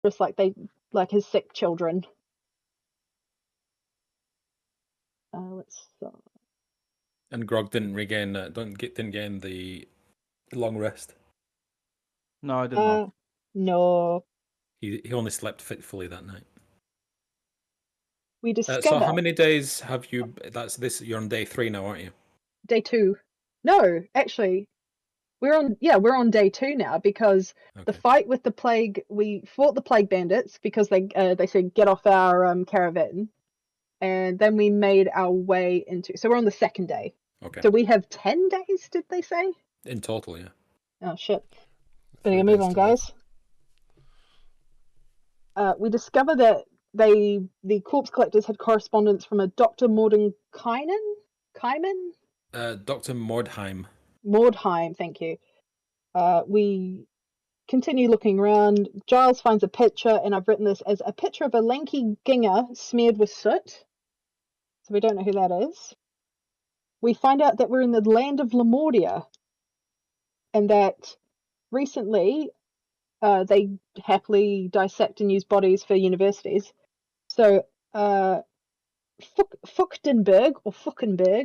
just like his sick children. Let's. And Grog didn't gain the long rest. No, I did not. No. He only slept fitfully that night. We discover. So how many days have you? You're on day 3 now, aren't you? Day 2. No, actually, we're on day 2 now because the fight with the plague. We fought the plague bandits because they said get off our caravan, and then we made our way into. So we're on the 2nd day. Okay. So we have 10 days. Did they say? In total, yeah. Oh shit! Better move on, guys. We discover that the corpse collectors had correspondence from a Dr. Mordenkainen? Dr. Mordheim. Mordheim, thank you. We continue looking around. Giles finds a picture, and I've written this as a picture of a lanky ginger smeared with soot. So we don't know who that is. We find out that we're in the land of Lamordia, and that recently they happily dissect and use bodies for universities. So Fuckenberg,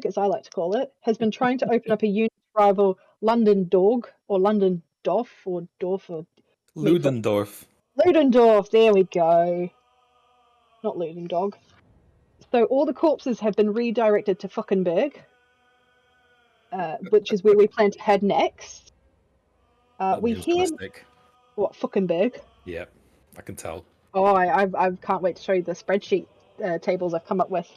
as I like to call it, has been trying to open up a unit to rival London Dog or London Doff or Dorf or Ludendorff. Ludendorff, there we go. Not Ludendog. So all the corpses have been redirected to Fuckenberg, which is where we plan to head next. We hear what Fuckenberg. Yeah, I can tell. Oh, I can't wait to show you the spreadsheet tables I've come up with.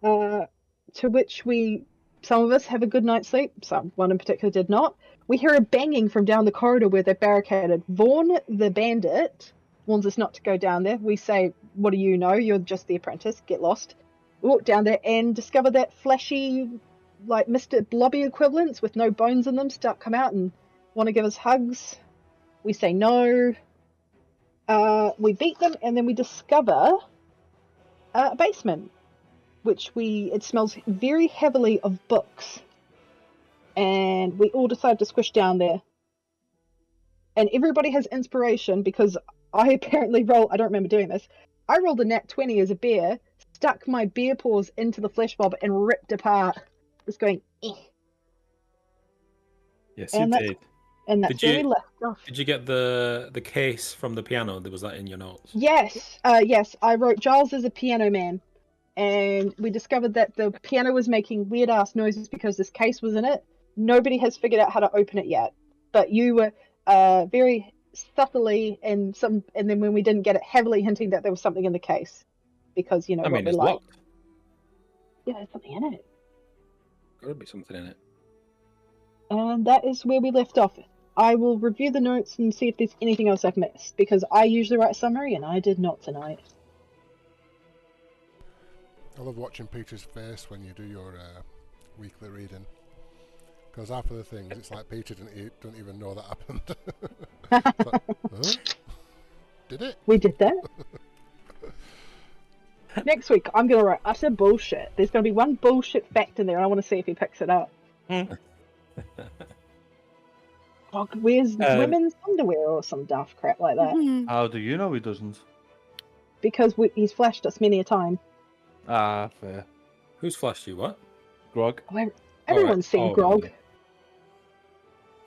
To which some of us have a good night's sleep. One in particular did not. We hear a banging from down the corridor where they're barricaded. Vaughn, the bandit, warns us not to go down there. We say, "What do you know? You're just the apprentice. Get lost." We walk down there and discover that flashy, like Mr. Blobby equivalents with no bones in them come out and want to give us hugs. We say no. We beat them, and then we discover a basement, it smells very heavily of books, and we all decide to squish down there. And everybody has inspiration because I apparently I don't remember doing this. I rolled a nat 20 as a bear, stuck my bear paws into the flesh mob, and ripped apart. Just going, eh. Yes, you did. And that's where we left off. Did you get the case from the piano? Was that in your notes? Yes. Yes, I wrote Giles as a piano man. And we discovered that the piano was making weird-ass noises because this case was in it. Nobody has figured out how to open it yet. But you were very subtly and then when we didn't get it, heavily hinting that there was something in the case. Because, you know, what we're like. Locked. Yeah, there's something in it. Gotta be something in it. And that is where we left off. I will review the notes and see if there's anything else I've missed, because I usually write a summary and I did not tonight. I love watching Peter's face when you do your weekly reading, because half of the things it's like Peter don't even know that happened. Like, huh? Did it? We did that. Next week I'm going to write utter bullshit. There's going to be one bullshit fact in there and I want to see if he picks it up. Wears women's underwear or some daft crap like that. How do you know he doesn't? Because he's flashed us many a time. Ah, fair. Who's flashed you? What? Grog. Everyone's seen Grog.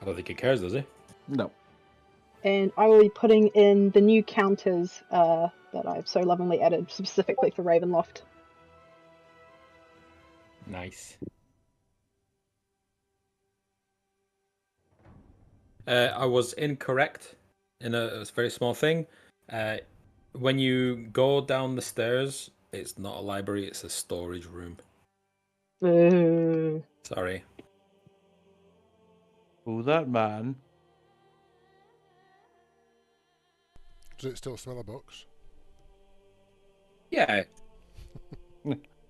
I don't think he cares, does he? No. And I will be putting in the new counters that I've so lovingly added specifically for Ravenloft. Nice. I was incorrect in a very small thing. When you go down the stairs, it's not a library, it's a storage room. Sorry. Oh, that man. Does it still smell of books? Yeah.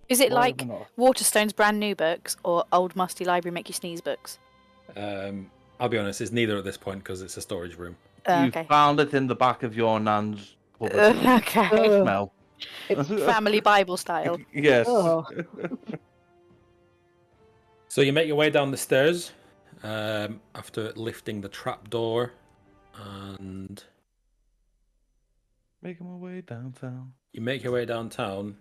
Is it like Waterstone's brand new books or old musty library make you sneeze books? I'll be honest, it's neither at this point because it's a storage room. You found it in the back of your nan's cupboard. Okay. Smell. It's family Bible style. Yes. Oh. So you make your way down the stairs after lifting the trap door and Making my way downtown. you make your way downtown.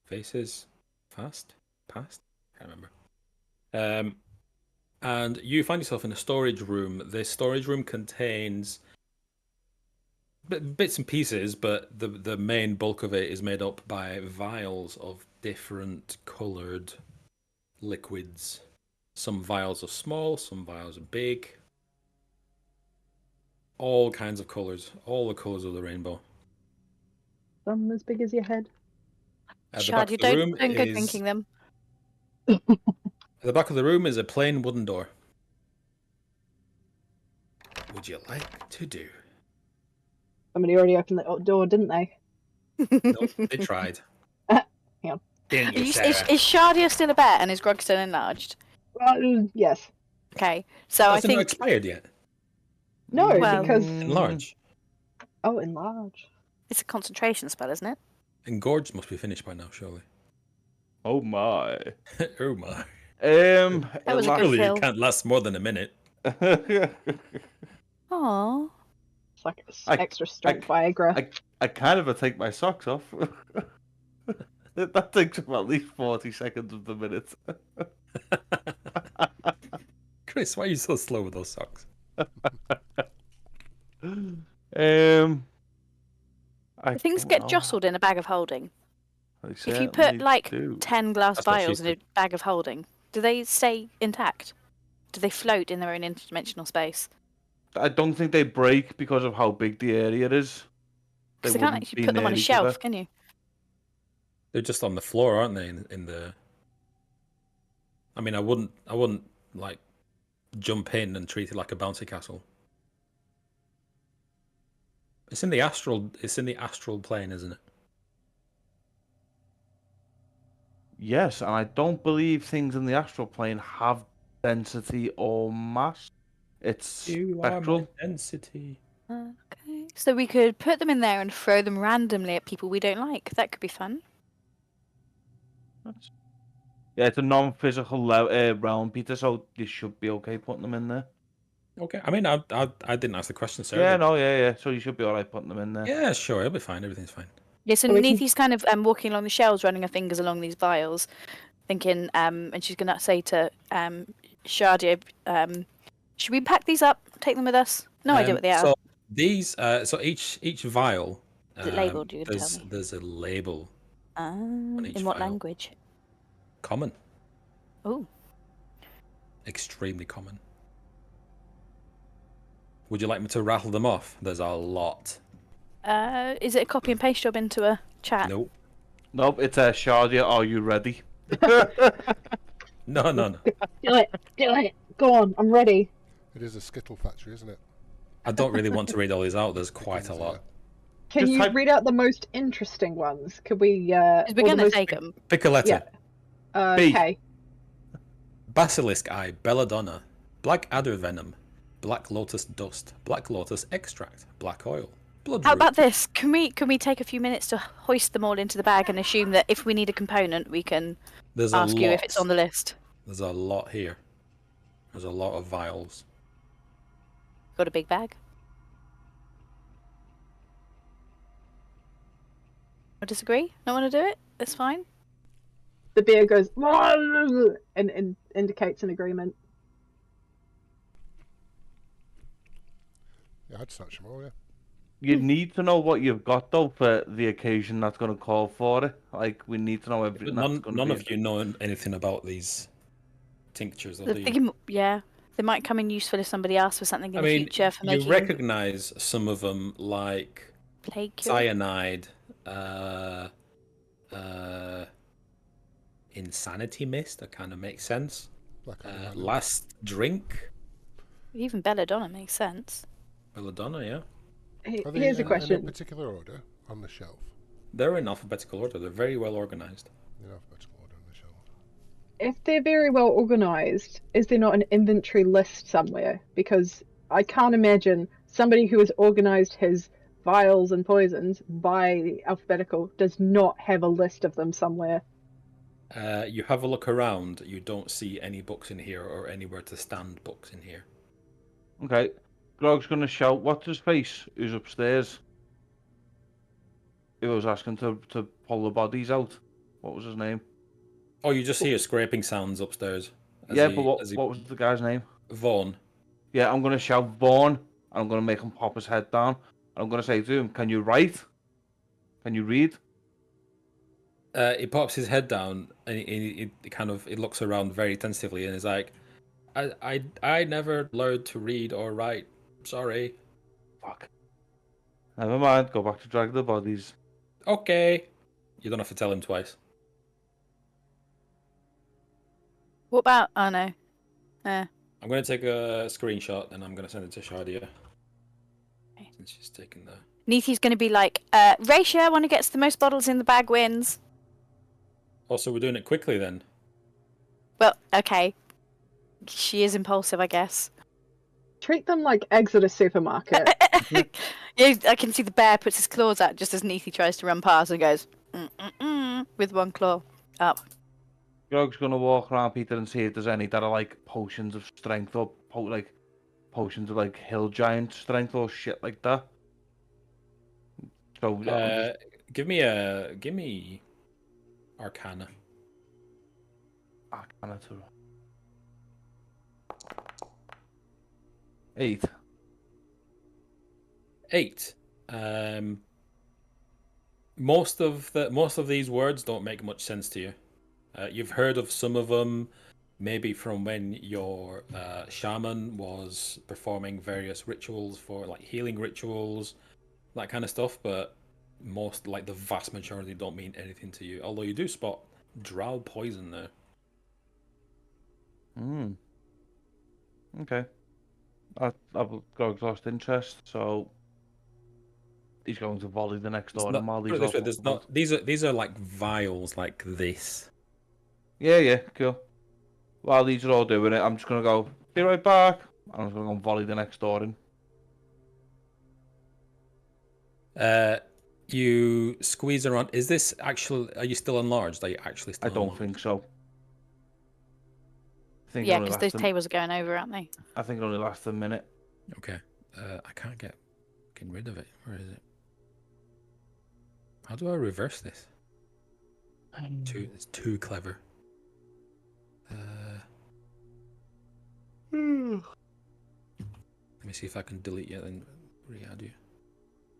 Faces past? Can't remember. And you find yourself in a storage room. This storage room contains bits and pieces, but the main bulk of it is made up by vials of different coloured liquids. Some vials are small, some vials are big. All kinds of colours. All the colours of the rainbow. Some as big as your head. At the Shard, back you of the room don't go is drinking them. at the back of the room is a plain wooden door. Would you like to do? Somebody already opened the door, didn't they? Nope, they tried. Hang on. Didn't you, Is Sarah? Shardia still a bear and is Grog still enlarged? Yes. Okay, so I That's not think expired yet. No, Well- because Enlarge. oh, enlarge. it's a concentration spell, isn't it? Engorge must be finished by now, surely. Oh my. Oh my. That was a good Surely fill. it can't last more than a minute. Aww. It's like I- extra strength Viagra. I can't ever take my socks off. That takes about at least 40 seconds of the minute. Chris, why are you so slow with those socks? Things get jostled in a bag of holding. They If you certainly put like do. 10 glass That's what she vials in a said. bag of holding, do they stay intact? Do they float in their own interdimensional space? I don't think they break because of how big the area is. Because they can't wouldn't actually be put them on a near each shelf, other. can you? They're just on the floor, aren't they? In the. I mean, I wouldn't like jump in and treat it like a bouncy castle. It's in the astral. It's in the astral plane, isn't it? Yes, and I don't believe things in the astral plane have density or mass. It's spectral. density. Okay. So we could put them in there and throw them randomly at people we don't like. That could be fun. Yeah, it's a non-physical realm, Peter, so you should be okay putting them in there. Okay. I mean, I didn't ask the question, Sarah. Yeah, did no, yeah. So you should be alright putting them in there. you? Yeah, sure. It'll be fine. Everything's fine. Yeah, so So we can- Neethy's kind of walking along the shelves, running her fingers along these vials, thinking, and she's going to say to Shardia, should we pack these up, take them with us? No idea what they are. So these, so each vial. Is it labelled? You can tell there's me. there's a label. each In what vial. language? Common. Oh, Extremely common. Would you like me to rattle them off? There's a lot. is it a copy and paste job into a chat? Nope. Nope, it's a Shardia, are you ready? No. Do it. Go on, I'm ready. It is a skittle factory, isn't it? I don't really want to read all these out. There's It quite is, a lot. Can Just you type- read out the most interesting ones? Could we? Because we're or going the to most- take them. Pick a letter. Yeah. B. Okay. Basilisk eye, belladonna, black adder venom, black lotus dust, black lotus extract, black oil, blood How root. about this? Can we take a few minutes to hoist them all into the bag and assume that if we need a component, we can There's ask a you lot. if it's on the list? There's a lot here. There's a lot of vials. Got a big bag. I disagree. Don't want to do it. That's fine. The bear goes and indicates an agreement. Yeah, I'd snatch them all, yeah. You need to know what you've got, though, for the occasion that's going to call for it. Like, we need to know everything that's None, going none to of you know anything about these tinctures, The do you? thing, yeah, they might come in useful if somebody asks for something in I the mean, future for you making recognise some of them, like plague cure. cyanide, insanity mist. That kind of makes sense. Like a Last drink, Even belladonna makes sense. belladonna. Yeah, Are they Here's a in a question. particular order on the shelf? they're in alphabetical order. They're very well organised. In alphabetical order on the shelf. If they're very well organized, is there not an inventory list somewhere? Because I can't imagine somebody who has organized his vials and poisons by alphabetical does not have a list of them somewhere. You have a look around. You don't see any books in here or anywhere to stand books in here. Okay. Grog's gonna shout, "What's his face? Who's upstairs?" He was asking to pull the bodies out. What was his name? Oh, you just hear scraping sounds upstairs. Yeah, but what was the guy's name? Vaughn. Yeah, I'm gonna shout Vaughn, and I'm gonna make him pop his head down. And I'm gonna say to him, "Can you write? Can you read?" He pops his head down and he looks around very tentatively and is like, I never learned to read or write. Sorry. Fuck. Never mind. Go back to drag the bodies. Okay. You don't have to tell him twice. What about? Oh no. I'm going to take a screenshot and I'm going to send it to Shardia. Okay. Since she's taken the... Neethy's going to be like, Raisha, one who gets the most bottles in the bag wins. Also, we're doing it quickly then. Well, okay. She is impulsive, I guess. Treat them like eggs at a supermarket. Yeah, I can see the bear puts his claws out just as Neethy tries to run past and goes, with one claw up. Grog's gonna walk around Peter and see if there's any that are like potions of strength or potions of like hill giant strength or shit like that. So give me Arcana. Arcana to 8. 8. Most of these words don't make much sense to you. You've heard of some of them, maybe from when your shaman was performing various rituals for like healing rituals, that kind of stuff. But the vast majority don't mean anything to you. Although you do spot drow poison there. Okay. I've Grog's lost interest, so he's going to volley the next door. These are like vials like this. Yeah, cool. While these are all doing it, I'm just gonna go, be right back. I'm just gonna go and volley the next door in. You squeeze around. Is this actually? Are you still enlarged? Are you actually still? I don't think so. Yeah, because those tables are going over, aren't they? I think it only lasts a minute. Okay. I can't get rid of it. Where is it? How do I reverse this? It's too clever. Let me see if I can delete you and re-add you.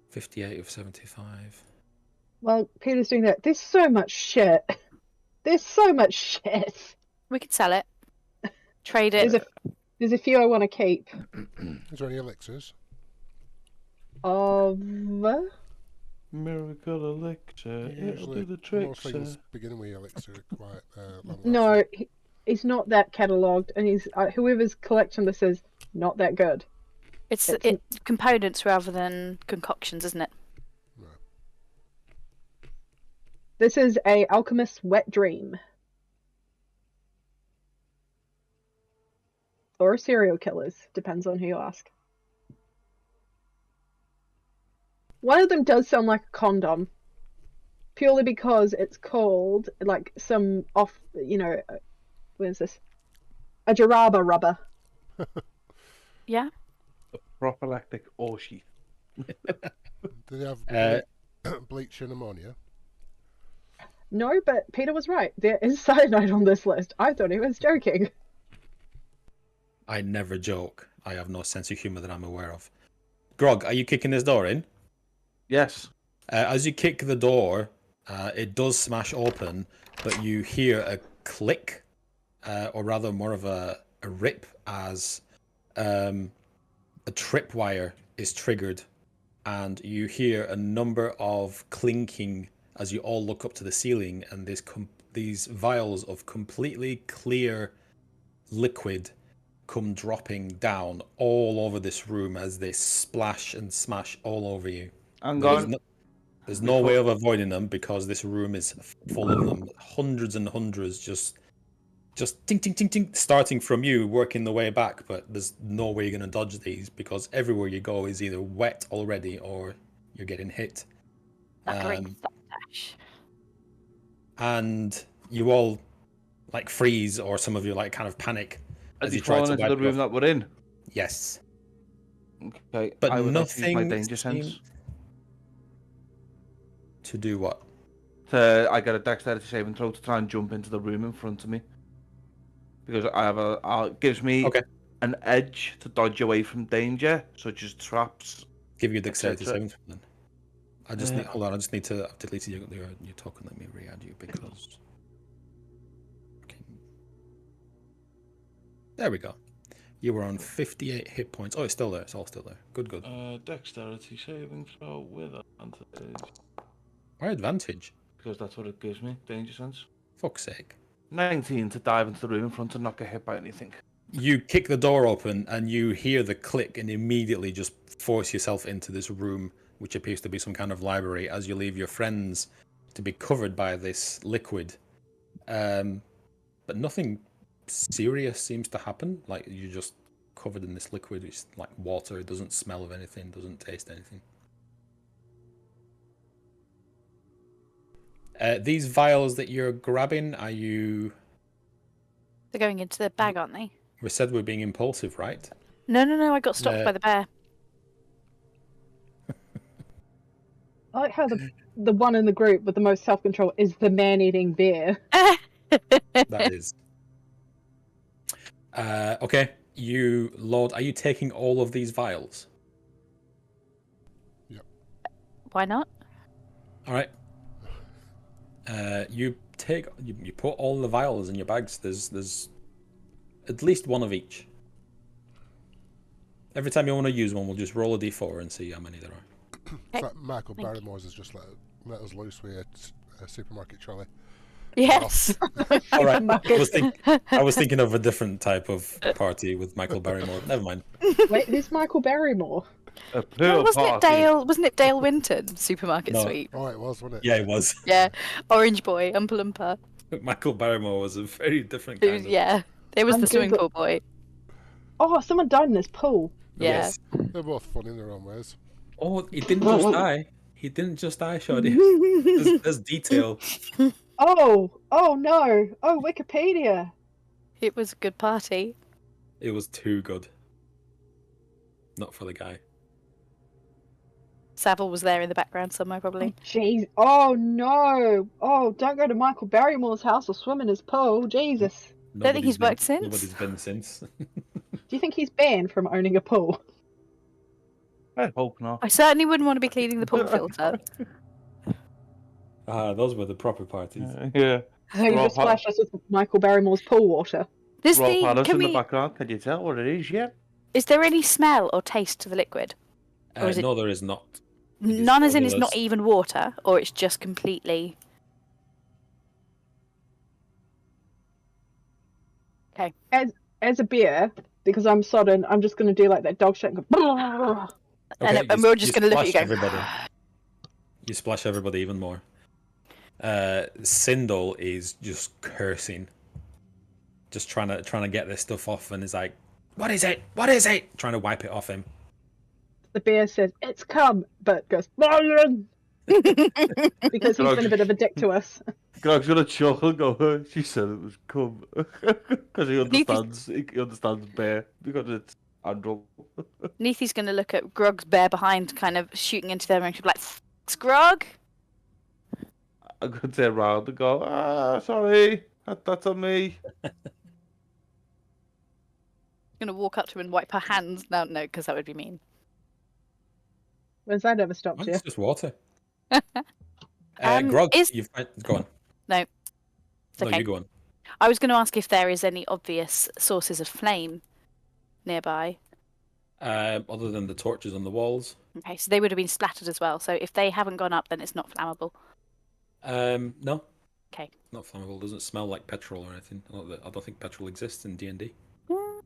58 of 75. Well, Peter's doing that. There's so much shit. There's so much shit. We could sell it. Trade it. There's a few I want to keep. Is there any elixirs? Of... Miracle elixir. It'll do the trick, most things beginning with elixir are quite long. No, he's not that catalogued, and he's whoever's collection this is not that good. It's components rather than concoctions, isn't it? No. This is a alchemist's wet dream. Or serial killers, depends on who you ask. One of them does sound like a condom, purely because it's called like some what is this? A Jaraba rubber. Yeah. A prophylactic ore sheath. Do they have bleach and ammonia? No, but Peter was right. There is cyanide on this list. I thought he was joking. I never joke. I have no sense of humor that I'm aware of. Grog, are you kicking this door in? Yes. As you kick the door, it does smash open, but you hear a click, or rather more of a rip as a tripwire is triggered, and you hear a number of clinking as you all look up to the ceiling, and these vials of completely clear liquid come dropping down all over this room as they splash and smash all over you. There's no way of avoiding them because this room is full of them. Hundreds and hundreds just ting, ting, ting, ting, starting from you, working the way back, but there's no way you're going to dodge these because everywhere you go is either wet already or you're getting hit. And you all like freeze, or some of you like kind of panic as you fall into the room that we're in. Yes. Okay, But I would like to use my nothing danger sense. seemed- To do what? I get a dexterity saving throw to try and jump into the room in front of me. Because gives me Okay. an edge to dodge away from danger, such as traps. Give you a dexterity etc. saving throw then. I just need. Hold on. I just need to. I've deleted your token. Let me re-add you because. Okay. There we go. You were on 58 hit points. Oh, it's still there. It's all still there. Good, good. Dexterity saving throw with advantage. Why advantage? Because that's what it gives me, danger sense. Fuck's sake. 19 to dive into the room in front and not get hit by anything. You kick the door open and you hear the click and immediately just force yourself into this room, which appears to be some kind of library, as you leave your friends to be covered by this liquid. But nothing serious seems to happen. Like, you're just covered in this liquid. It's like water. It doesn't smell of anything, doesn't taste anything. These vials that you're grabbing, are you... They're going into the bag, aren't they? We said we're being impulsive, right? No, I got stopped by the bear. I like how the one in the group with the most self-control is the man-eating bear. That is. Okay, you load. Are you taking all of these vials? Yep. Why not? All right. You put all the vials in your bags. There's at least one of each. Every time you want to use one, we'll just roll a d4 and see how many there are. In fact, Michael Barrymore's has just let us loose with a supermarket trolley. Yes. All right. I was thinking of a different type of party with Michael Barrymore. Never mind. Wait, who's Michael Barrymore? A pool wasn't party. it Dale? Wasn't it Dale Winton? Supermarket No. Sweep. Oh, it was, wasn't it? Yeah, it was. Yeah. Orange Boy, Oompa Loompa. Michael Barrymore was a very different kind of... Yeah. It was I'm the swimming Google- pool boy. Oh, someone died in this pool. Yeah. Yes. They're both fun in their own ways. Oh, he didn't just die. He didn't just die, Shoddy. There's detail. Oh no. Oh, Wikipedia. It was a good party. It was too good. Not for the guy. Savile was there in the background somewhere, probably. Jeez. Oh no. Oh, don't go to Michael Barrymore's house or swim in his pool. Jesus. Don't think he's worked since. Nobody's been since. Do you think he's banned from owning a pool? I hope not. I certainly wouldn't want to be cleaning the pool filter. Those were the proper parties. Yeah. So you just splash us with Michael Barrymore's pool water. Does Roll the, Palace can in we, the background. Can you tell what it is yet? is there any smell or taste to the liquid? Or is it- No, there is not. It is None as in it's not odorless. even water, or it's just completely... Okay. As a bear, because I'm sodden, I'm just going to do like that dog shit and go... And we're just going to look at you splash going... everybody. You splash everybody even more. Sindel is just cursing. Just trying to get this stuff off, and is like, "What is it? What is it?" Trying to wipe it off him. The bear says, "It's come," but goes... because he's been a bit of a dick to us. Greg's gonna chuckle and go, she said it was cum. Because he understands bear, because it's Andrew. Neethy's going to look at Grog's bear behind, kind of shooting into them, and she'll be like, "Thanks, Grog!" I'm gonna turn around and go, sorry, that's on me. Going to walk up to him and wipe her hands. No, because that would be mean. When's that ever stopped you? It's just water. Um, Grog, is- go on. No. It's No, okay. you go on. I was going to ask if there is any obvious sources of flame nearby. Other than the torches on the walls. Okay, so they would have been splattered as well. So if they haven't gone up, then it's not flammable. No. Okay. Not flammable. Doesn't smell like petrol or anything. I don't think petrol exists in D&D. Mm.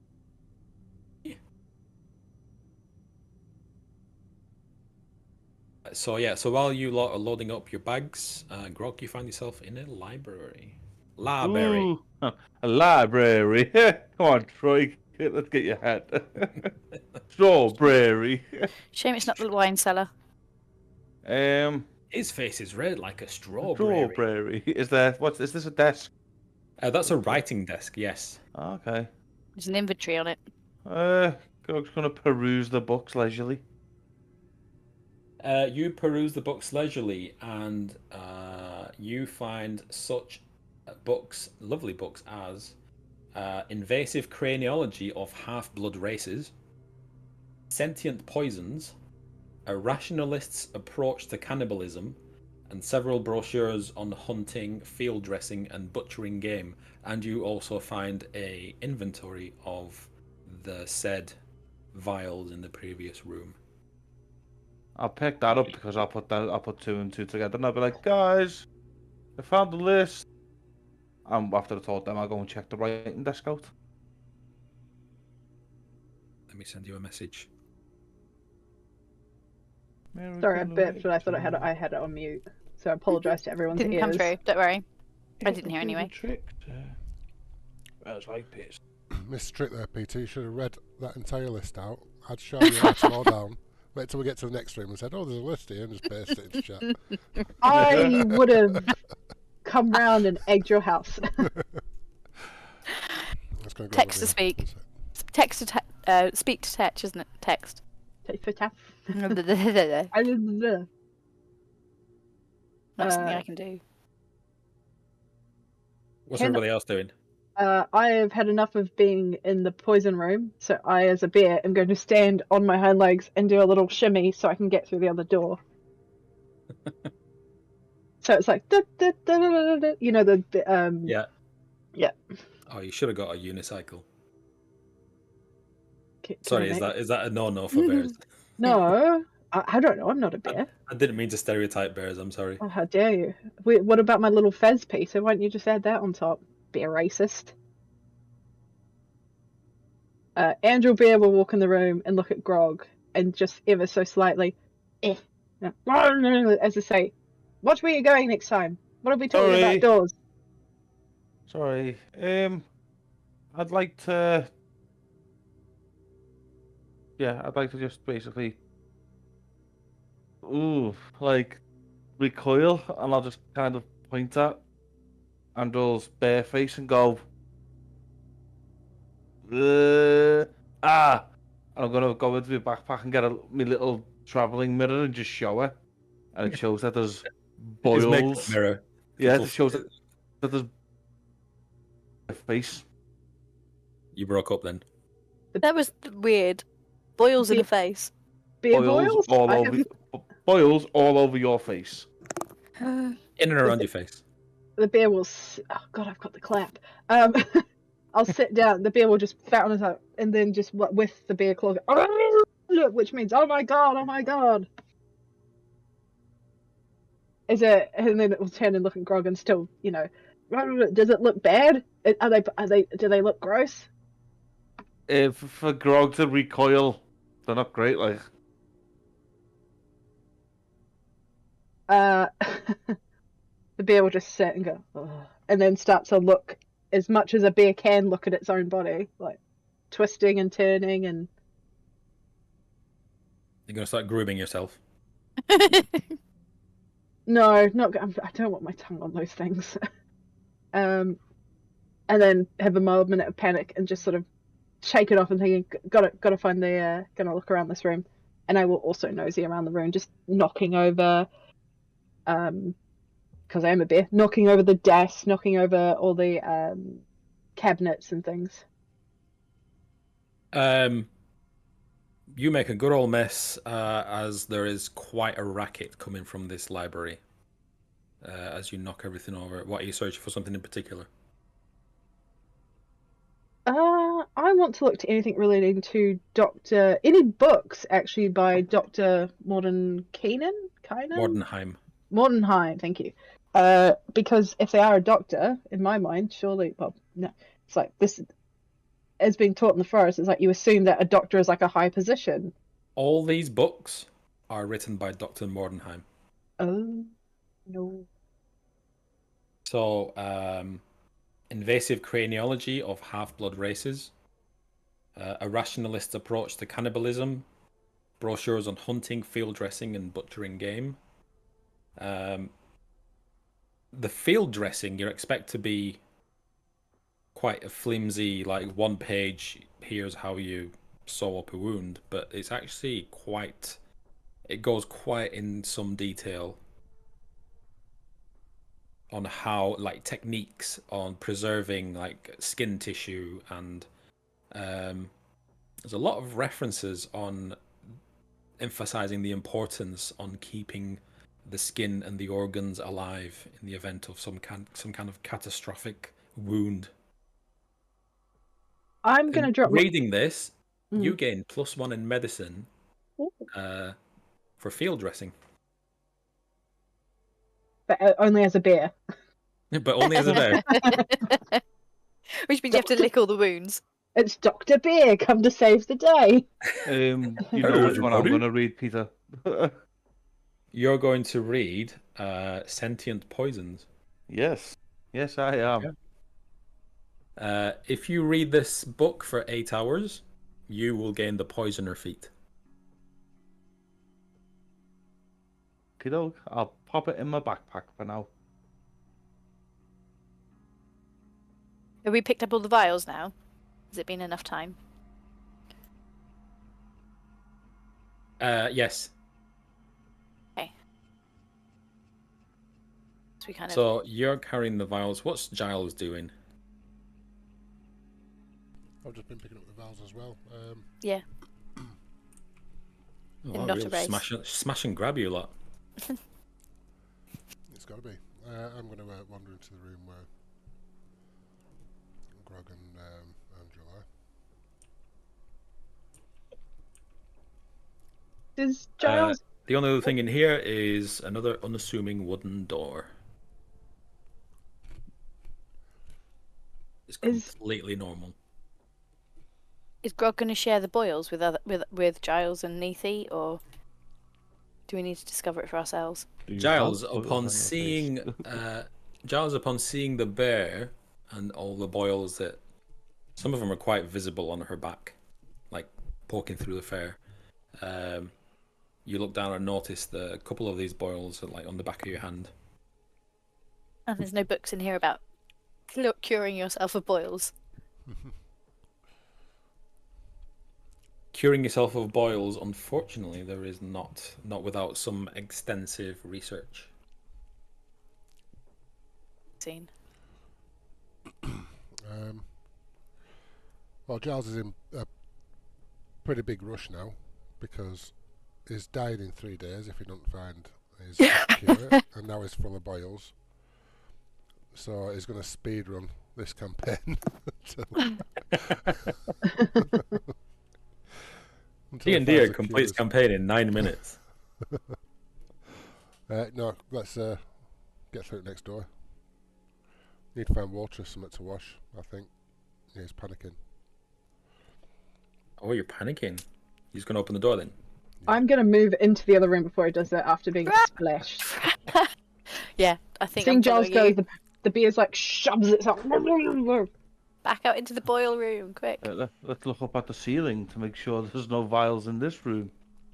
So yeah, so while you are loading up your bags, Grog, you find yourself in a library. Library. Ooh, a library. Come on, Troy. Let's get your hat. Strawberry. Shame it's not the wine cellar. His face is red like a strawberry. Strawberry. Is this a desk? That's a writing desk, yes. Okay. There's an inventory on it. Can Grog's gonna peruse the books leisurely. You peruse the books leisurely, and you find such books, lovely books, as Invasive Craniology of Half-Blood Races, Sentient Poisons, A Rationalist's Approach to Cannibalism, and several brochures on hunting, field dressing, and butchering game. And you also find a inventory of the said vials in the previous room. I'll pick that up because I'll put two and two together, and I'll be like, guys, I found the list. And after I told them, I'll go and check the writing desk out. Let me send you a message. Sorry, I burped, but I thought I had it on mute. So I apologise to everyone's Didn't ears. come through. Don't worry. I didn't hear anyway. That's like piss. Missed trick there, Peter. You should have read that entire list out. I'd show you write it all down. Wait till we get to the next room and said, "Oh, there's a list here," and just paste it into chat. I would have come round and egged your house. Let's go Text to speak. Text to speak to text, isn't it? Text. For tap. That's something I can do. What's everybody else doing? I have had enough of being in the poison room, so I, as a bear, am going to stand on my hind legs and do a little shimmy so I can get through the other door. So it's like, you know, the Yeah. Yeah. Oh, you should have got a unicycle. Can Sorry, I is that a no for bears? No, I don't know. I'm not a bear. I didn't mean to stereotype bears. I'm sorry. Oh, how dare you? Wait, what about my little fez, Peter? Why don't you just add that on top? Bear racist. Andrew Bear will walk in the room and look at Grog and just ever so slightly, as I say, watch where you're going next time. What are we talking about doors? Sorry. I'd like to. Yeah, I'd like to just basically. Recoil, and I'll just kind of point at Andrew's bare face and go. And I'm gonna go into my backpack and get my little traveling mirror and just show her, and it shows that there's His makeup boils. mirror. Yeah, it shows that there's a face. You broke up then. That was weird. Boils in the face. Bear Boils boils? all over. Boils all over your face. In and around your face. The bear will. Oh God, I've got the clap. I'll sit down. The bear will just fat on his up, and then just with the bear claw, which means oh my god, oh my god. And then it will turn and look at Grog and still, you know, does it look bad? Do they look gross? For Grog to recoil, they're not great. Like. The bear will just sit and go, ugh, and then start to look as much as a bear can look at its own body, like twisting and turning and. You're gonna start grooming yourself. No, not. I don't want my tongue on those things. And then have a mild minute of panic and just sort of shake it off and thinking, gotta find the. Gonna look around this room, and I will also nosy around the room, just knocking over. Because I am a bear, knocking over the desk, knocking over all the cabinets and things. You make a good old mess, as there is quite a racket coming from this library. As you knock everything over. What are you searching for? Something in particular? I want to look to anything relating to any books actually by Dr. Mordenheim. Mordenheim, thank you. Because if they are a doctor, in my mind, surely, well, no, it's like this, as being taught in the forest, it's like you assume that a doctor is like a high position. All these books are written by Dr. Mordenheim. Oh, no. So, Invasive Craniology of Half-Blood Races, A Rationalist's Approach to Cannibalism, brochures on hunting, field dressing, and butchering game. The field dressing you expect to be quite a flimsy, like one page, here's how you sew up a wound, but it's actually quite. It goes quite in some detail on how, like, techniques on preserving like skin tissue, and there's a lot of references on emphasizing the importance on keeping the skin and the organs alive in the event of some kind of catastrophic wound. I'm gonna In drop. reading this, Mm. you gain +1 in medicine Ooh. for field dressing, But only as a bear. but only as a bear. Which means you have to lick all the wounds. It's Dr. Bear come to save the day. You know which one I'm everybody. going to read, Peter. You're going to read Sentient Poisons. Yes. Yes, I am. Yeah. If you read this book for 8 hours, you will gain the Poisoner feat. Kiddo, I'll pop it in my backpack for now. Have we picked up all the vials now? Has it been enough time? Yes. Okay. So we kind of. So you're carrying the vials. What's Giles doing? I've just been picking up the vials as well. Yeah. Oh, And not a race. Smash and grab you a lot. It's got to be. I'm going to wander into the room where Grog and Angela are. Does Giles? The only other thing in here is another unassuming wooden door. It's completely normal. Is Grog going to share the boils with Giles and Neethi, or do we need to discover it for ourselves? Giles, upon seeing the bear and all the boils that some of them are quite visible on her back, like poking through the fur. You look down and notice that a couple of these boils are like on the back of your hand. And there's no books in here about curing yourself of boils. Curing yourself of boils, unfortunately, there is not without some extensive research. Scene. Well, Giles is in a pretty big rush now because he's died in 3 days if he doesn't find his cure, and now he's full of boils. So he's going to speed run this campaign. D&D completes campaign in 9 minutes. No, let's get through it next door. Need to find water, something to wash, I think. Yeah, he's panicking. Oh, you're panicking. You're just going to open the door then? I'm gonna move into the other room before he does that after being splashed. Yeah, I think Seeing I'm Giles following go, you. the beer's like shoves itself. Back out into the boil room, quick. Let's look up at the ceiling to make sure there's no vials in this room.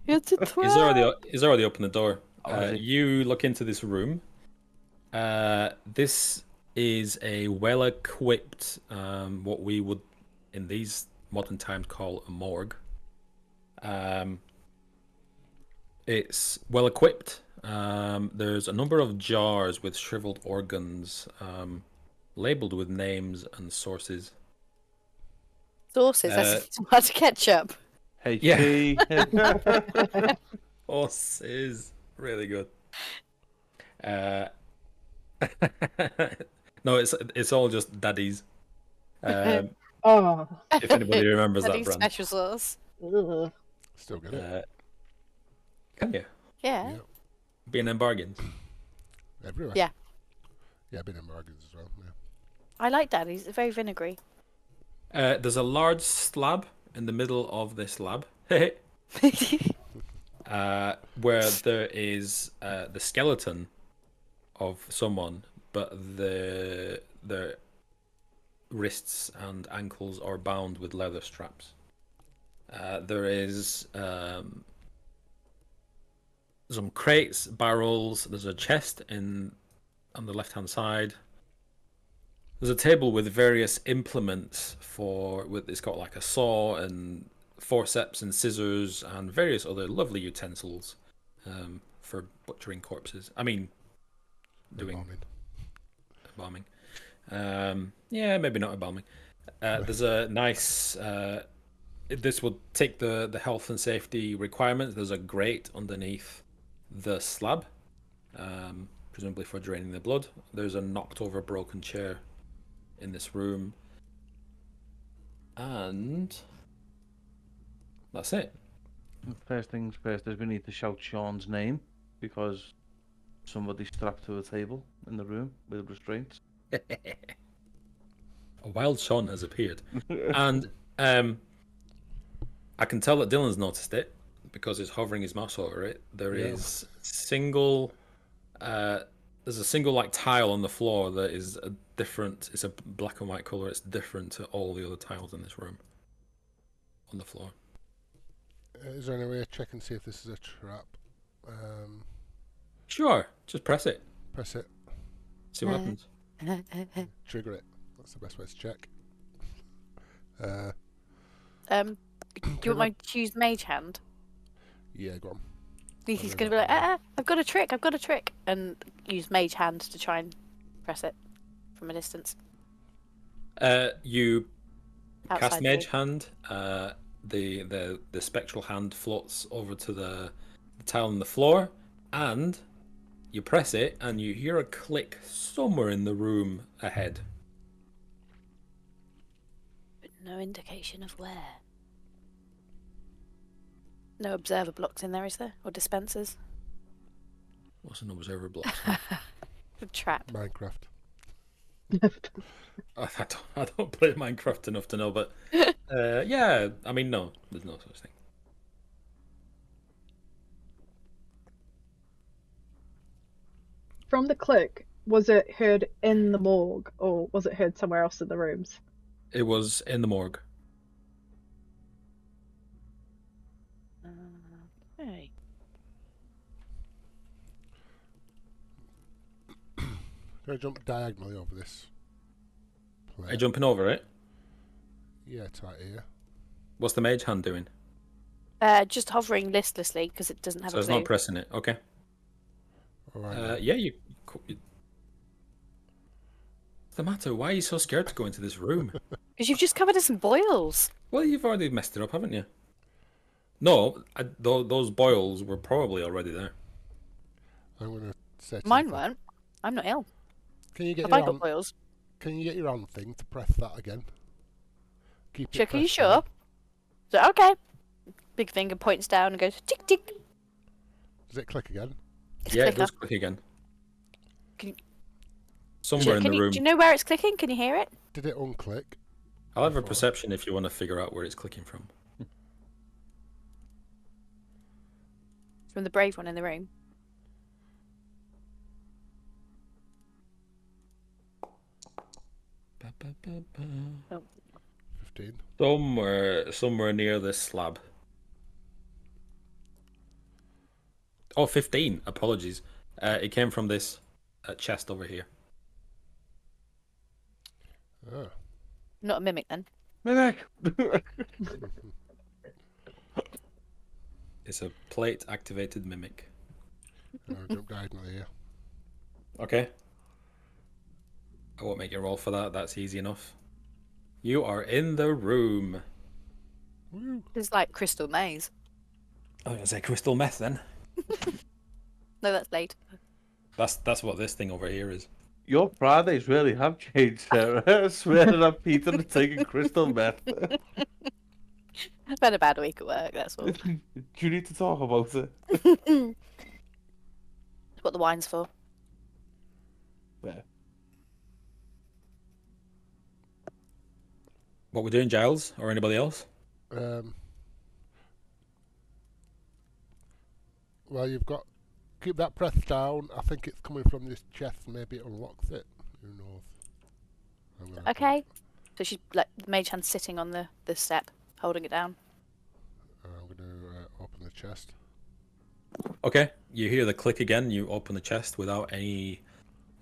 It's a He's already opened the door. Oh, You look into this room. This is a well-equipped, what we would, in these modern times, call a morgue. It's well-equipped. There's a number of jars with shriveled organs, labeled with names and sources. Sauces, that's tomato ketchup. HP. Sources. Really good. No, it's all just Daddy's. Oh. If anybody remembers that Daddy's brand. special sauce. Ugh. Still get it. Can you? Yeah. Yeah. B&M bargains. Everywhere. Yeah. Yeah, been in bargains as well. Yeah. I like Daddy's. It's very vinegary. There's a large slab in the middle of this lab. Where there is the skeleton of someone, but their wrists and ankles are bound with leather straps. There is some crates, barrels. There's a chest on the left-hand side. There's a table with various implements it's got like a saw and forceps and scissors and various other lovely utensils for butchering corpses. I mean, doing embalming. Yeah, maybe not embalming. There's a nice. This will take the health and safety requirements. There's a grate underneath the slab, presumably for draining the blood. There's a knocked over broken chair in this room, and that's it. First things first is we need to shout Sean's name because somebody's strapped to a table in the room with restraints. A wild Sean has appeared, and I can tell that Dylan's noticed it because he's hovering his mouse over it. There's a single like tile on the floor that is a different. It's a black and white color. It's different to all the other tiles in this room on the floor. Is there any way to check and see if this is a trap? Sure, just press it. Press it. See what happens. Trigger it. That's the best way to check. Do you want me to use Mage Hand? Yeah, go on. He's going to be like, I've got a trick, and use Mage Hand to try and press it from a distance. You Outside cast Mage wall. Hand. The spectral hand floats over to the tile on the floor, and you press it, and you hear a click somewhere in the room ahead. But no indication of where. No observer blocks in there, is there? Or dispensers? What's an observer block? A trap. Minecraft. I don't play Minecraft enough to know, but yeah, I mean, no, there's no such thing. From the click, was it heard in the morgue or was it heard somewhere else in the rooms? It was in the morgue. Hey. Can I jump diagonally over this? Are you jumping over it? Yeah, it's right here. What's the mage hand doing? Just hovering listlessly because it doesn't have So a it's clue. not pressing it. Okay. All right. Yeah, What's the matter? Why are you so scared to go into this room? Because you've just covered us in boils. Well, you've already messed it up, haven't you? No, those boils were probably already there. I'm going to set Mine something. weren't. I'm not ill. Can you get Have your I got arm, boils? Can you get your arm thing to press that again? Keep it Chick, are you pressed sure? down. So, okay. Big finger points down and goes tick tick. Does it click again? Yeah, it Clicker. does click again. Can you- Somewhere Chick, in the room. do you know where it's clicking? Can you hear it? Did it unclick? I'll have a before? perception if you want to figure out where it's clicking from. From the brave one in the room. Oh. 15. Somewhere near this slab. Oh, 15. Apologies. It came from this chest over here. Ah. Not a mimic then. Mimic! It's a plate activated mimic. I'll jump diagonally here. Okay. I won't make you roll for that. That's easy enough. You are in the room. Woo. It's like crystal maze. I was going to say crystal meth then. No, that's late. That's what this thing over here is. Your Fridays really have changed, Sarah. I swear that Peter is taking crystal meth. I've had a bad week at work, that's all. Do you need to talk about it? That's what the wine's for. Yeah. What we're doing, Giles, or anybody else? Well, you've got... Keep that press down. I think it's coming from this chest. Maybe it unlocks it. Who knows? I'm gonna Okay. So she's like mage hand sitting on the step, holding it down. I'm going to open the chest. Okay, you hear the click again. You open the chest without any.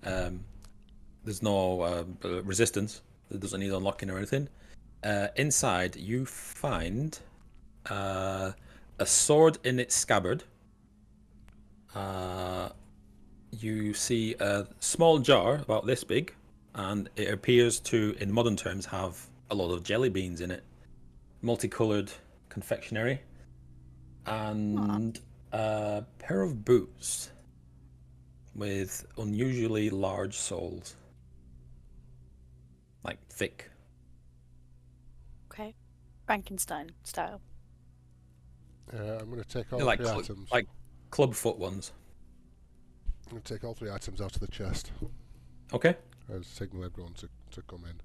There's no resistance. It doesn't need unlocking or anything. Inside, you find a sword in its scabbard. You see a small jar about this big, and it appears to, in modern terms, have a lot of jelly beans in it. Multicolored confectionery. And a pair of boots with unusually large soles. Like thick. Okay. Frankenstein style. I'm going to take all They're like, three items. like clubfoot ones. I'm going to take all 3 items out of the chest. Okay. And signal everyone to come in.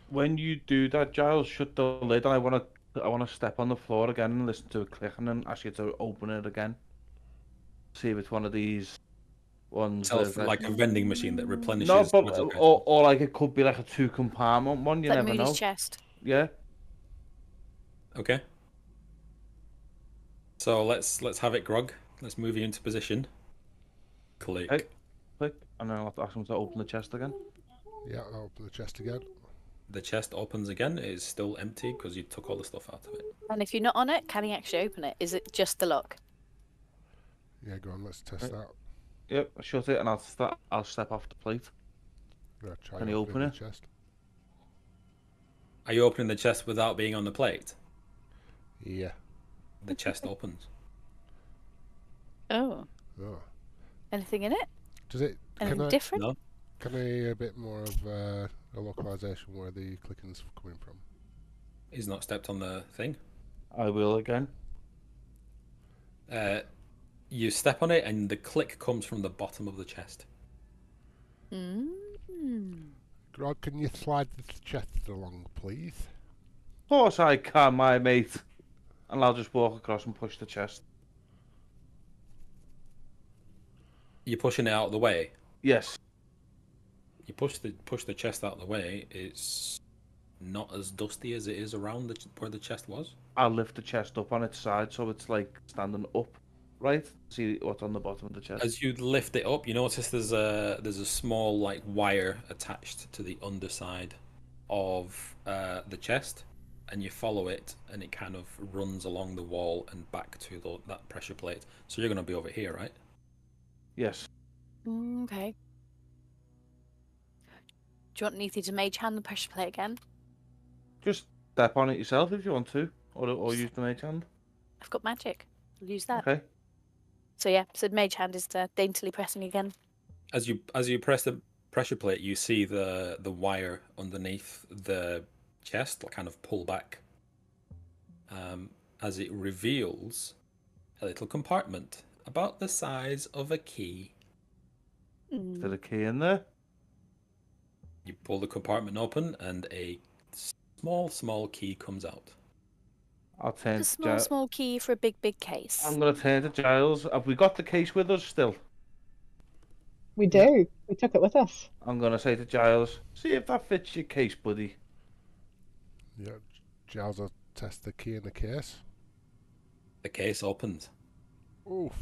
When you do that, Giles, shut the lid. I want to step on the floor again and listen to it click, and then ask you to open it again. See if it's one of these ones. Self like a vending machine that replenishes. No, but magic items. or like it could be like a 2-compartment one. You Like never Moody's know. chest. Yeah. Okay. So let's have it, Grog. Let's move you into position. Click. Hey. Click, and then I'll have to ask him to open the chest again. Yeah, I'll open the chest again. The chest opens again. It is still empty because you took all the stuff out of it. And if you're not on it, can he actually open it? Is it just the lock? Yeah, go on, let's test that. Yep, shut it, and I'll step off the plate. Yeah, try Can you opening open the it? chest. Are you opening the chest without being on the plate? Yeah. The chest opens. Oh. Oh. Anything in it? Does it? Anything different? No. Can I hear a bit more of a localization where the clicking's coming from? He's not stepped on the thing. I will again. You step on it, and the click comes from the bottom of the chest. Grog, can you slide the chest along, please? Of course I can, my mate. And I'll just walk across and push the chest. You're pushing it out of the way. Yes. You push the chest out of the way. It's not as dusty as it is around where the chest was. I'll lift the chest up on its side so it's like standing up, right? See what's on the bottom of the chest. As you lift it up, you notice there's a small like wire attached to the underside of the chest, and you follow it, and it kind of runs along the wall and back to that pressure plate. So you're going to be over here, right? Yes. Okay. Do you want Neithy to mage hand the pressure plate again? Just step on it yourself if you want to, or use the mage hand. I've got magic. I'll use that. Okay. So yeah, so mage hand is daintily pressing again. As you press the pressure plate, you see the wire underneath the chest kind of pull back, as it reveals a little compartment about the size of a key. Is there a key in there? You pull the compartment open, and a small key comes out. I'll turn A to small key for a big case. I'm going to turn to Giles. Have we got the case with us still? We do. We took it with us. I'm going to say to Giles, see if that fits your case, buddy. Yeah, Giles will test the key in the case. The case opens. Oof.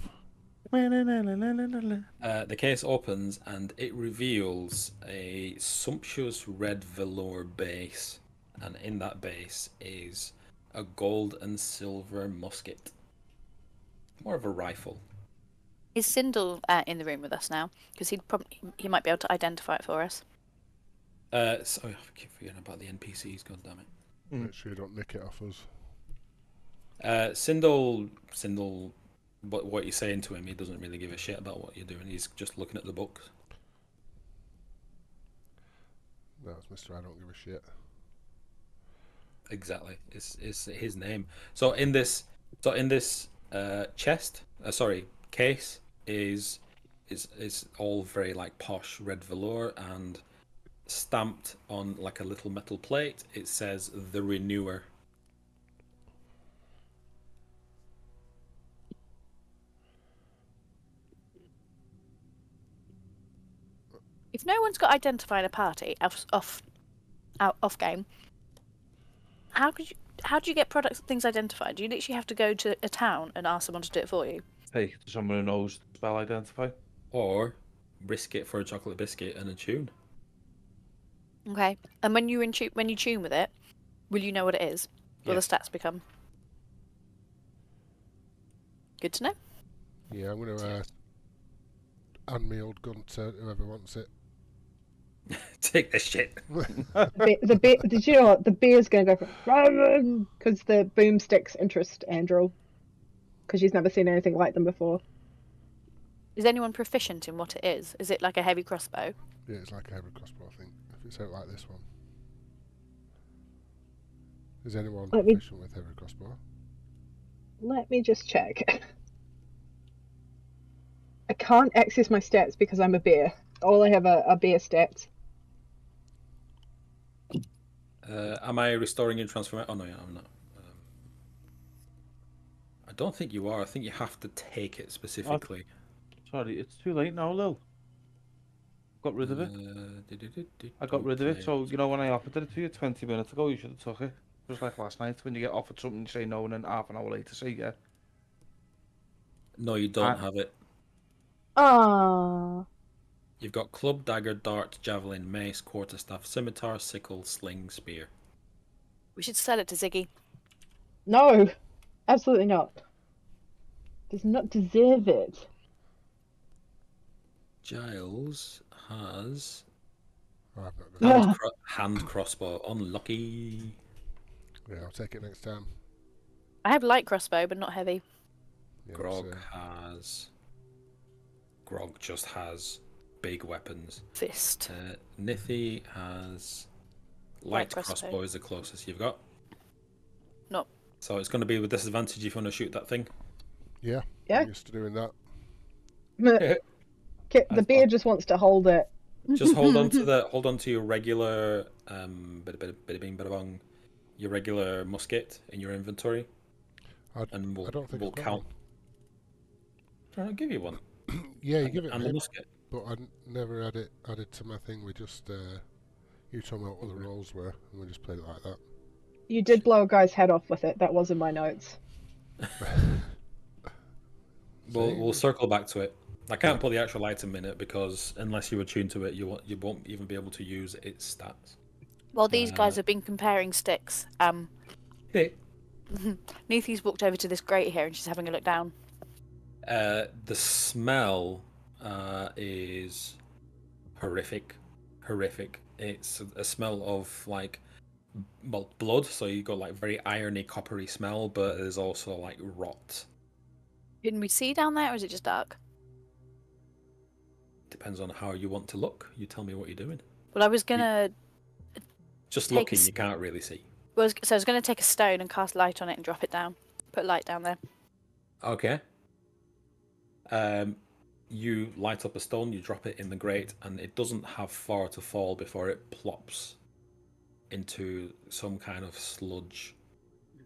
The case opens, and it reveals a sumptuous red velour base, and in that base is a gold and silver musket. More of a rifle. Is Sindel in the room with us now? Because he might be able to identify it for us. Sorry, I keep forgetting about the NPCs. God damn it. Make sure you don't nick it off us. Sindel, what you're saying to him, he doesn't really give a shit about what you're doing. He's just looking at the books. That's Mr. I don't give a shit. Exactly, it's his name. So in this case is all very like posh red velour, and stamped on like a little metal plate. It says the Renewer. If no one's got identifying a party off game, how do you get things identified? Do you literally have to go to a town and ask someone to do it for you? Hey, someone who knows the spell identify. Or risk it for a chocolate biscuit and a tune. Okay. And when you tune with it, will you know what it is? Will Yeah. the stats become? Good to know. Yeah, I'm going to hand me old gun to whoever wants it. Take this shit. The bear, did you know what? The bear's going to go for because the boomsticks interest Andrew. Because she's never seen anything like them before. Is anyone proficient in what it is? Is it like a heavy crossbow? Yeah, it's like a heavy crossbow, I think. If it's out like this one. Is anyone proficient with heavy crossbow? Let me just check. I can't access my stats because I'm a bear. All I have are bear stats. Am I restoring your transformation? Oh no, yeah, I'm not. I don't think you are. I think you have to take it specifically. Sorry, it's too late now, Lil. Got rid of it. I got rid of it, so you know when I offered it to you 20 minutes ago, you should have took it. Just like last night, when you get offered something, you say no, and then half an hour later say yeah. No, you don't have it. Ah. You've got club, dagger, dart, javelin, mace, quarterstaff, scimitar, sickle, sling, spear. We should sell it to Ziggy. No, absolutely not. Does not deserve it. Giles has Oh, I've not got it. hand crossbow. Unlucky. Yeah, I'll take it next time. I have light crossbow, but not heavy. Yeah, Grog so- has. Grog just has big weapons. Fist. Nithy has Light light crossbow. crossbow. Is the closest you've got. No. So it's going to be with disadvantage if you want to shoot that thing. Yeah, Yeah. I'm used to doing that. The bear just wants to hold it. Just hold on to your regular bada bing bada bong, your regular musket in your inventory, and I don't think we'll I've got count. I'll give you one. Yeah, you give it and me, the musket. but I never had it added to my thing. We just you told me what the rolls were, and we just played it like that. You did blow a guy's head off with it. That was in my notes. We'll circle back to it. I can't put the actual item in it because unless you attune to it, you won't even be able to use its stats. While these guys have been comparing sticks, Hey. Nithi's walked over to this grate here and she's having a look down. The smell is horrific. It's a smell of blood, so you got like very irony, coppery smell, but there's also like rot. Can we see down there, or is it just dark? Depends on how you want to look. You tell me what you're doing. Well, I was gonna. Just looking, you can't really see. So I was gonna take a stone and cast light on it and drop it down. Put light down there. Okay. You light up a stone, you drop it in the grate, and it doesn't have far to fall before it plops into some kind of sludge.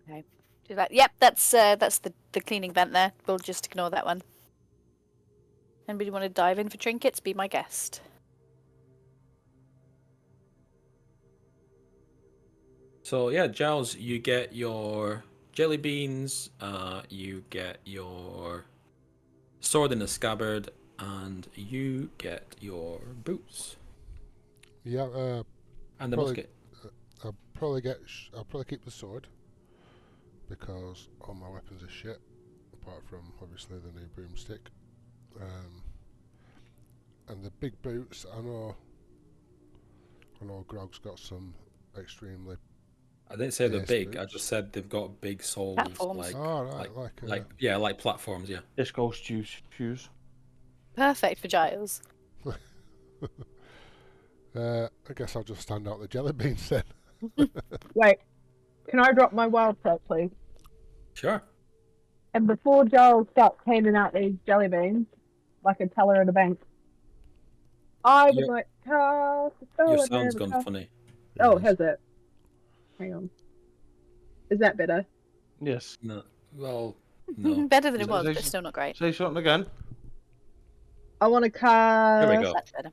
Okay. Do that. Yep, that's the cleaning vent there. We'll just ignore that one. Anybody want to dive in for trinkets? Be my guest. So yeah, Giles, you get your jelly beans, you get your sword in a scabbard, and you get your boots. Yeah, and the probably, musket. I'll probably keep the sword because all my weapons are shit, apart from obviously the new broomstick. And the big boots, I know Grog's got some extremely. I didn't say they're big. boots. I just said they've got big soles, Platforms. like platforms. Yeah. This goes shoes. Perfect for Giles. I guess I'll just stand out the jelly beans then. Wait, can I drop my wild pet, please? Sure. And before Giles starts handing out these jelly beans, like a teller at a bank, I would like cast a spell. Your sound's gone funny. Oh, has it? Hang on. Is that better? Yes. No. Well, no. Better than it Is it- was, is but it- still not great. Say something again. I want to cast. Here we go. That's better.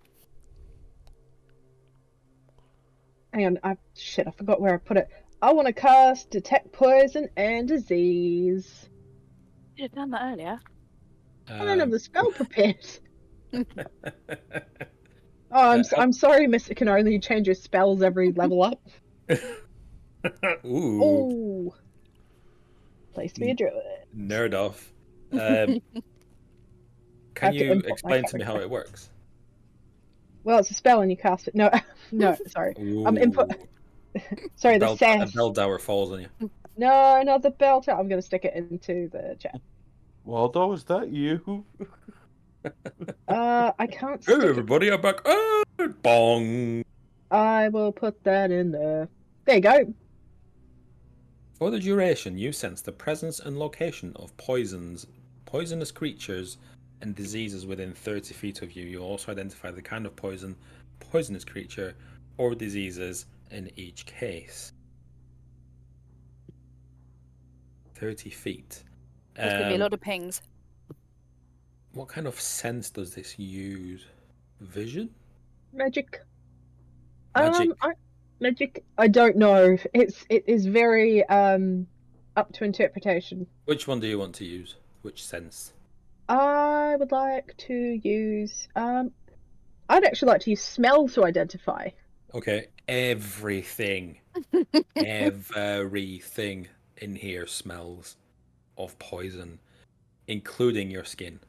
Hang on, I forgot where I put it. I want to cast Detect Poison and Disease. You should have done that earlier. I don't have the spell prepared. Oh, I'm sorry, Mister can only change your spells every level up. Ooh. Oh. Place to be a druid. Nerd off. Can have to you import my explain to me how character. it works? Well, it's a spell and you cast it. No, no, sorry. Input. Sorry, the A sass. bell dower falls on you. No, not the bell tower. I'm going to stick it into the chat. Waldo, is that you? I can't Hey stick everybody, I'm back. Oh, bong. I will put that in there. There you go. For the duration, you sense the presence and location of poisonous creatures and diseases within 30 feet of you. You also identify the kind of poisonous creature, or diseases in each case. 30 feet. There's going to be a lot of pings. What kind of sense does this use? Vision? Magic. Magic. Magic. I don't know. It is very up to interpretation. Which one do you want to use? Which sense? I would like to use. I'd actually like to use smell to identify. Okay, everything in here smells of poison, including your skin.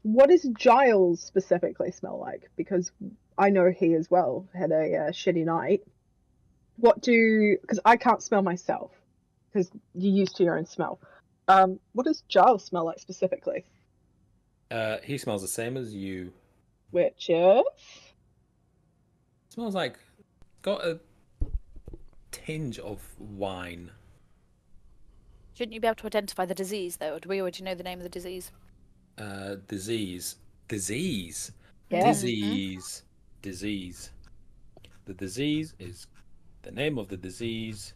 What does Giles specifically smell like? Because I know he as well had a shitty night. Because I can't smell myself, because you're used to your own smell. What does Giles smell like specifically? He smells the same as you. Which is? Smells like got a tinge of wine. Shouldn't you be able to identify the disease, though? Or do we already know the name of the disease? Disease. Yeah. Disease. The name of the disease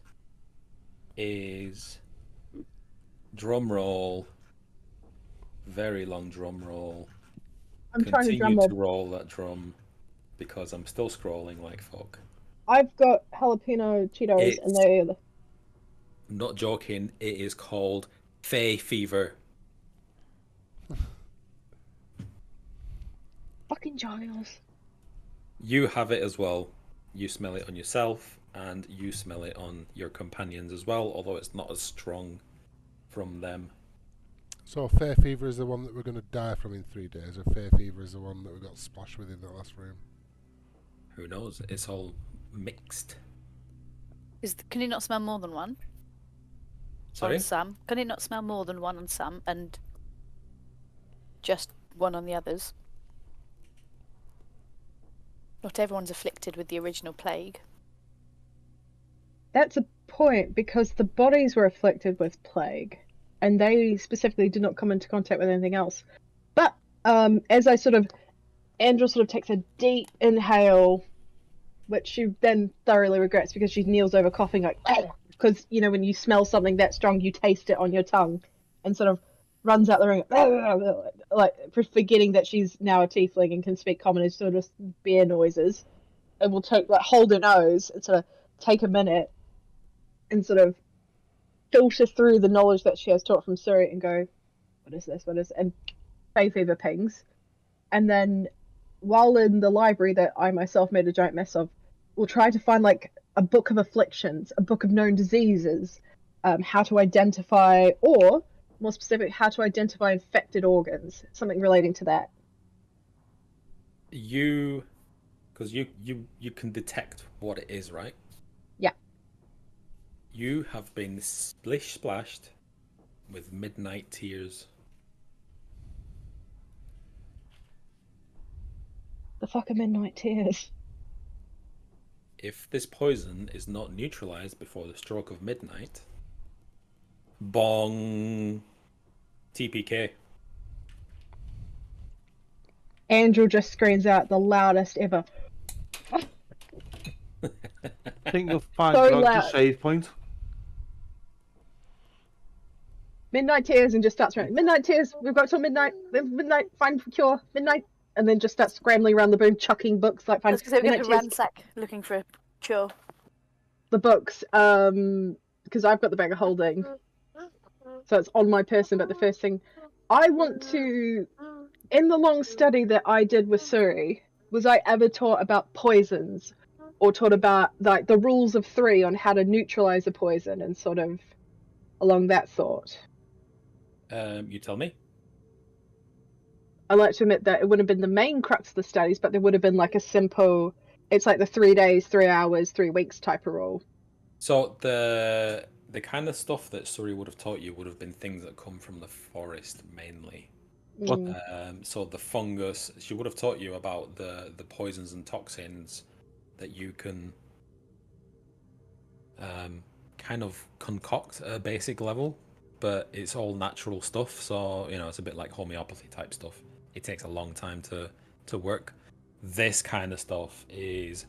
is, drum roll, very long drum roll. I'm trying to Continue drum to roll that drum because I'm still scrolling like fuck. I've got jalapeno Cheetos and they're I'm not joking, it is called Fey Fever. fucking Giles. You have it as well. You smell it on yourself, and you smell it on your companions as well, although it's not as strong from them. So Fair Fever is the one that we're going to die from in 3 days, or Fair Fever is the one that we got splashed with in the last room? Who knows? It's all mixed. Can you not smell more than one? Sorry? On some? Can you not smell more than one on some and just one on the others? Not everyone's afflicted with the original plague. That's a point, because the bodies were afflicted with plague, and they specifically did not come into contact with anything else. But as Andrew sort of takes a deep inhale, which she then thoroughly regrets because she kneels over coughing like, because when you smell something that strong, you taste it on your tongue, and sort of runs out the room, like forgetting that she's now a tiefling and can speak common as sort of bear noises, and will hold her nose and sort of take a minute and sort of filter through the knowledge that she has taught from Suri and go, what is this? And Fey Fever pings. And then while in the library that I myself made a giant mess of, we'll try to find a book of afflictions, a book of known diseases, how to identify, or more specific, how to identify infected organs, something relating to that. Because you can detect what it is, right? Yeah. You have been splashed with midnight tears. The fuck are midnight tears? If this poison is not neutralized before the stroke of midnight, bong, TPK. Andrew just screams out the loudest ever. I think you'll find So a loud. save point. Midnight tears, and just starts running. Midnight tears, we've got till midnight. Midnight, find cure. Midnight. And then just starts scrambling around the room, chucking books like find That's because they're going midnight to tears. ransack looking for a cure. The books, because I've got the bag of holding, so it's on my person. But the first thing I want to, in the long study that I did with Suri, was I ever taught about poisons, or taught about the rules of 3 on how to neutralize a poison and sort of along that thought? You tell me. I like to admit that it wouldn't have been the main crux of the studies, but there would have been like a simple. It's like the 3 days, 3 hours, 3 weeks type of rule. So the kind of stuff that Surrey would have taught you would have been things that come from the forest mainly. What? So the fungus, she would have taught you about the poisons and toxins that you can kind of concoct at a basic level, but it's all natural stuff. So it's a bit like homeopathy type stuff. It takes a long time to work. This kind of stuff is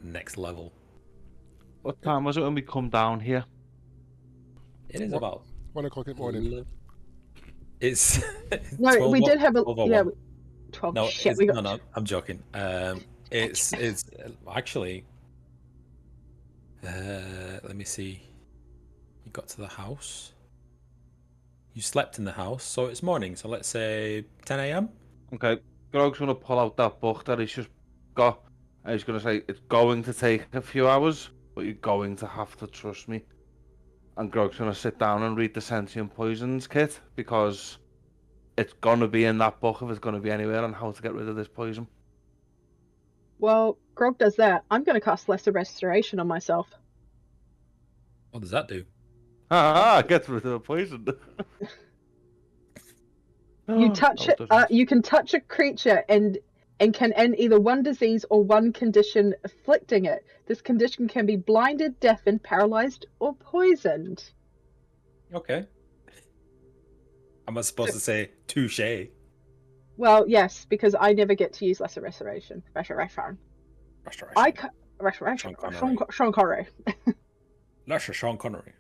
next level. What time was it when we come down here? It is What? about 1 o'clock in the morning. It's No, 12 we did have a 12 or yeah. 1. 12. No, Shit, we got. no, I'm joking. It's actually. Let me see. You got to the house. You slept in the house, so it's morning. So let's say 10 a.m. Okay, Grog's gonna pull out that book that he's just got, and he's gonna say it's going to take a few hours, but you're going to have to trust me. And Grog's gonna sit down and read the Sentient Poisons kit because it's gonna be in that book if it's gonna be anywhere on how to get rid of this poison. Well, Grog does that. I'm going to cast Lesser Restoration on myself. What does that do? Gets rid of the poison. You touch it. You can touch a creature and can end either one disease or one condition afflicting it. This condition can be blinded, deafened, paralyzed, or poisoned. Okay. Am I supposed to say touche? Well, yes, because I never get to use Lesser Restoration. Restoration. Restoration. Sean Connery. Lesser Sean Connery.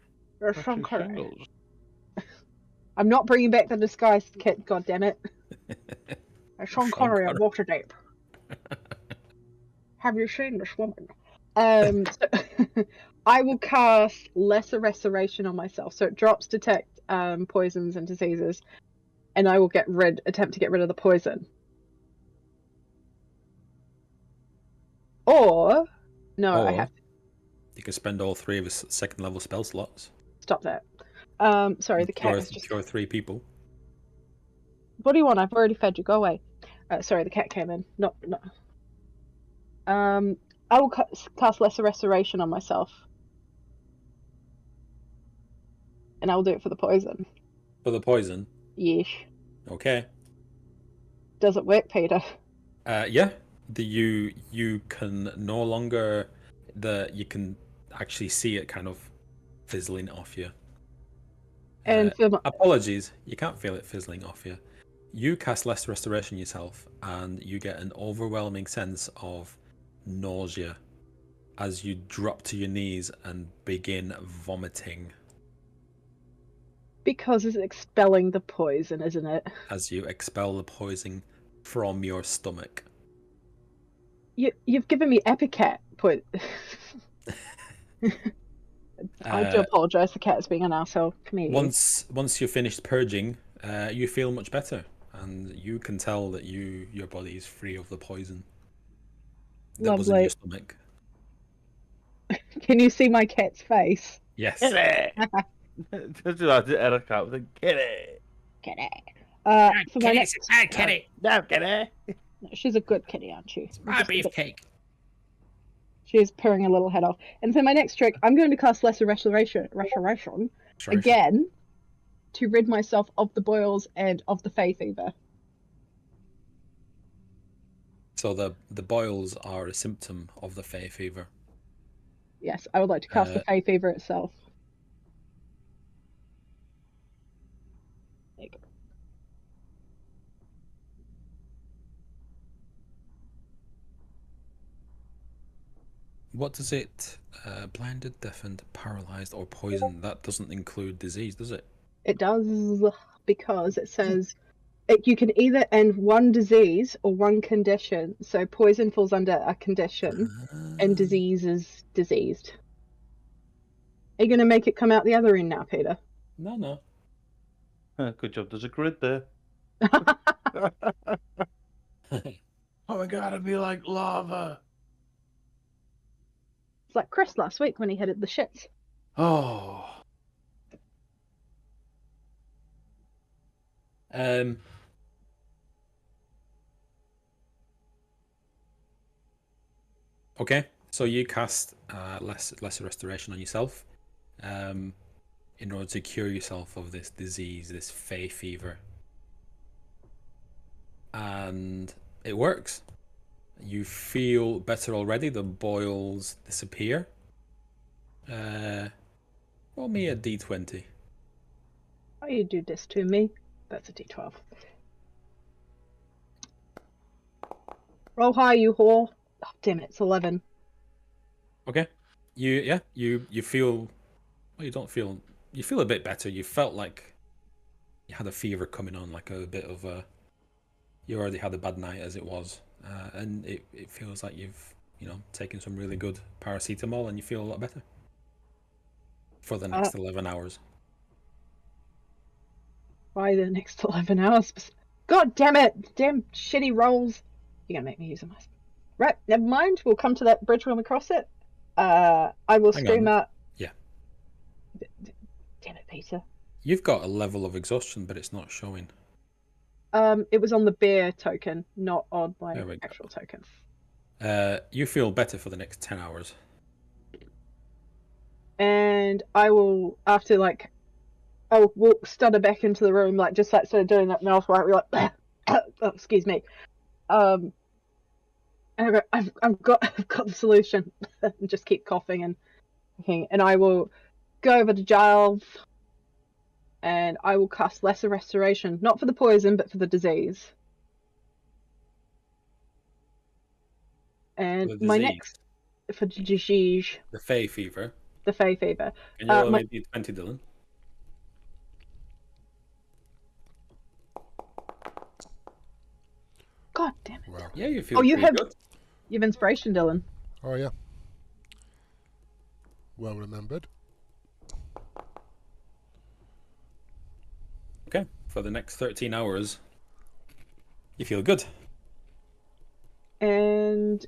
Sean Connery. I'm not bringing back the disguise kit. God damn it. Sean Connery at Waterdeep. Have you seen this woman? So I will cast Lesser Restoration on myself, so it drops detect poisons and diseases, and I will attempt to get rid of the poison. Or no, I have to You can spend all 3 of his second level spell slots. stop that. Sorry, the cat is just. Cure 3 people. What do you want? I've already fed you. Go away. Sorry, the cat came in. No. I will cast Lesser Restoration on myself. And I will do it for the poison. For the poison? Yes. Okay. Does it work, Peter? Yeah. You can no longer... You can actually see it kind of fizzling off you. And apologies, you can't feel it fizzling off you. You cast Lesser Restoration yourself, and you get an overwhelming sense of nausea as you drop to your knees and begin vomiting. Because it's expelling the poison, isn't it? As you expel the poison from your stomach. You've given me Epicat. I do apologise. The cat is being an asshole. Come here. Once you're finished purging, you feel much better, and you can tell that your body is free of the poison that was in your stomach. Can you see my cat's face? Yes. Just do that to Eric out with a kitty. Kitty. Kitty. No, kitty. She's a good kitty, aren't she? It's my beefcake. She's purring a little head off. And so my next trick, I'm going to cast Lesser Restoration again to rid myself of the boils and of the Fey fever. So the boils are a symptom of the Fey fever. Yes, I would like to cast the Fey fever itself. There you go. What does it? Blinded, deafened, paralyzed, or poisoned? That doesn't include disease, does it? It does, because it says you can either end one disease or one condition. So poison falls under a condition, and disease is diseased. Are you going to make it come out the other end now, Peter? No. Good job. There's a grid there. Oh my god, it'd be like lava. It's like Chris last week when he had the shits. Oh. Okay, so you cast lesser restoration on yourself, in order to cure yourself of this disease, this fey fever, and it works. You feel better already. The boils disappear. Roll me a d20. Why you do this to me? That's a d12. Roll high, you whore. Oh, damn it, it's 11. Okay. You feel. Well, you don't feel. You feel a bit better. You felt like you had a fever coming on, like a bit of a. You already had a bad night as it was, and it feels like you've taken some really good paracetamol and you feel a lot better for the next 11 hours. Why the next 11 hours? God damn it! Damn shitty rolls. You're gonna make me use them. Right, never mind. We'll come to that bridge when we cross it. I will scream out. Yeah. Damn it, Peter. You've got a level of exhaustion, but it's not showing. It was on the bear token, not on my There we go. actual token. You feel better for the next 10 hours. And I will, after I'll walk stutter back into the room, just sort of doing that mouth right, we're like, oh, excuse me. And I go, I've got the solution. And just keep coughing and I will go over to Giles, and I will cast Lesser Restoration, not for the poison, but for the disease. And my next for the disease, the fey fever. The fey fever. And you're only d20, Dylan. God damn it. Well. Yeah, you feel pretty good. You have inspiration, Dylan. Oh, yeah. Well remembered. Okay, for the next 13 hours, you feel good. And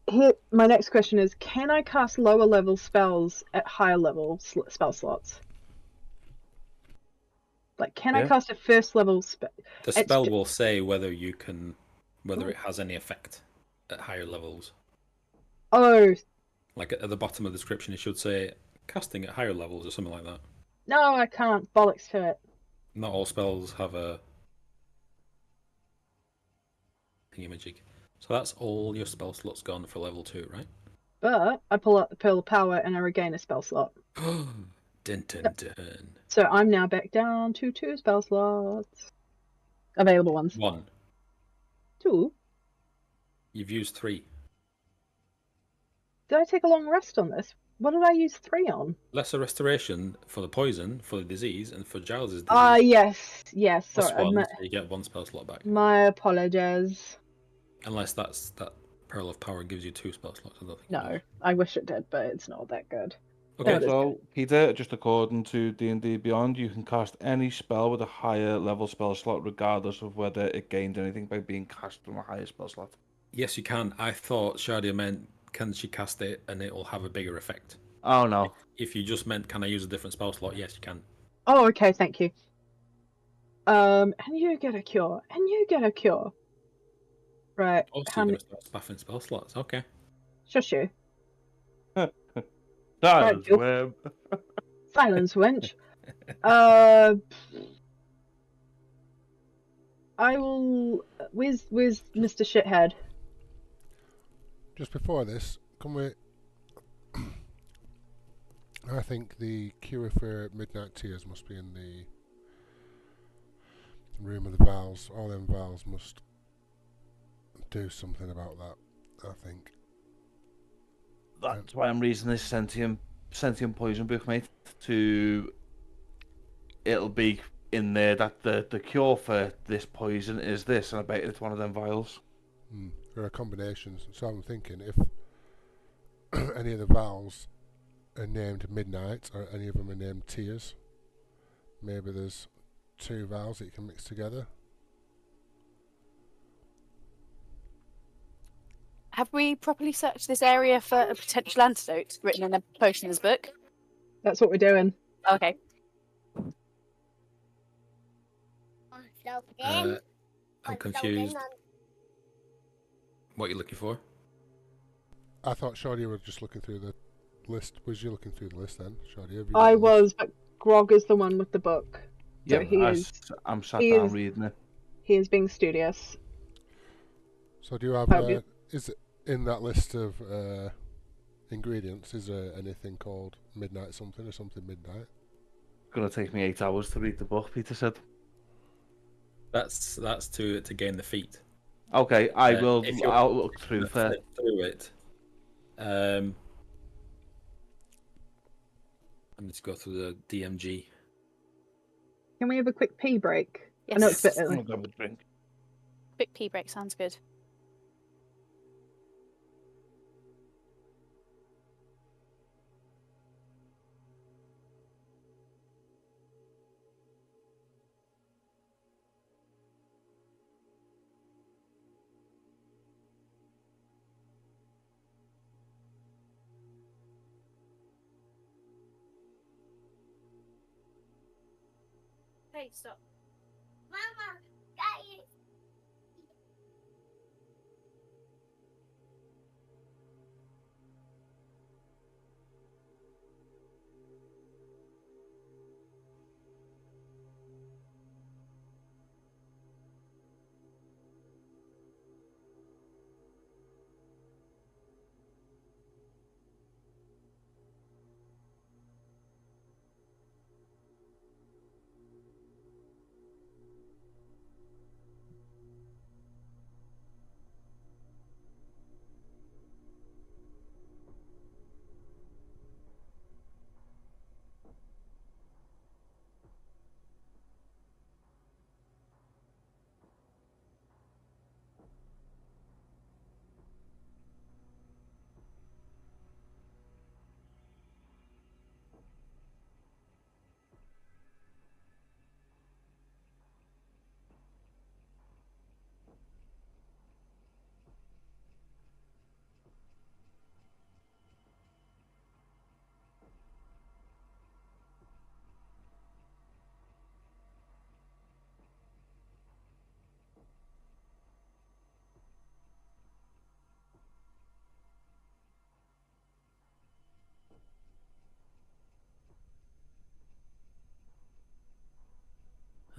here, my next question is, can I cast lower level spells at higher level spell slots? Can I cast a first level spell? The spell will say whether it has any effect at higher levels. Oh. Like at the bottom of the description, it should say casting at higher levels or something like that. No, I can't. Bollocks to it. Not all spells have a thingamajig. So that's all your spell slots gone for level 2, right? But I pull out the Pearl of Power and I regain a spell slot. Dun, dun, dun. So I'm now back down to 2 spell slots. Available ones. 1. 2? You've used 3. Did I take a long rest on this? What did I use 3 on? Lesser restoration for the poison, for the disease, and for Giles' disease. Yes. Plus Sorry, 1, so you get 1 spell slot back. My apologies. Unless that Pearl of Power gives you 2 spell slots. I don't think. No, I wish it did, but it's not that good. Okay. So, Peter, just according to D&D Beyond, you can cast any spell with a higher level spell slot, regardless of whether it gained anything by being cast from a higher spell slot. Yes, you can. I thought Shadia meant, can she cast it and it will have a bigger effect? Oh, no. If you just meant, can I use a different spell slot? Yes, you can. Oh, okay, thank you. And you get a cure. And you get a cure. Right. Oh, so you're going to start spaffing spell slots. Okay. Shush you. Silence, Right, Web. Silence, wench. I will... Where's Mr. Shithead? Just before this, can we... I think the cure for Midnight Tears must be in the room of the vials. All them vials must do something about that, I think. That's why I'm reading this sentient poison book, mate. It'll be in there that the cure for this poison is this, and I bet it's one of them vials. There are combinations, so I'm thinking if any of the vials are named Midnight or any of them are named Tears, maybe there's 2 vials that you can mix together. Have we properly searched this area for a potential antidote written in a potioner's book? That's what we're doing. Okay. I'm confused. What are you looking for? I thought Shorty were just looking through the list. Was you looking through the list then, Shorty? Have you I done this? was, but Grog is the one with the book. So Yep, I'm sat he down is- reading it. He is being studious. So do you have? Have you- Is it in that list of ingredients? Is there anything called midnight something or something midnight? It's gonna take me 8 hours to read the book, Peter said. That's to gain the feat. Okay, I'll look through Let's first. head through it. I need to go through the DMG. Can we have a quick pee break? Yes. I know it's a bit I'm early. gonna grab a drink. Quick pee break sounds good. Hey, stop. Mama, guys.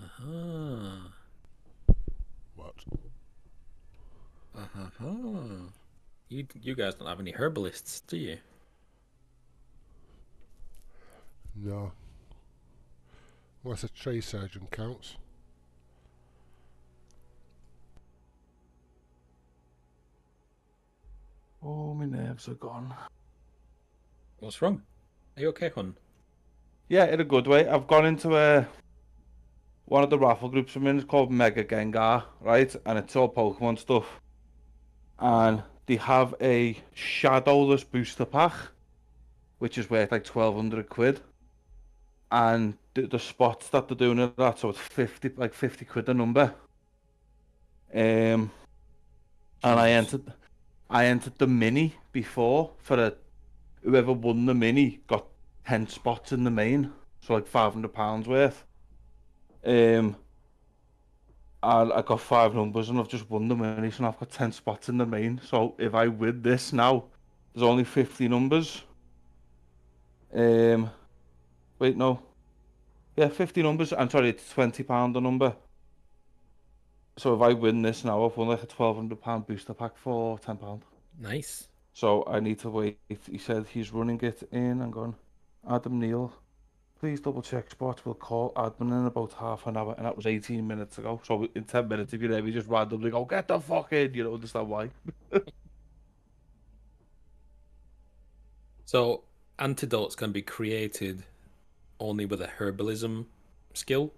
Uh-huh. What? Uh-huh. You guys don't have any herbalists, do you? No. Unless a tree surgeon counts. Oh, my nerves are gone. What's wrong? Are you okay, hon? Yeah, in a good way. I've gone into one of the raffle groups I'm in. It's called Mega Gengar, right? And it's all Pokemon stuff. And they have a Shadowless booster pack, which is worth like 1,200 quid. And the spots that they're doing it at, so it's 50 quid a number. And Jesus. I entered the mini before for whoever won the mini got 10 spots in the main, so like £500 worth. And I got 5 numbers and I've just won the mini, so I've got 10 spots in the main. So if I win this now, there's only 50 numbers. Wait, no. Yeah, 50 numbers. I'm sorry, it's £20 a number. So if I win this now, I've won like a £1,200 booster pack for £10. Nice. So I need to wait. He said he's running it in. I'm going, Adam Neal, please double check spots. We'll call admin in about half an hour. And that was 18 minutes ago. So in 10 minutes, if you're there, we just randomly go, get the fuck in. You don't understand why. So antidotes can be created only with a herbalism skill.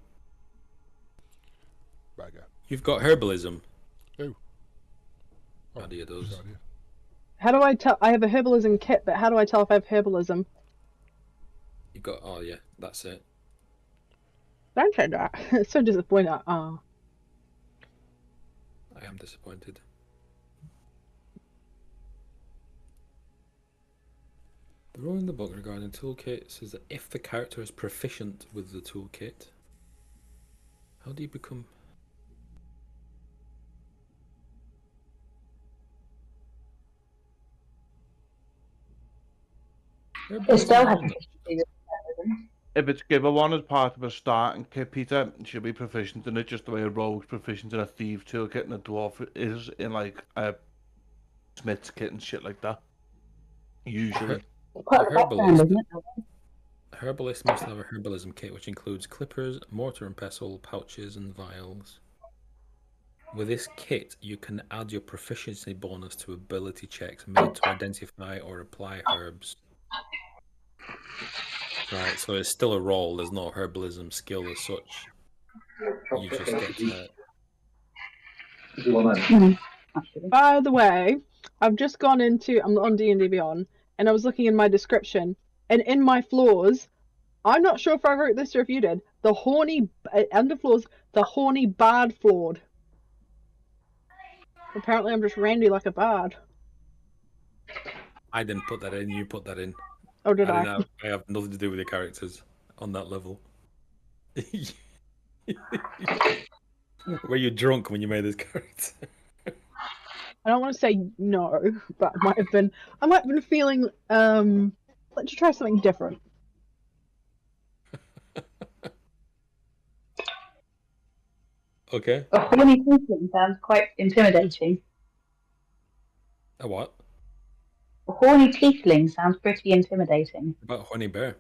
Bagger. You've got herbalism. Who? Oh, Nadia does. Shorty. How do I tell? I have a herbalism kit, but how do I tell if I have herbalism? You got. Oh yeah, that's it. Don't say that. It's so disappointing. Oh. I am disappointed. The rule in the book regarding toolkit says that if the character is proficient with the toolkit, how do you become Herbalism still has one. proficiency. If it's given one as part of a starting kit, Peter, she'll be proficient in it just the way a rogue's proficient in a thief toolkit and a dwarf is in like a smith's kit and shit like that. Usually. Part of the background, isn't it? Herbalist must have a herbalism kit which includes clippers, mortar and pestle, pouches, and vials. With this kit, you can add your proficiency bonus to ability checks made to identify or apply herbs. Right, so it's still a roll. There's no herbalism skill as such. You just get to. By the way, I've just gone into I'm on D&D Beyond, and I was looking in my description, and in my flaws, I'm not sure if I wrote this or if you did. The horny under flaws, the horny bard flawed. Apparently, I'm just randy like a bard. I didn't put that in. You put that in. Oh, did I? I have nothing to do with the characters on that level. Were you drunk when you made this character? I don't want to say no, but I might have been feeling let's try something different. Okay. A horny tiefling sounds quite intimidating. A what? A horny tiefling sounds pretty intimidating. About honey bear.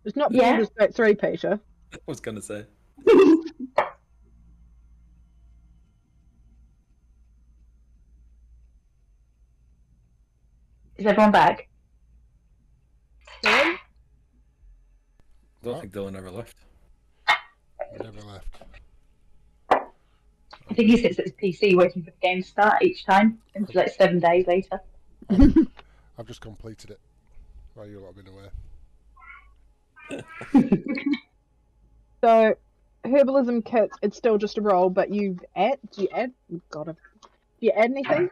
It's not Yeah. Baldur's Gate 3, Peter. I was gonna say. Is everyone back? Dylan? Don't think Dylan ever left. Never left. I think he sits at his PC waiting for the game to start each time. It's like 7 days later. I've just completed it while you lot have been away. So, herbalism kit, it's still just a roll, but do you add anything?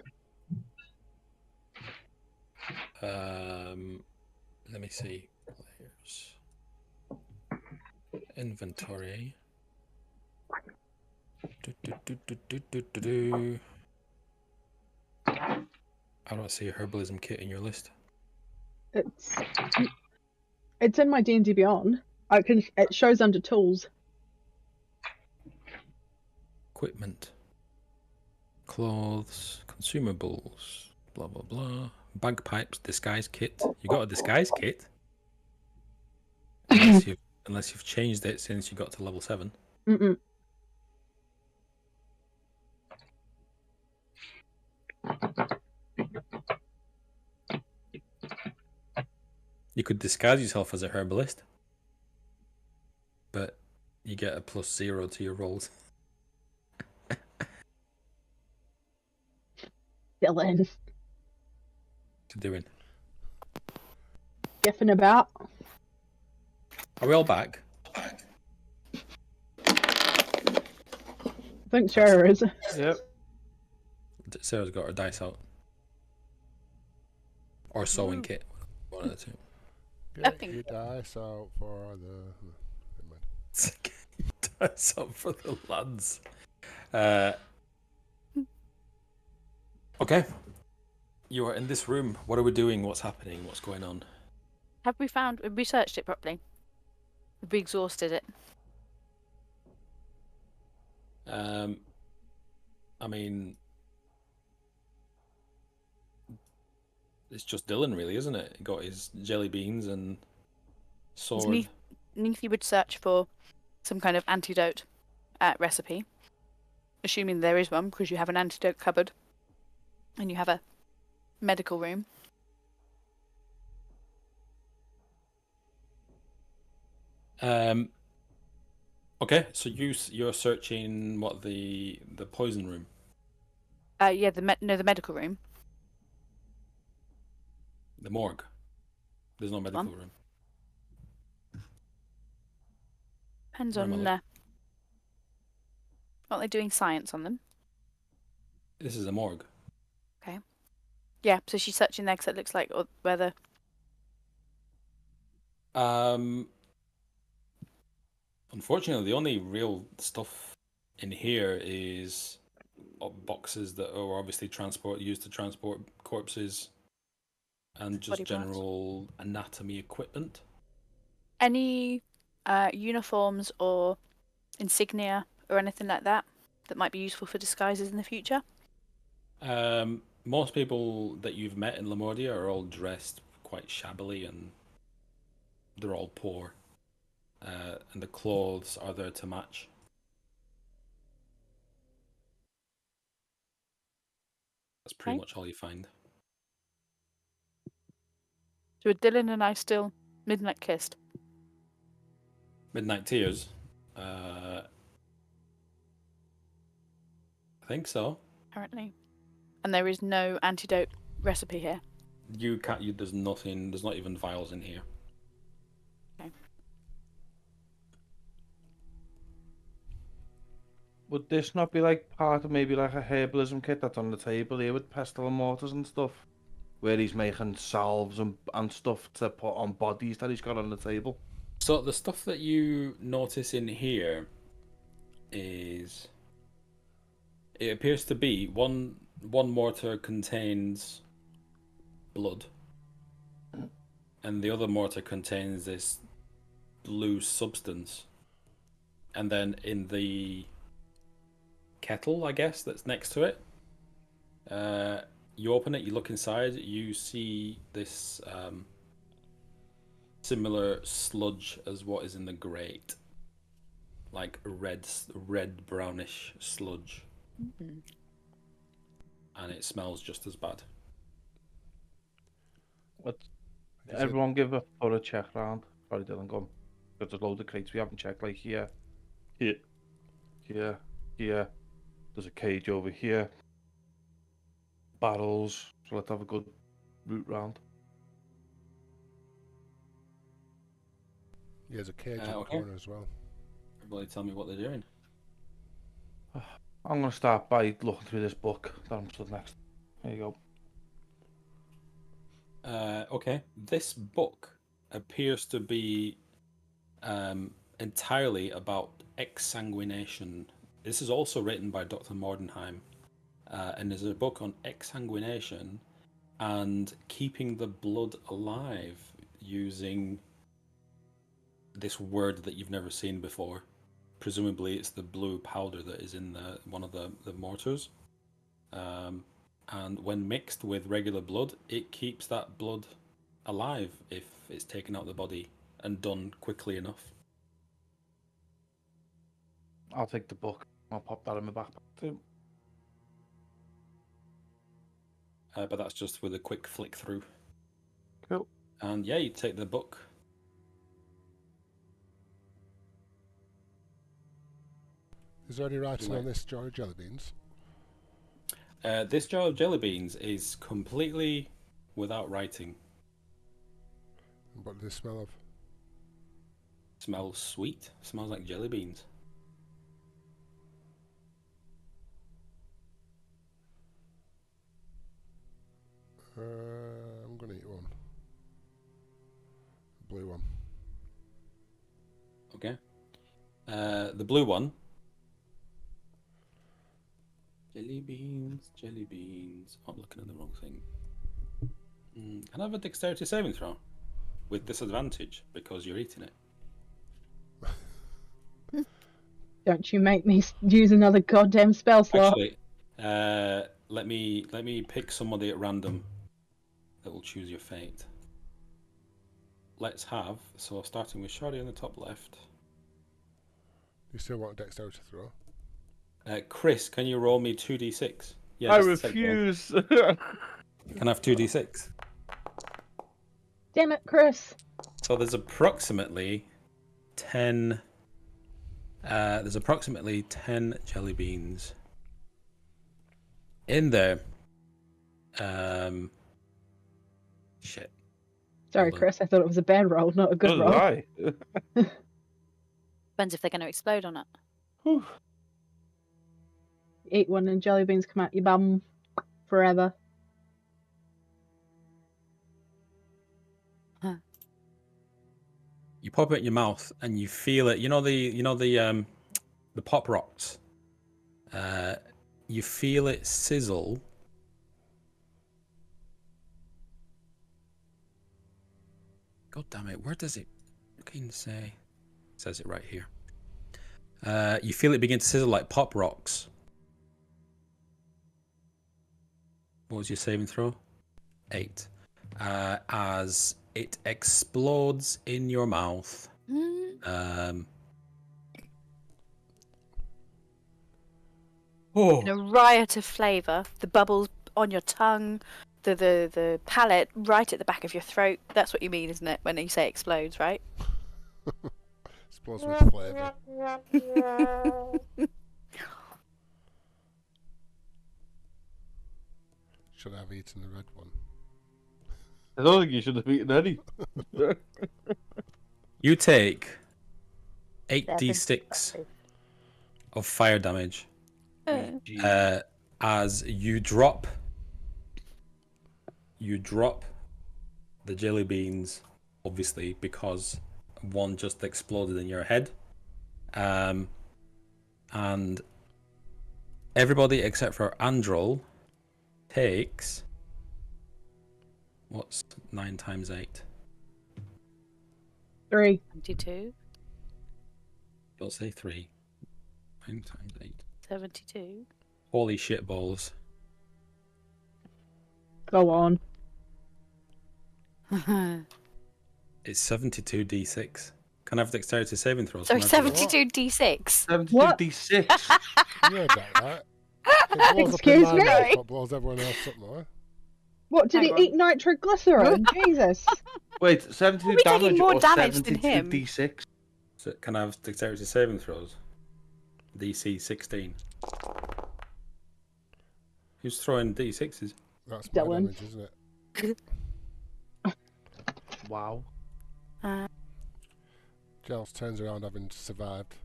Let me see. Players. Inventory. I don't see a herbalism kit in your list. It's in my D&D Beyond. It shows under tools. Equipment. Clothes. Consumables. Blah blah blah. Bagpipes. Disguise kit. You got a disguise kit? Unless you've changed it since you got to level 7. Mm-mm. You could disguise yourself as a herbalist, but you get a +0 to your rolls. Dylan. What you doing? Giffing about. Are we all back? I think Sarah is. Yep. Sarah's got her dice out. Or sewing kit. One of the two. Nothing. Get your dice out for the... Never mind. Dice out for the lads. Okay. You are in this room. What are we doing? What's happening? What's going on? Have we searched it properly? Have we exhausted it? I mean, it's just Dylan, really, isn't it? He got his jelly beans and sword. Neath would search for some kind of antidote recipe, assuming there is one, because you have an antidote cupboard and you have a medical room. Okay, so you're searching what the poison room. Yeah, the medical room. The morgue. There's no medical room. Depends Where am I on aren't they doing science on them? This is a morgue. Okay. Yeah, so she's searching there because it looks like whether. Unfortunately, the only real stuff in here is boxes that are obviously used to transport corpses. and just Body parts. general anatomy equipment. Any uniforms or insignia or anything like that that might be useful for disguises in the future? Most people that you've met in Lamordia are all dressed quite shabbily, and they're all poor. And the clothes are there to match. That's pretty Okay. much all you find. So are Dylan and I still midnight kissed? Midnight Tears. I think so. Currently. And there is no antidote recipe here. You can't. There's nothing. There's not even vials in here. Okay. Would this not be like part of maybe like a herbalism kit that's on the table here with pestle and mortars and stuff? Where he's making salves and stuff to put on bodies that he's got on the table? So the stuff that you notice in here is, it appears to be one mortar contains blood, and the other mortar contains this blue substance, and then in the kettle, I guess, that's next to it, you open it, you look inside, you see this similar sludge as what is in the grate, like a red brownish sludge. Mm-hmm. And it smells just as bad. Everyone give a thorough check round. Sorry, Dylan, go on. Because there's loads of crates we haven't checked, like here. There's a cage over here. Barrels. So let's have a good route round. Yeah, there's a cage in the Okay. corner as well. Everybody tell me what they're doing. I'm going to start by looking through this book that I'm stood next. There you go. Okay. This book appears to be entirely about exsanguination. This is also written by Dr. Mordenheim, and is a book on exsanguination and keeping the blood alive using this word that you've never seen before. Presumably it's the blue powder that is in one of the mortars. And when mixed with regular blood, it keeps that blood alive if it's taken out of the body and done quickly enough. I'll take the book. I'll pop that in my backpack too. But that's just with a quick flick through. Cool. And yeah, you take the book. Is there any writing on this jar of jelly beans? This jar of jelly beans is completely without writing. What do they smell of? Smells sweet. Smells like jelly beans. I'm gonna eat one. Blue one. Okay. The blue one. Jelly beans, jelly beans. I'm looking at the wrong thing. Can I have a dexterity saving throw? With disadvantage, because you're eating it. Don't you make me use another goddamn spell slot. Actually, let me pick somebody at random that will choose your fate. Let's have, so starting with Shardy on the top left. You still want a dexterity throw? Chris, can you roll me 2d6? Yeah, I just take one. refuse. Can I have 2d6? Damn it, Chris. So there's approximately 10. There's approximately 10 jelly beans in there. Shit. Sorry, Hold on. Chris. I thought it was a bad roll, not a good roll. Why? Depends if they're going to explode or not. Eat one and jelly beans come out your bum forever. You pop it in your mouth and you feel it. You know the pop rocks. You feel it sizzle, God damn it! Where does it fucking say? It says it right here. You feel it begin to sizzle like pop rocks. What was your saving throw? 8. As it explodes in your mouth. In a riot of flavour, the bubbles on your tongue, the palate right at the back of your throat. That's what you mean, isn't it? When you say explodes, right? Explodes with flavour. Should I have eaten the red one? I don't think you should have eaten any. You take 8d6 of fire damage as you drop the jelly beans, obviously because one just exploded in your head, and everybody except for Androl takes what's 9 times 8? 3. 72. Don't say 3. 9 times 8. 72. Holy shit balls. Go on. It's 72d6. Can I have dexterity saving throws? Sorry, Can I have 72d6. What? 72d6. You heard that, right? It blows up in Excuse my me? mouth, but blows everyone else up more. What, did Hang he on. eat nitroglycerin? Jesus. Wait, 72 Are we taking damage more or damage than him? 72d6? So can I have dexterity saving throws? DC 16. Who's throwing D6s? That's my Dylan. damage, isn't it? Wow. Giles turns around having survived.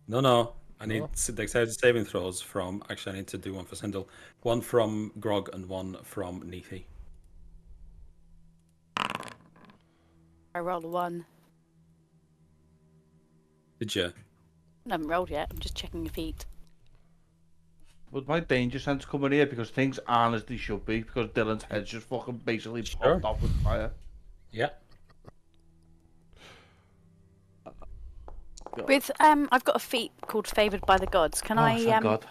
No. I need No? dexterity saving throws from... Actually, I need to do one for Sindel. One from Grog and one from Neethi. I rolled a 1. Did you? I haven't rolled yet. I'm just checking your feet. But my danger sense coming here because things aren't as they should be because Dylan's head's just fucking basically Sure. popped off with fire. Yeah. God. With I've got a feat called Favoured by the Gods. Can I Thank God.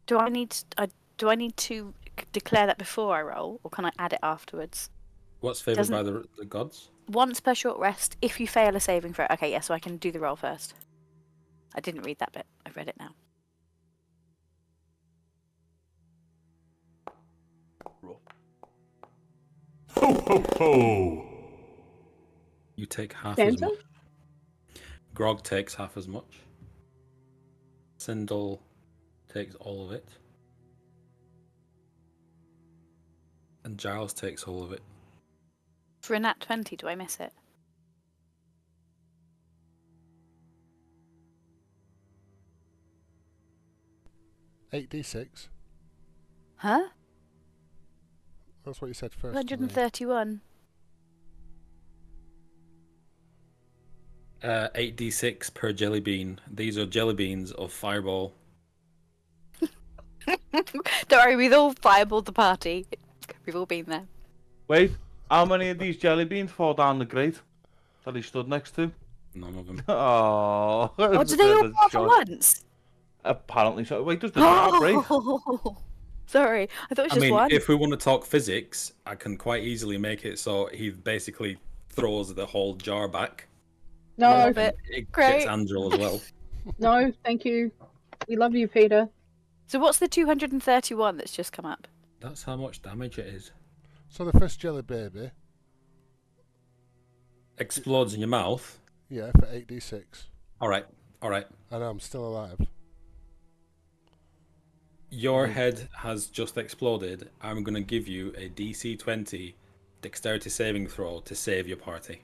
do I need to declare that before I roll, or can I add it afterwards? What's favoured by the gods? Once per short rest, if you fail a saving throw. Okay, yeah, so I can do the roll first. I didn't read that bit. I've read it now. Ho, ho, ho! You take half as Santa? much. Grog takes half as much. Sindel takes all of it. And Giles takes all of it. For a nat 20, do I miss it? Eight d6. Huh? That's what you said first. to me. 131. 8d6 per jelly bean. These are jelly beans of fireball. Don't worry, we've all fireballed the party. We've all been there. Wait, how many of these jelly beans fall down the grate that he stood next to? None of them. Oh, Oh, do they all fall at once? Apparently so. Wait, does the jar break? Sorry, I thought it was I just mean, one. if we want to talk physics, I can quite easily make it so he basically throws the whole jar back. No, Love it. It Great. gets Andrel as well. no, thank you. We love you, Peter. So what's the 231 that's just come up? That's how much damage it is. So the first jelly baby, Explodes in your mouth. yeah, for 8d6. All right. And I'm still alive. Your head has just exploded. I'm going to give you a DC 20 dexterity saving throw to save your party.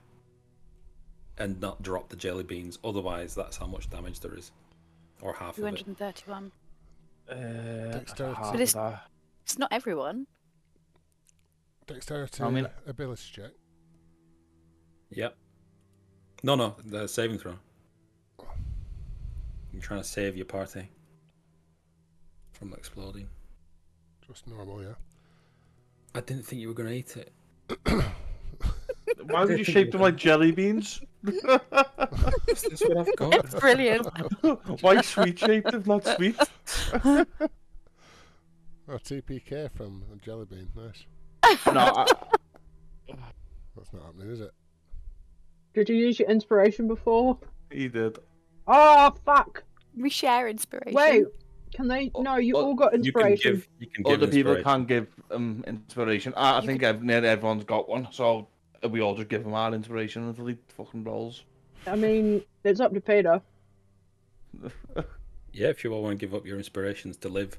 And not drop the jelly beans. Otherwise, that's how much damage there is. Or half of it. 231. Dexterity. half But it's- of that. It's not everyone. Dexterity I mean- ability check. Yep. No, the saving throw. You're trying to save your party from exploding. Just normal, yeah. I didn't think you were going to eat it. Why would you shape them like jelly beans? Is this what I've got? It's brilliant. Why sweet shaped if not sweet? Oh, TPK from a jelly bean. Nice. No, That's not happening, is it? Did you use your inspiration before? he did. Oh, fuck. We share inspiration. Wait. Can they? No, you all got inspiration. You can give Other people inspiration. can give inspiration. I You think nearly everyone's got one, so we all just give them our inspiration until he fucking rolls. I mean, it's up to Peter. Yeah, if you all want to give up your inspirations to live.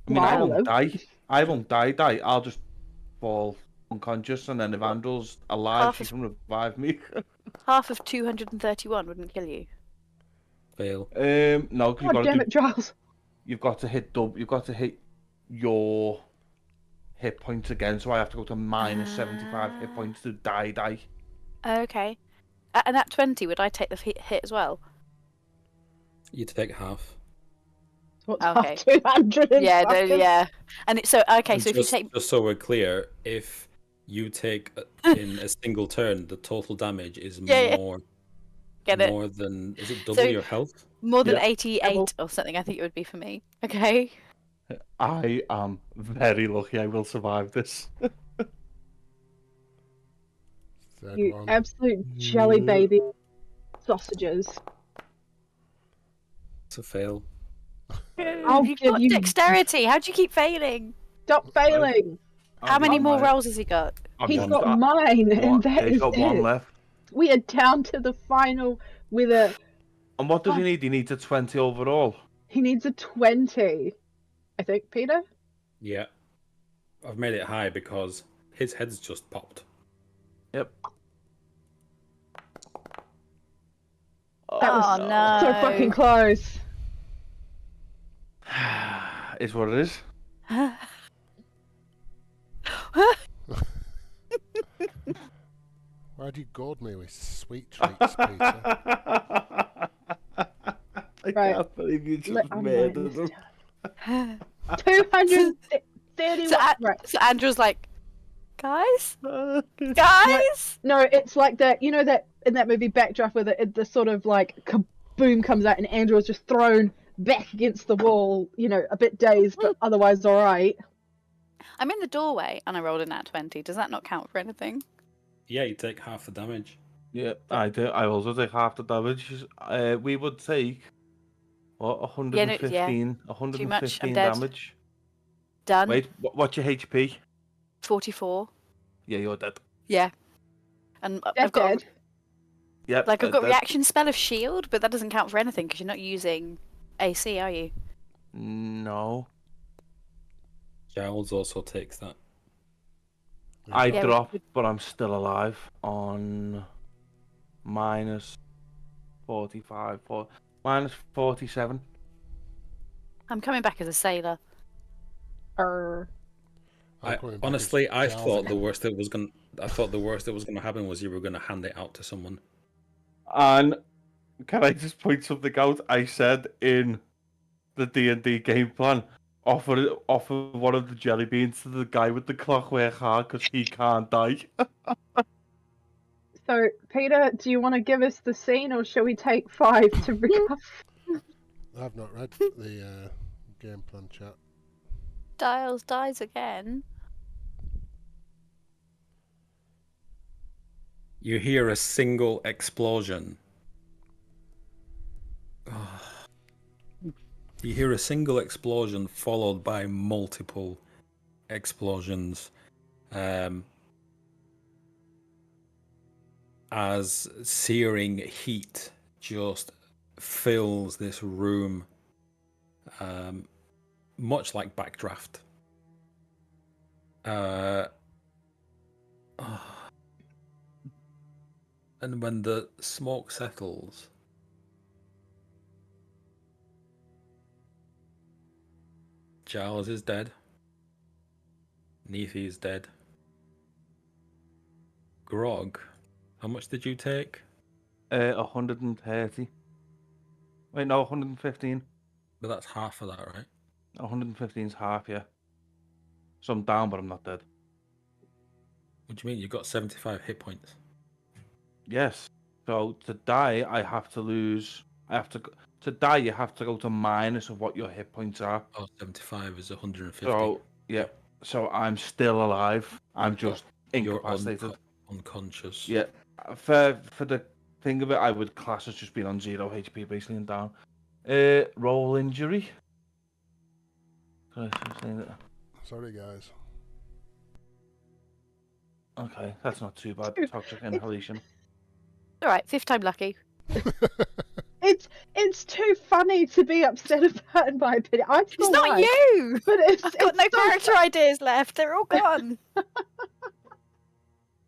I mean, I Wow. won't die. I won't die. I'll just fall unconscious, and then if Angel's alive, Half she of- can revive me. Half of 231 wouldn't kill you. Fail. No, because God damn it, Giles. you've got to hit You've got to hit your hit points again. So I have to go to minus 75 hit points to die. Okay. And at 20, would I take the hit as well? You take half. What's Okay. 200? Yeah, yeah. And so okay, And so if you take just so we're clear, if you take in a single turn, the total damage is Yeah. more Get it more than is it double So- your health? more than Yeah. 88 or something, I think it would be for me. Okay. I am very lucky. I will survive this. Third You one. absolute jelly baby sausages. It's a fail. I'll You've give got you- dexterity. How do you keep failing? Stop failing. How many more rolls? rolls has he got? He's got mine, and that He's is got one it. left. We are down to the final with a. And what does he need? He needs a 20 overall. He needs a 20. I think, Peter? Yeah. I've made it high because his head's just popped. Yep. That was no. so fucking close. Is what it is. Why'd you goad me with sweet treats, Peter? I Right. can't believe you just Let- I'm murdered writing him. 230. So, Right. so Andrew's like, guys? Guys? No, it's like that. You know that in that movie Backdraft where the sort of like kaboom comes out and Andrew is just thrown back against the wall, you know, a bit dazed, but otherwise all right. I'm in the doorway and I rolled a nat 20. Does that not count for anything? Yeah, you take half the damage. Yeah, I do. I also take half the damage. We would take what 115, Too much, I'm 115 dead. damage. Done. Wait, what's your HP? 44. Yeah, you're dead. Yeah. And Dead, I've got dead. Yep. I've got dead. reaction spell of shield, but that doesn't count for anything because you're not using AC, are you? No. Giles also takes that. I Yeah, drop, but I'm still alive on minus 45, minus 47. I'm coming back as a sailor. I'm I, coming back honestly, as I Giles thought the again. worst that was gonna. I thought the worst that was gonna happen was you were gonna hand it out to someone. And can I just point something out? I said in the D&D game plan, offer one of the jelly beans to the guy with the clockwork heart because he can't die. So, Peter, do you want to give us the scene or shall we take 5 to recover? I've not read the game plan chat. Giles dies again. You hear a single explosion. You hear a single explosion followed by multiple explosions. As searing heat just fills this room, much like Backdraft. And when the smoke settles, Giles is dead. Neethi is dead. Grog, how much did you take? 130. Wait, no, 115. But that's half of that, right? 115's half, yeah. So I'm down, but I'm not dead. What do you mean? You got 75 hit points. Yes. So to die, I have to lose. To die, you have to go to minus of what your hit points are. Oh, 75 is 150. So yeah. So I'm still alive. I'm just You're incapacitated. unconscious. Yeah. For the thing of it, I would class as just being on 0 HP basically and down. Roll injury. Sorry, guys. Okay, that's not too bad. Toxic inhalation. All right, 5th time lucky. It's too funny to be upset about, in my opinion. I It's still not like, you. but it's I've got no so character ideas left. They're all gone.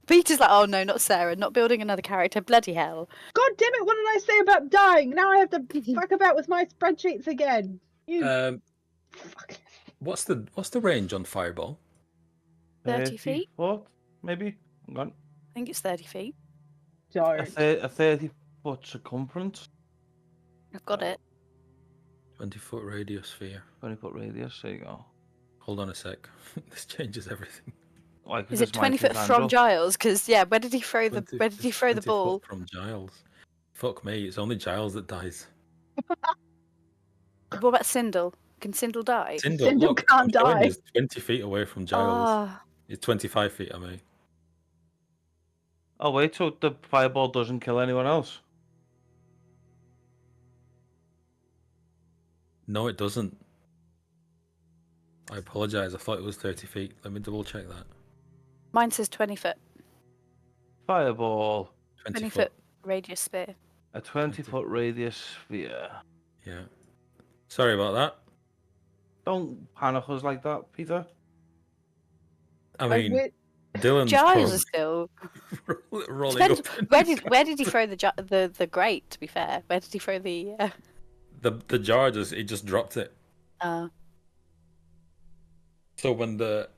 Peter's like, oh no, not Sarah, not building another character. Bloody hell. God damn it! What did I say about dying? Now I have to fuck about with my spreadsheets again. You fuck. What's the range on Fireball? 30 feet? Foot, maybe. Hang on. I think it's 30 feet. Don't. A 30-foot circumference. I've got it. 20-foot radius sphere. 20-foot radius. There you go. Hold on a sec. This changes everything. Like, Is it 20 foot from Giles? Because yeah, where did he throw the 20 ball? foot from Giles. Fuck me, it's only Giles that dies. What about Sindel? Can Sindel die? Sindel look, can't I'm showing die. you, it's 20 feet away from Giles. Ah, It's 25 feet, I mean. Oh wait, so the fireball doesn't kill anyone else? No, it doesn't. I apologise, I thought it was 30 feet. Let me double check that. mine says 20 foot. Fireball. 20 foot radius sphere. A 20-foot radius sphere. Yeah. Sorry about that. Don't panic us like that, Peter. I mean, wait. Dylan's Giles is still. rolling Depends, up. where did he throw the grate? To be fair, where did he throw the? The jar he just dropped it. So when the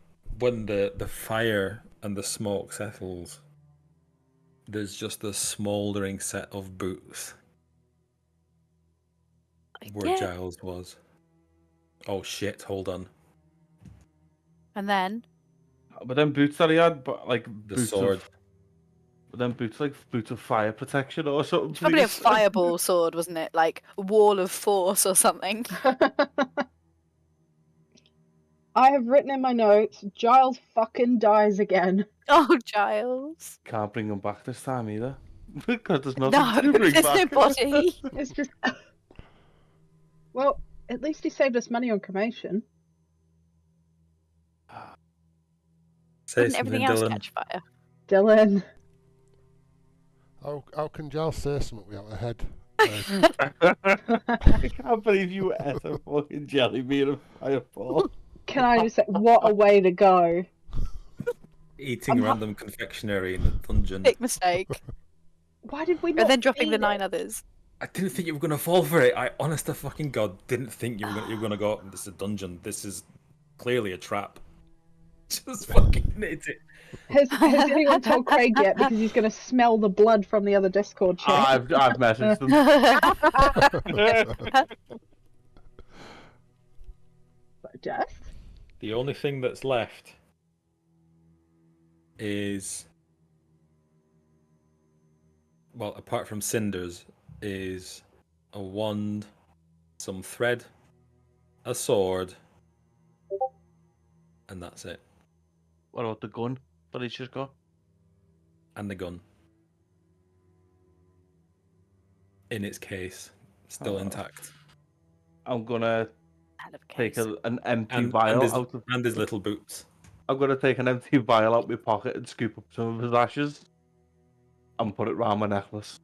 fire and the smoke settles, there's just a smouldering set of boots where Giles was. Oh shit! Hold on. And then But them boots that he had, but like The boots sword. But then boots like boots of fire protection or something. probably a please. fireball sword, wasn't it? Like a wall of force or something. I have written in my notes, Giles fucking dies again. Oh, Giles. Can't bring him back this time either. Because there's nothing No, to bring there's back. no body. It's just. Well, at least he saved us money on cremation. Say Wouldn't something, everything else Dylan. catch fire? Dylan. How can Giles say something without a head? I can't believe you ate a fucking jelly bean of fireball. Can I just say, what a way to go? Eating random confectionery in the dungeon. Big mistake. Why did we not And then dropping the eat 9 it? others. I didn't think you were gonna fall for it. I, honest to fucking god, didn't think you were gonna go. This is a dungeon. This is clearly a trap. Just fucking hit it. Has anyone told Craig yet? Because he's going to smell the blood from the other Discord chat. I've messaged them. Jess? The only thing that's left is, well, apart from cinders, is a wand, some thread, a sword, and that's it. What about the gun that he's just got? And the gun. In its case, still intact. I'm gonna Hell of a take case. an empty And vial his, out of. and his little boots. I'm gonna take an empty vial out my pocket and scoop up some of his ashes, and put it round my necklace,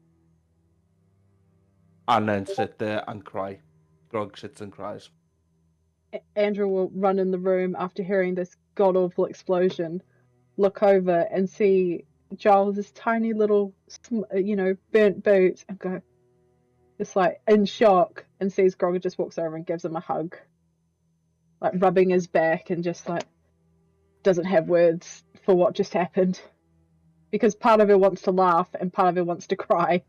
and then sit there and cry. Grog sits and cries. Andrew will run in the room after hearing this god-awful explosion, look over and see Giles' tiny little, burnt boots and go, just like in shock, and sees Grog just walks over and gives him a hug. Like rubbing his back and just like doesn't have words for what just happened. Because part of her wants to laugh and part of her wants to cry.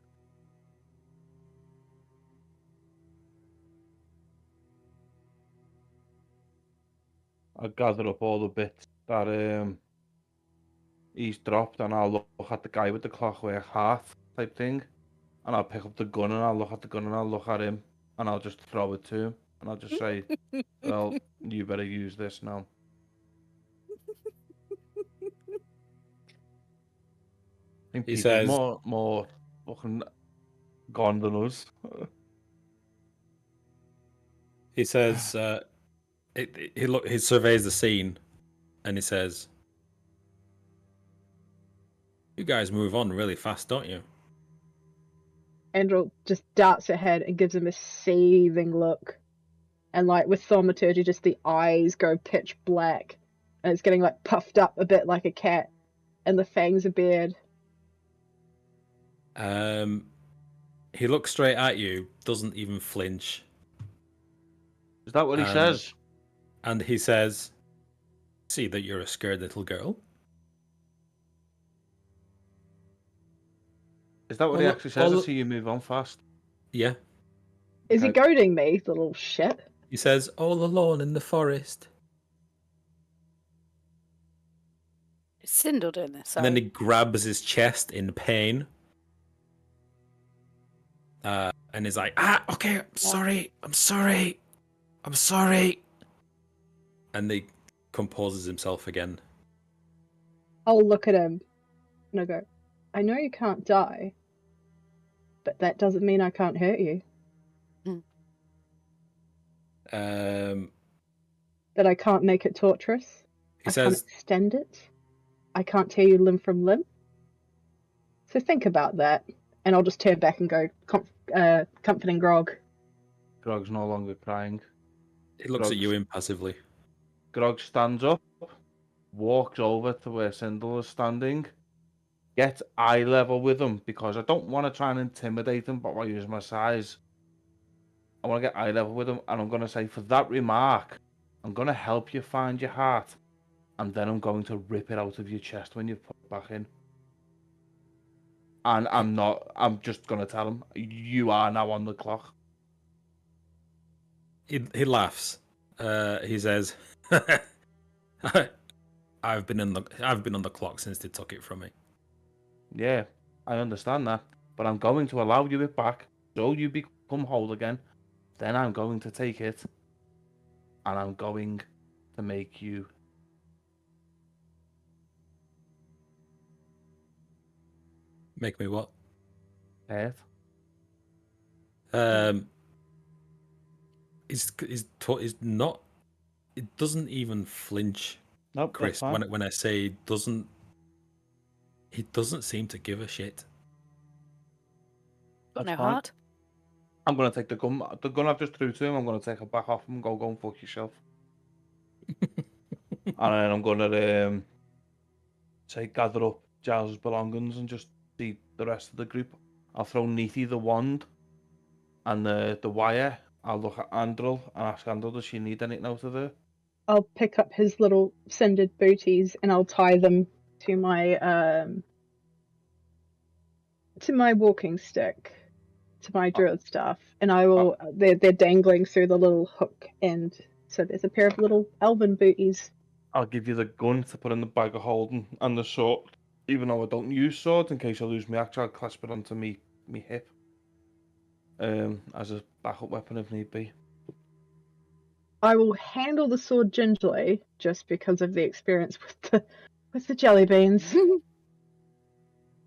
I gather up all the bits that he's dropped, and I'll look at the guy with the clockwork heart type thing, and I'll pick up the gun, and I'll look at the gun, and I'll look at him, and I'll just throw it to him, and I'll just say, well, you better use this now. I think He Peter's says- more fucking gone than us. He says, he surveys the scene, and he says, "You guys move on really fast, don't you?" Andrew just darts ahead and gives him a seething look. And like with thaumaturgy, just the eyes go pitch black. And it's getting like puffed up a bit like a cat. And the fangs are bared. He looks straight at you, doesn't even flinch. Is that what he says? And he says, "See that you're a scared little girl." Is that what he actually says? I see you move on fast. Yeah. Is he goading me, the little shit? He says, "All alone in the forest." Is Sindel doing this? And then he grabs his chest in pain. And he's like, okay, I'm sorry. And he composes himself again. I'll look at him and I go, I know you can't die, but that doesn't mean I can't hurt you. That I can't make it torturous. He I says, can't extend it. I can't tear you limb from limb. So think about that. And I'll just turn back and go, comforting Grog. Grog's no longer crying. He looks at you impassively. Grog stands up, walks over to where Sindel is standing, gets eye level with him, because I don't want to try and intimidate him, but I use my size. I want to get eye level with him, and I'm going to say, for that remark, I'm going to help you find your heart, and then I'm going to rip it out of your chest when you put it back in. And I'm just going to tell him, you are now on the clock. He laughs. He says, I've been on the clock since they took it from me. Yeah, I understand that, but I'm going to allow you it back, so you become whole again. Then I'm going to take it, and I'm going to make you. Make me what? Pet. He's not. It doesn't even flinch. Nope, Chris. When I say he doesn't seem to give a shit. Got That's no fine. heart. I'm gonna take the gun. The gun I've just threw to him. I'm gonna take it back off him and go and fuck yourself. And then I'm gonna say gather up Giles' belongings and just see the rest of the group. I'll throw Neaty the wand and the wire. I'll look at Andrel and ask Andrel, does she need anything out of there? I'll pick up his little cindered booties and I'll tie them to my walking stick, to my druid staff, and I will. They're dangling through the little hook end, so there's a pair of little elven booties. I'll give you the gun to put in the bag of holding and the sword, even though I don't use swords, in case I lose my axe. I'll clasp it onto me hip, as a backup weapon if need be. I will handle the sword gingerly, just because of the experience with the jelly beans.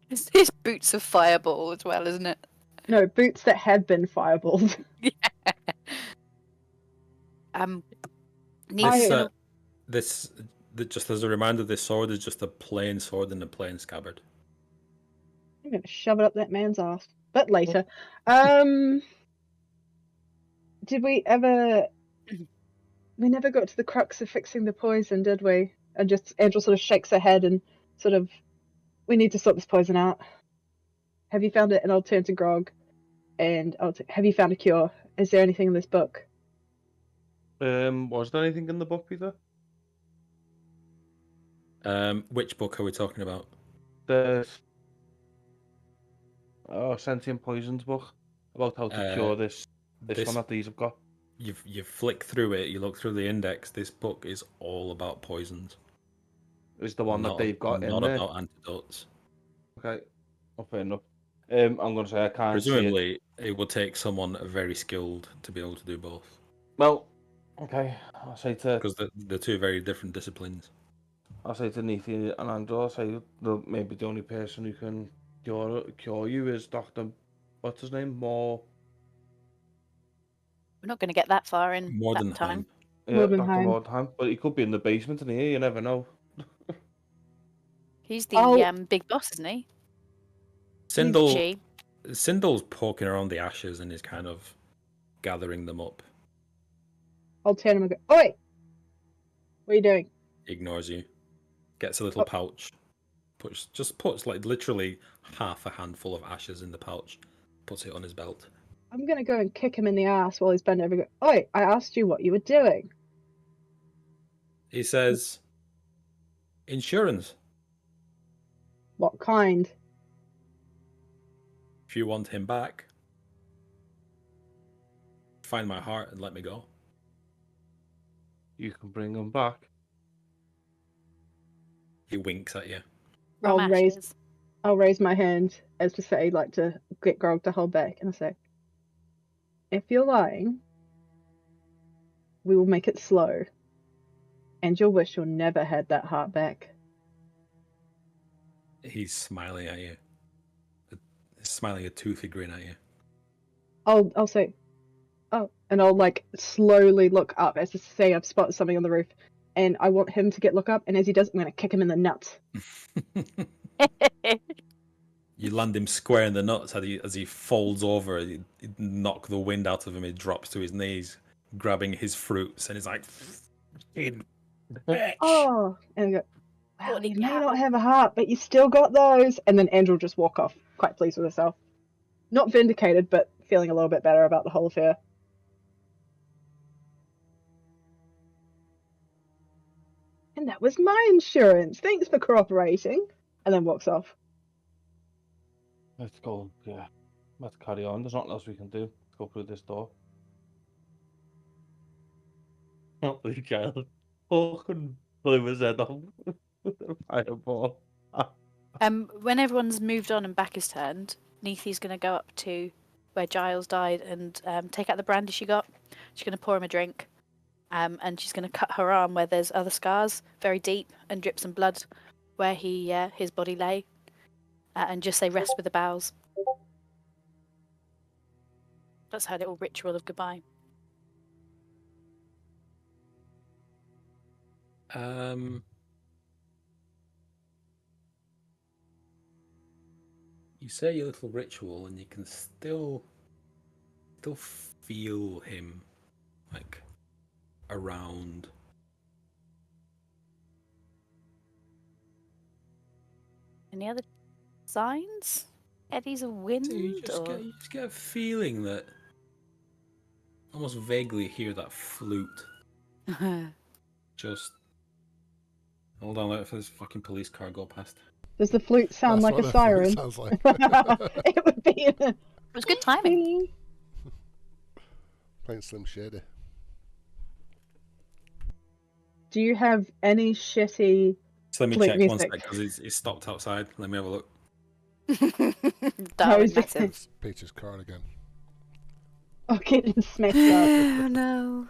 His boots of fireball as well, isn't it? No, boots that have been fireballed. Yeah. Just as a reminder, this sword is just a plain sword in a plain scabbard. I'm gonna shove it up that man's ass. But later. Did we ever... We never got to the crux of fixing the poison, did we? And just Angel sort of shakes her head and sort of... We need to sort this poison out. Have you found it? And I'll turn to Grog. And have you found a cure? Is there anything in this book? Was there anything in the book, Peter? Which book are we talking about? The Sentient Poisons book, about how to cure this one that these have got. You flick through it, you look through the index. This book is all about poisons. is the one that they've got in not there. about antidotes. Okay, well, fair enough. I'm going to say I can't see it. Presumably, it would take someone very skilled to be able to do both. Well, okay, I'll say to Because they're two very different disciplines. Nethi and Andrew, I'll say maybe the only person who can cure you is Dr. What's his name? We're not going to get that far in that time. Yeah, Dr. Mordenheim. Wardheim. But he could be in the basement in here, you never know. He's the big boss, isn't he? Sindul's poking around the ashes and is kind of gathering them up. I'll turn him and go, oi! What are you doing? Ignores you. Gets a little pouch. Puts like literally half a handful of ashes in the pouch. Puts it on his belt. I'm going to go and kick him in the ass while he's bent over and go, oi, I asked you what you were doing. He says, insurance. What kind? If you want him back, find my heart and let me go. You can bring him back. He winks at you. I'll raise my hand as to say, like, to get Grog to hold back, and I say, if you're lying, we will make it slow, and you'll wish you'll never had that heart back. He's smiling at you. He's smiling a toothy grin at you. I'll say, oh, and I'll like slowly look up as to say I've spotted something on the roof, and I want him to look up, and as he does, I'm going to kick him in the nuts. You land him square in the nuts as he folds over. You knock the wind out of him. He drops to his knees, grabbing his fruits, and he's like, bitch. Oh, and I go, wow, you may not have a heart, but you still got those. And then Andrew will just walk off, quite pleased with herself. Not vindicated, but feeling a little bit better about the whole affair. And that was my insurance. Thanks for cooperating. And then walks off. Let's go. Yeah, let's carry on. There's nothing else we can do. Let's go through this door. Not the child. Fucking blew his head off. Fireball. When everyone's moved on and back is turned, Neithy's going to go up to where Giles died and take out the brandy she got. She's going to pour him a drink. And she's going to cut her arm where there's other scars, very deep, and drip some blood where his body lay. And just say, rest with the bowels. That's her little ritual of goodbye. You say your little ritual, and you can still feel him, like, around. Any other signs? Eddies of wind? So you just get a feeling that almost vaguely hear that flute. Just hold on, let this fucking police car go past. Does the flute sound like a siren? Sounds like. It would be. It was good timing. Playing Slim Shady. Do you have any shitty? So let me flute check music? 1 sec because he's stopped outside. Let me have a look. Darwin is it? massive. It's Peter's car again. Oh, getting smashed up. Oh no.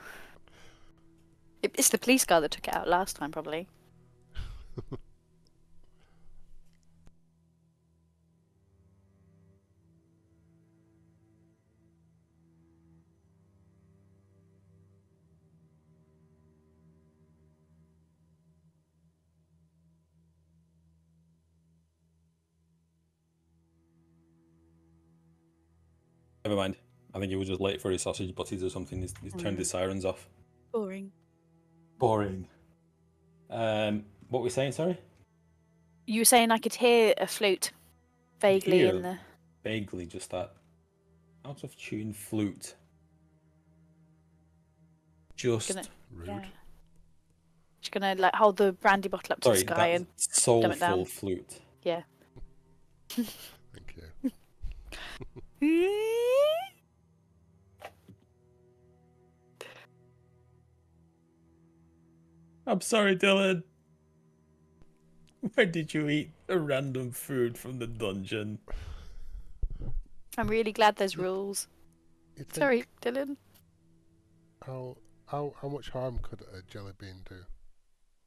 It's the police car that took it out last time, probably. Never mind. I think he was just late for his sausage butties or something. He's turned his sirens off. Boring. Boring. What were we saying, sorry? You were saying I could hear a flute vaguely in the... Vaguely, just that out of tune flute. Just Rude. Yeah. Just gonna like hold the brandy bottle up to the sky and dumb it down. soulful flute. Yeah. Thank you. I'm sorry, Dylan. Why did you eat a random food from the dungeon? I'm really glad there's rules. You think Sorry, Dylan. how much harm could a jelly bean do?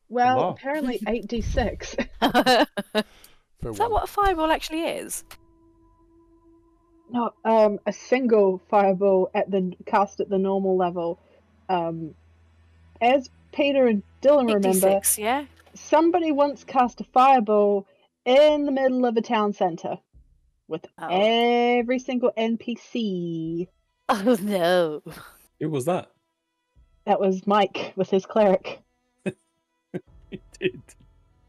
Well, lot. apparently 8d6. Is For that one. what a fireball actually is? No, a single fireball cast at the normal level. As Peter and Dylan remember, 8d6, yeah? somebody once cast a fireball in the middle of a town centre with Oh. every single NPC. Oh no. Who was that? That was Mike with his cleric. He did.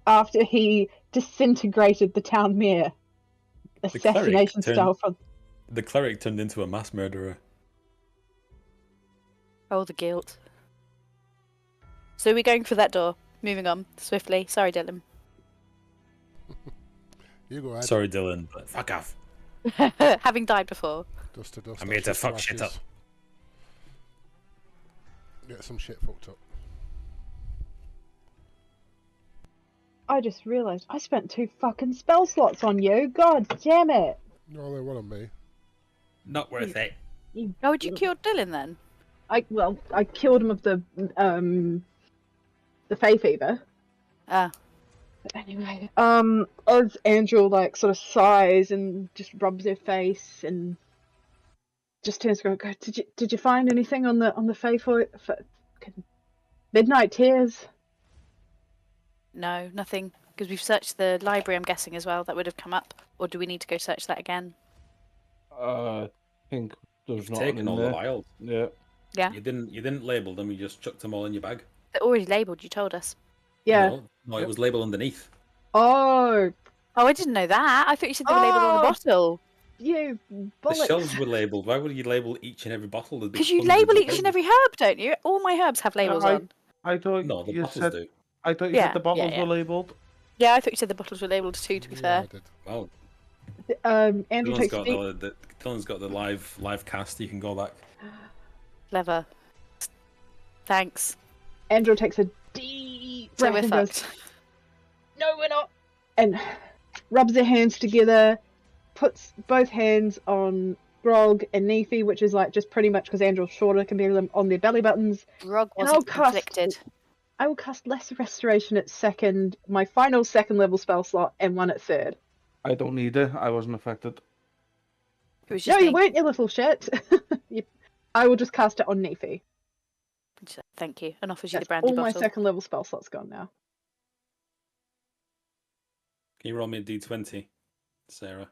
After he disintegrated the town mayor, assassination style from. The cleric turned into a mass murderer. Oh, the guilt. So we're going for that door. Moving on swiftly. Sorry, Dylan. You go ahead. Sorry, Dylan, but fuck off. Having died before. Dust to dust. I'm here to ashes fuck shit ashes. up. Get some shit fucked up. I just realised I spent 2 fucking spell slots on you. God damn it! No, they one on me. Not worth it. How would you kill Dylan then? I killed him of the Fey fever. Ah. But anyway, as Andrew like sort of sighs and just rubs her face and just turns to go, did you find anything on the Fey for Midnight Tears? No, nothing. Because we've searched the library, I'm guessing, as well. That would have come up. Or do we need to go search that again? I think there's You've not taken all the there. vials. Yeah. Yeah. You didn't label them. You just chucked them all in your bag. They're already labelled, you told us. Yeah. No, it was labeled underneath. Oh, Oh, I didn't know that. I thought you said they were labelled on the Oh! bottle. you The bollocks! shelves were labeled. Why would you label each and every bottle? There'd be Because you hundreds label of each and labels. every herb, don't you? All my herbs have labels on. I thought No, the you bottles said. do. I thought you Yeah, said the bottles yeah. were labelled. Yeah, I thought you said the bottles were labelled too, to be Yeah, fair. I did. Well, Andrew Dylan's takes a got deep. Dylan's got the live cast. You can go back. Clever. Thanks. Andrew takes a deep So breath we're and goes, fucked. "No, we're not," and rubs their hands together, puts both hands on Grog and Nephi, which is like just pretty much because Andrew's shorter, can be on their belly buttons. Grog And I'll wasn't conflicted. I will cast Lesser Restoration at second, my final second level spell slot, and 1 at third. I don't need it. I wasn't affected. It was No, just you me. weren't, you little shit. I will just cast it on Nephi. Thank you. And offers you the That's brandy all my bottle. second level spell slots gone now. Can you roll me a d20, Sarah?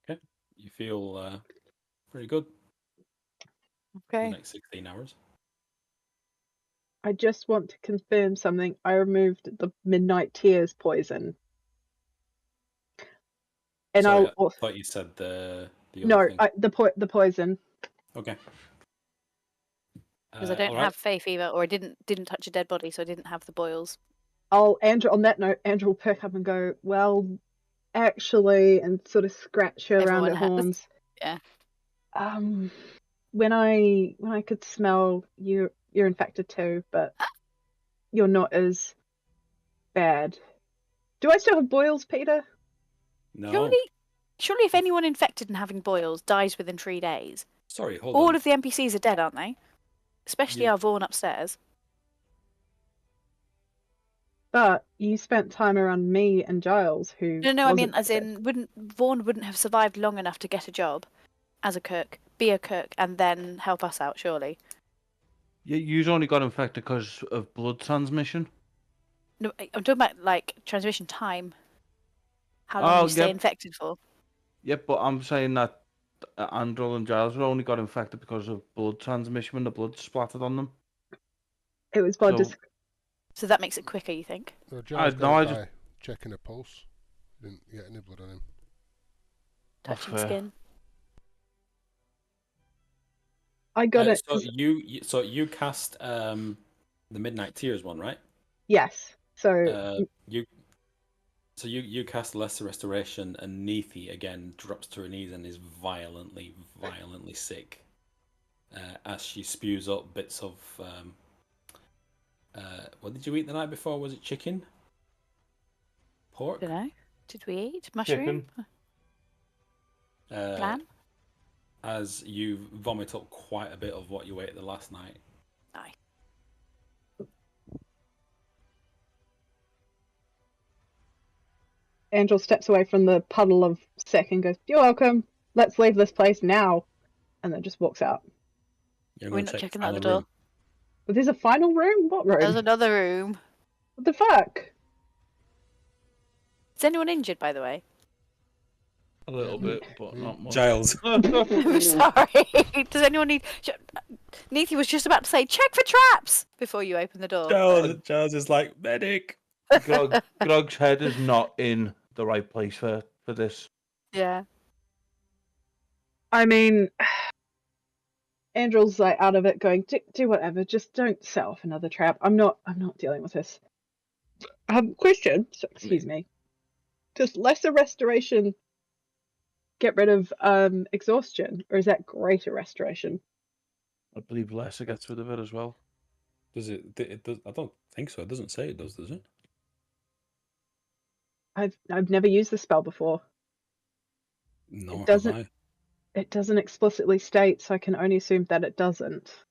Okay. You feel pretty good for the Okay. next 16 hours. I just want to confirm something. I removed the Midnight Tears poison. And Sorry, I'll I thought you said the no, other thing. the poison. Okay. Because I don't alright. have Fey fever, or I didn't touch a dead body, so I didn't have the boils. Andrew, on that note, Andrew will perk up and go, "Well, actually," and sort of scratch her around Everyone her has. horns. Yeah. When I could smell you're infected too, but you're not as bad. Do I still have boils, Peter? No. Surely if anyone infected and having boils dies within 3 days, Sorry, hold all on. of the NPCs are dead, aren't they? Especially Yeah. our Vaughn upstairs. But you spent time around me and Giles, who No, I mean, wasn't as infected. in, Vaughn wouldn't have survived long enough to get a job as a cook, be a cook, and then help us out, surely. You've only got infected because of blood transmission. No, I'm talking about, like, transmission time. How long you stay yep. infected for. Yep, but I'm saying that Andrew and Giles were only got infected because of blood transmission when the blood splattered on them. It was blood. So that makes it quicker, you think? No, Giles no, got I it by just- checking a pulse. Didn't get any blood on him. Touching fair. skin. I got it. So you cast the Midnight Tears one, right? Yes. So So you cast Lesser Restoration, and Neethi again drops to her knees and is violently sick as she spews up bits of. What did you eat the night before? Was it chicken? Pork? Don't know. Did we eat mushroom? Chicken. Lamb? As you vomit up quite a bit of what you ate the last night. Aye. Angel steps away from the puddle of sick and goes, "You're welcome. Let's leave this place now," and then just walks out. You're We're gonna not check checking the out the final door. room. But there's a final room? What room? There's another room. What the fuck? Is anyone injured, by the way? A little bit, but not much. Giles. I'm sorry. Does anyone need... Neethi was just about to say, check for traps! Before you open the door. Giles is like, medic! Grog's head is not in the right place for this. Yeah. I mean, Angel's like out of it, going, do whatever, just don't set off another trap. I'm not dealing with this. Question. So, excuse me. Does lesser restoration get rid of exhaustion, or is that greater restoration? I believe Lesser gets rid of it as well. Does it? It does. I don't think so. It doesn't say it does it? I've never used the spell before. No, It doesn't. have It doesn't explicitly state, so I can only assume that it doesn't.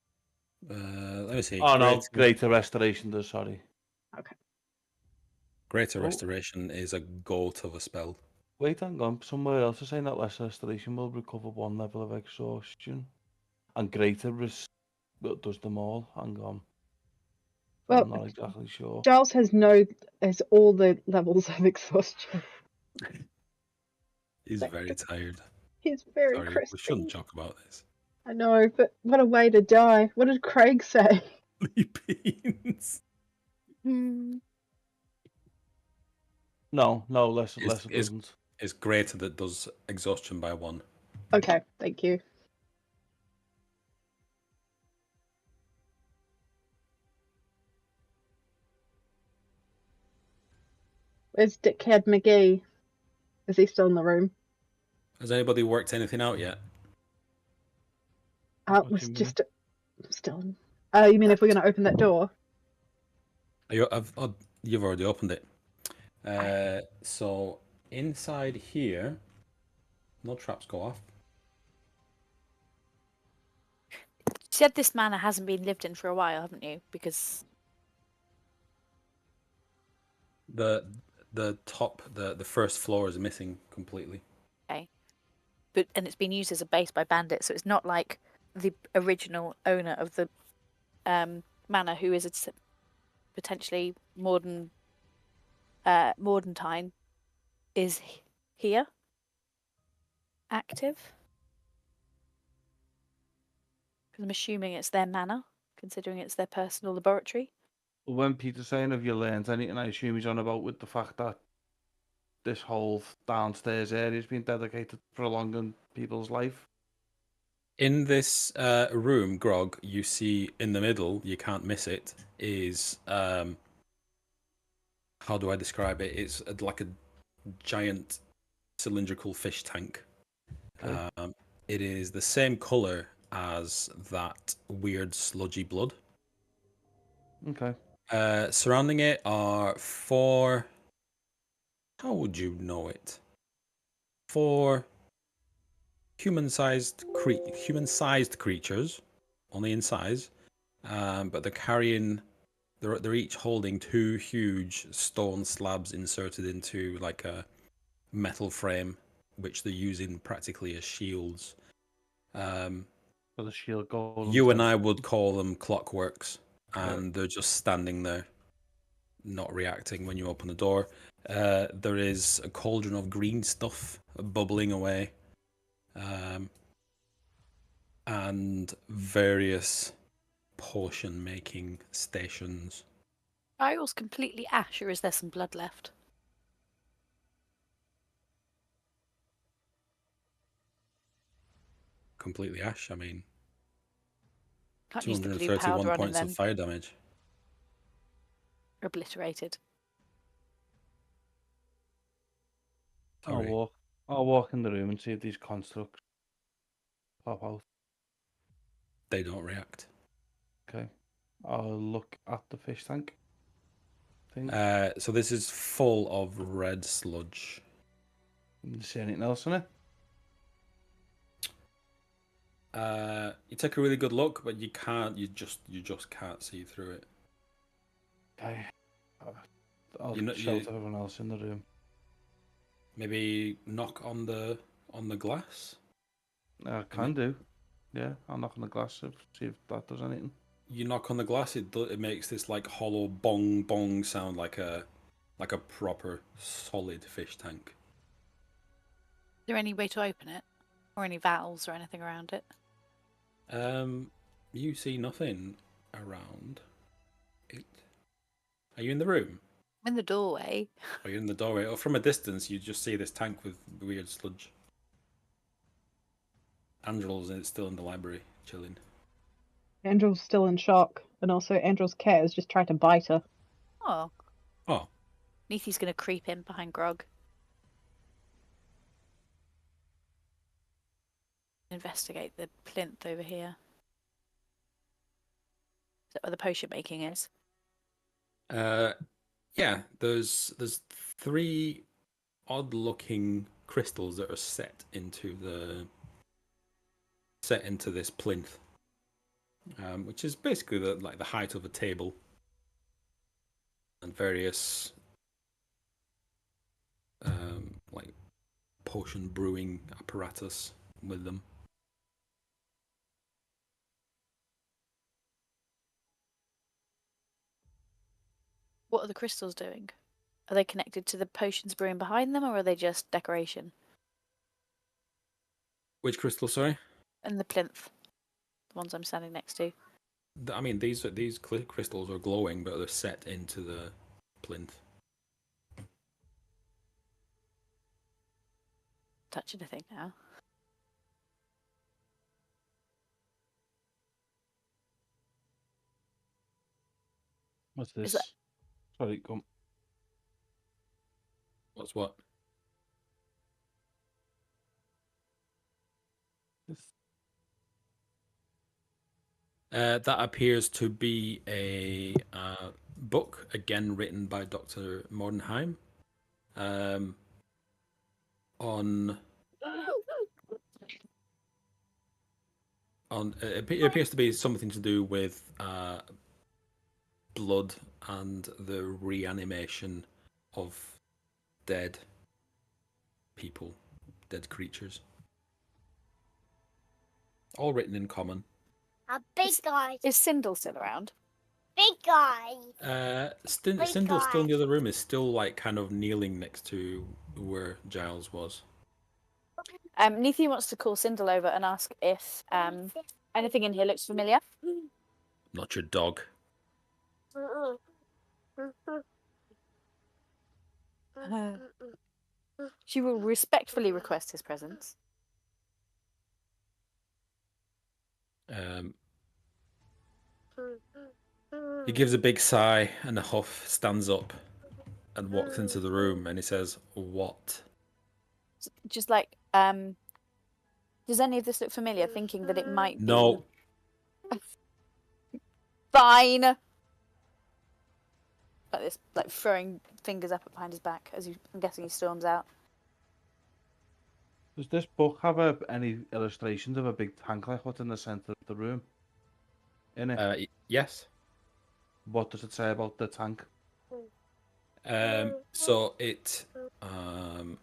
I? Let me see. Oh no, greater restoration does. Sorry. Okay. Greater Oh. restoration is a goat of a spell. Wait, hang on. Somewhere else is saying that lesser restoration will recover 1 level of exhaustion, and greater does them all. Hang on. Well, I'm not exactly sure. Giles has all the levels of exhaustion. He's very tired. He's very Sorry, crispy. we shouldn't talk about this. I know, but what a way to die. What did Craig say? Beans. No, lesser doesn't. It's greater that does exhaustion by 1. Okay, thank you. Where's Dickhead McGee? Is he still in the room? Has anybody worked anything out yet? It What was do you mean? just still. You mean if we're going to open that door? You've already opened it. So inside here, no traps go off. You said this manor hasn't been lived in for a while, haven't you? Because The top, the first floor is missing completely. and it's been used as a base by bandits, so it's not like the original owner of the manor, who is potentially modern time, is here active. Because I'm assuming it's their manor, considering it's their personal laboratory. When Peter's saying have you learned anything, I assume he's on about with the fact that this whole downstairs area has been dedicated to prolonging people's life. In this room, Grog, you see in the middle, you can't miss it, is how do I describe it? It's like a giant cylindrical fish tank. Okay. It is the same color as that weird sludgy blood. Okay. Surrounding it are 4. How would you know it? 4 human-sized creatures, only in size, but they're each holding 2 huge stone slabs inserted into like a metal frame, which they're using practically as shields. For the shield golem. You and I would call them clockworks, and they're just standing there, not reacting when you open the door. There is a cauldron of green stuff bubbling away, and various potion-making stations. Are yours completely ash, or is there some blood left? Completely ash. I mean, Can't use the blue powder 231 on it points then. of fire damage. Or, obliterated. Sorry. I'll walk in the room and see if these constructs pop out. They don't react. Okay. I'll look at the fish tank. So this is full of red sludge. You see anything else in it? You take a really good look, but you can't. You just can't see through it. Okay. I'll You know- shout you- everyone else in the room. Maybe knock on the glass. I can do. Yeah, I'll knock on the glass and see if that does anything. You knock on the glass, it makes this like hollow bong bong sound, like a proper solid fish tank. Is there any way to open it? Or any valves or anything around it? You see nothing around it. Are you in the room? I'm in the doorway. Are you in the doorway? Or from a distance, you just see this tank with weird sludge. Angel's still in the library, chilling. Angel's still in shock, and also Angel's cat is just trying to bite her. Oh. Oh. Neathy's going to creep in behind Grog. Investigate the plinth over here. Is that where the potion making is? Yeah. There's 3 odd-looking crystals that are set into this plinth, which is basically the height of a table, and various like potion brewing apparatus with them. What are the crystals doing? Are they connected to the potions brewing behind them, or are they just decoration? Which crystal, sorry? And the plinth. The ones I'm standing next to. I mean, these crystals are glowing, but they're set into the plinth. Touch anything now. What's this? that- Sorry, come. What's what? This. That appears to be a book, again written by Dr. Mordenheim, on it appears to be something to do with blood and the reanimation of dead people, dead creatures. All written in common. A big guy. Is Sindel still around? Big guy. Cinder's still in the other room, is still like kind of kneeling next to where Giles was. Neathy wants to call Sindel over and ask if anything in here looks familiar. Not your dog. She will respectfully request his presence. He gives a big sigh and a huff, stands up and walks into the room, and he says, "What?" Just like, does any of this look familiar? Thinking that it might be. No. Fine. Like this, like throwing fingers up behind his back as I'm guessing he storms out. Does this book have any illustrations of a big tank like what's in the centre of the room? In it? Yes. What does it say about the tank? So it. How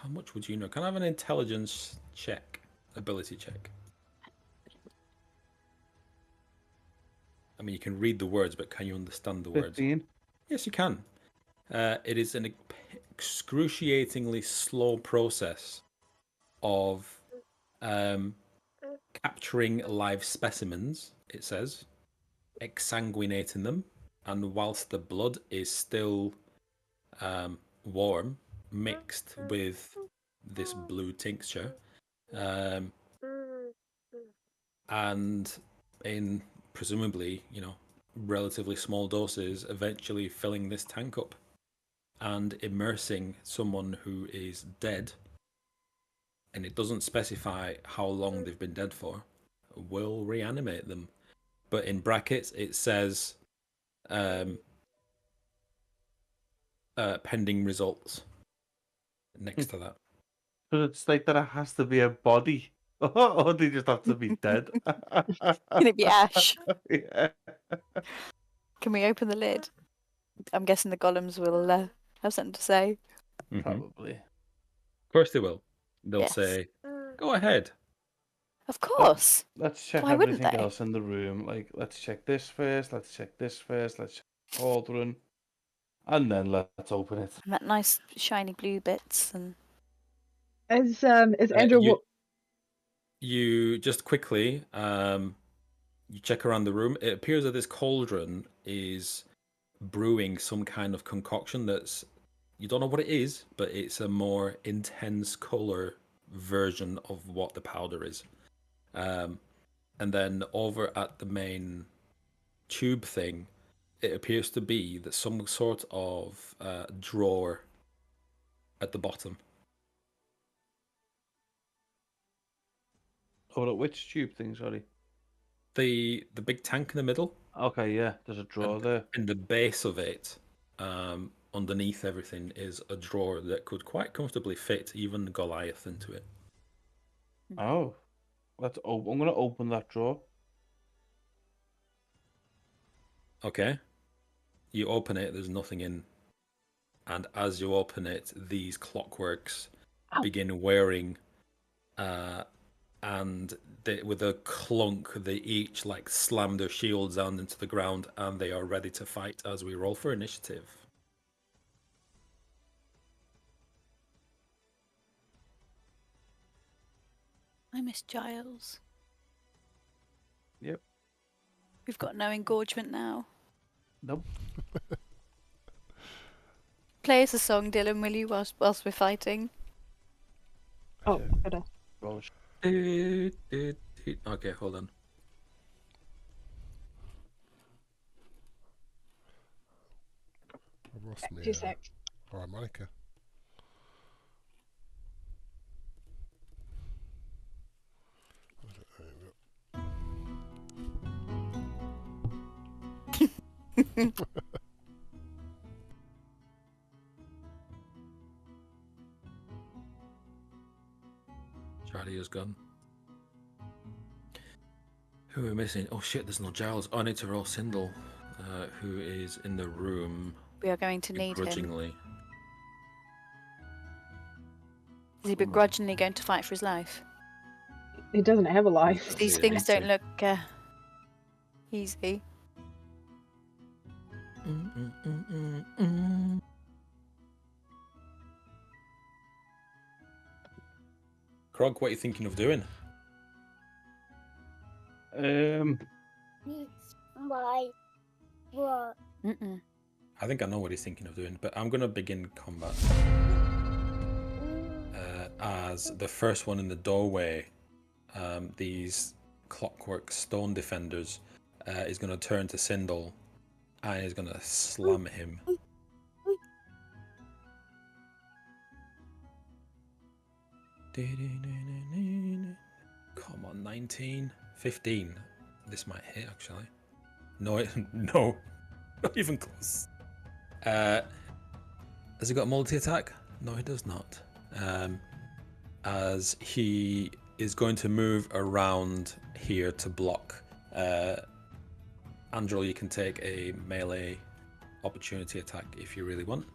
much would you know? Can I have an intelligence check, ability check? I mean, you can read the words, but can you understand the 15. words? Yes, you can. It is an excruciatingly slow process of capturing live specimens, it says, exsanguinating them, and whilst the blood is still warm, mixed with this blue tincture, and in presumably, relatively small doses, eventually filling this tank up and immersing someone who is dead, and it doesn't specify how long they've been dead for, will reanimate them. But in brackets, it says pending results next to that. But it's like that it has to be a body. Or they just have to be dead. Can it be Ash? Yeah. Can we open the lid? I'm guessing the golems will have something to say. Mhm. Probably. Of course they will. They'll Yes. say, "Go ahead." Of course. Let's check Why wouldn't everything they? else in the room. Like, let's check this first. Let's check this first. Let's check the cauldron. And then let's open it. And that nice shiny blue bits and As Andrew You just quickly, you check around the room. It appears that this cauldron is brewing some kind of concoction that's, you don't know what it is, but it's a more intense color version of what the powder is. And then over at the main tube thing, it appears to be that some sort of drawer at the bottom. Oh, look, which tube thing, sorry? The big tank in the middle. Okay, yeah, there's a drawer there. In the base of it, underneath everything, is a drawer that could quite comfortably fit even Goliath into it. Oh. I'm going to open that drawer. Okay. You open it, there's nothing in. And as you open it, these clockworks begin wearing, and with a clunk, they each like slam their shields down into the ground, and they are ready to fight as we roll for initiative. I miss Giles. Yep. We've got no engorgement now. Nope. Play us a song, Dylan, will you, whilst we're fighting? Oh, better. Roll Okay, hold on. I've lost me 2 secs. harmonica. Charlie is gone. Who are we missing? Oh shit, there's no Giles. Oh, I need to roll Sindel, who is in the room. We are going to need him. Begrudgingly. Is he begrudgingly going to fight for his life? He doesn't have a life. These Yeah, things me don't too. look easy. Krog, what are you thinking of doing? It's my work. Mm-mm. I think I know what he's thinking of doing, but I'm going to begin combat. As the first one in the doorway, these clockwork stone defenders is going to turn to Sindel and is going to slam him. Come on, 19, 15. This might hit actually. No, no, not even close. Has he got multi-attack? No, he does not. As he is going to move around here to block. Andrew, you can take a melee opportunity attack if you really want.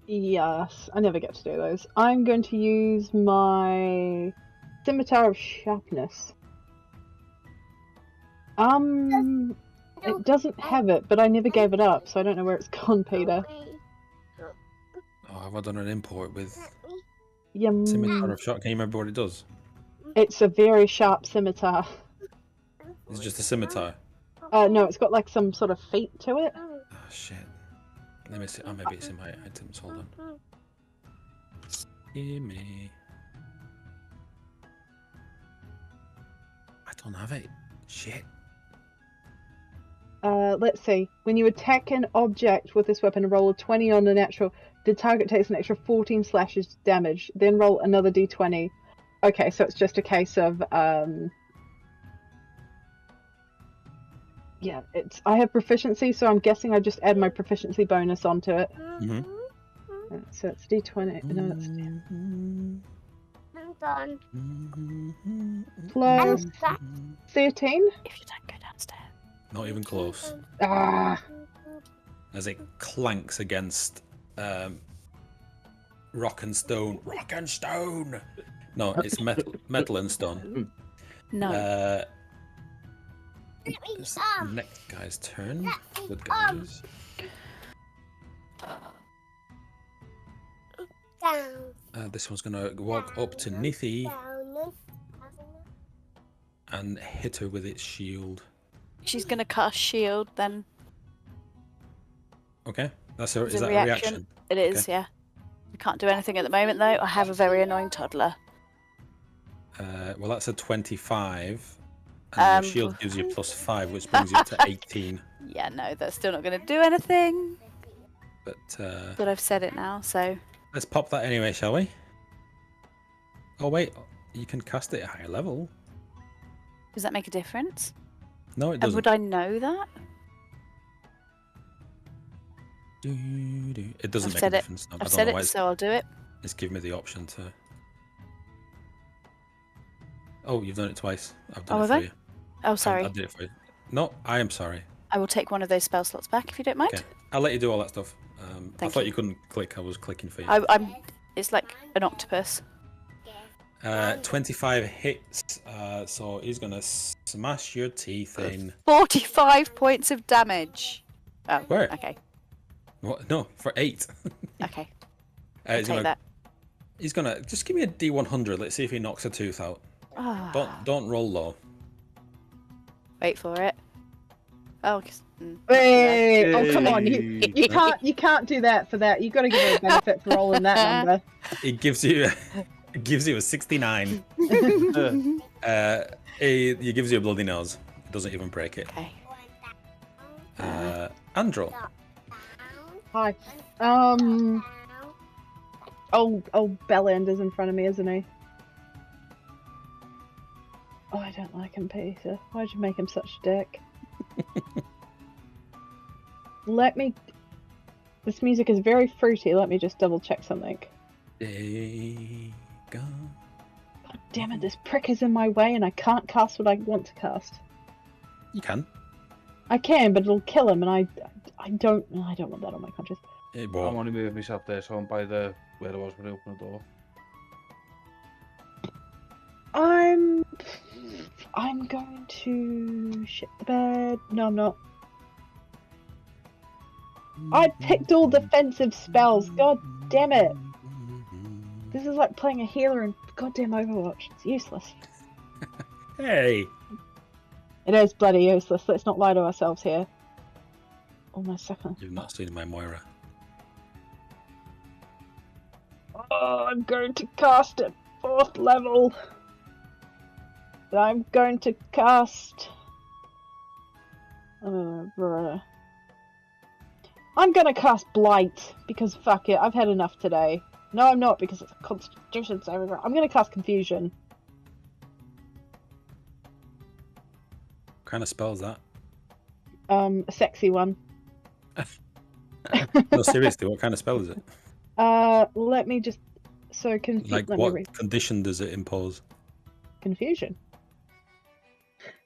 Yes, I never get to do those. I'm going to use my Scimitar of Sharpness. It doesn't have it, but I never gave it up, so I don't know where it's gone, Peter. Oh, have I done an import with Yum. Scimitar of Shot? Can you remember what it does? It's a very sharp scimitar. It's just a scimitar. No, it's got like some sort of feet to it. Oh shit. Let me see. Oh, maybe it's in my items. Hold on. Gimme. I don't have it. Shit. Let's see. When you attack an object with this weapon, roll a 20 on the natural. The target takes an extra 14 slashes damage. Then roll another d20. Okay, so it's just a case of yeah. I have proficiency, so I'm guessing I just add my proficiency bonus onto it. Mhm. So it's d20. No, it's I'm done. plus 13. If you don't go downstairs. Not even close. Ah. As it clanks against rock and stone. Rock and stone! No, it's metal and stone. No. It's the next guy's turn. Good guys. Down. This one's going to walk up to Nithy Down. and hit her with its shield. She's going to cast shield then. Okay, is It's that a reaction? It is, Okay. yeah. I can't do anything at the moment though. I have a very annoying toddler. Well, that's a 25. And your shield gives you +5, which brings you up to 18. Yeah, no, that's still not going to do anything. But I've said it now, so. let's pop that anyway, shall we? Oh wait, you can cast it at a higher level. Does that make a difference? No, it And doesn't. would I know that? It doesn't I've make said a it. difference. No, I I've don't said know why it, so I'll do it. it's given me the option to. Oh, you've done it twice. I've done Oh, it have for I? you. Oh, sorry. I did it for you. No, I am sorry. I will take one of those spell slots back if you don't mind. Okay, I'll let you do all that stuff. I Thank thought you. you couldn't click. I was clicking for you. I'm. It's like an octopus. 25 hits. So he's gonna smash your teeth in. 45 points of damage. Oh, Where? okay. What? No, for 8. Okay. He's Take gonna. that. He's gonna just give me a D100. Let's see if he knocks a tooth out. Ah, Don't roll low. wait for it. Oh, Hey! Oh, come on! Hey. You can't do that for that. You got to give her a benefit for rolling that number. It gives you. It gives you a 69. It gives you a bloody nose. It doesn't even break it. okay. Andro. Hi. Oh, Bellander's in front of me, isn't he? Oh, I don't like him, Peter. Why'd you make him such a dick? This music is very fruity. Let me just double check something. There go. God damn it, this prick is in my way and I can't cast what I want to cast. You can. I can, but it'll kill him, and I don't want that on my conscience. It I'm won't. only moving myself there, so I'm by where I was when I opened the door. I'm going to shit the bed. No, I'm not. I picked all defensive spells. God damn it. This is like playing a healer in goddamn Overwatch. It's useless. Hey. It is bloody useless. Let's not lie to ourselves here. Oh, my second. You've not seen my Moira. Oh, I'm going to cast at 4th level. I'm going to cast. I'm gonna cast Blight because fuck it, I've had enough today. No, I'm not because it's a Constitution saving throw. I'm gonna cast Confusion. What kind of spell is that? A sexy one. No, seriously, what kind of spell is it? Let me just. So Like, what condition does it impose? Confusion.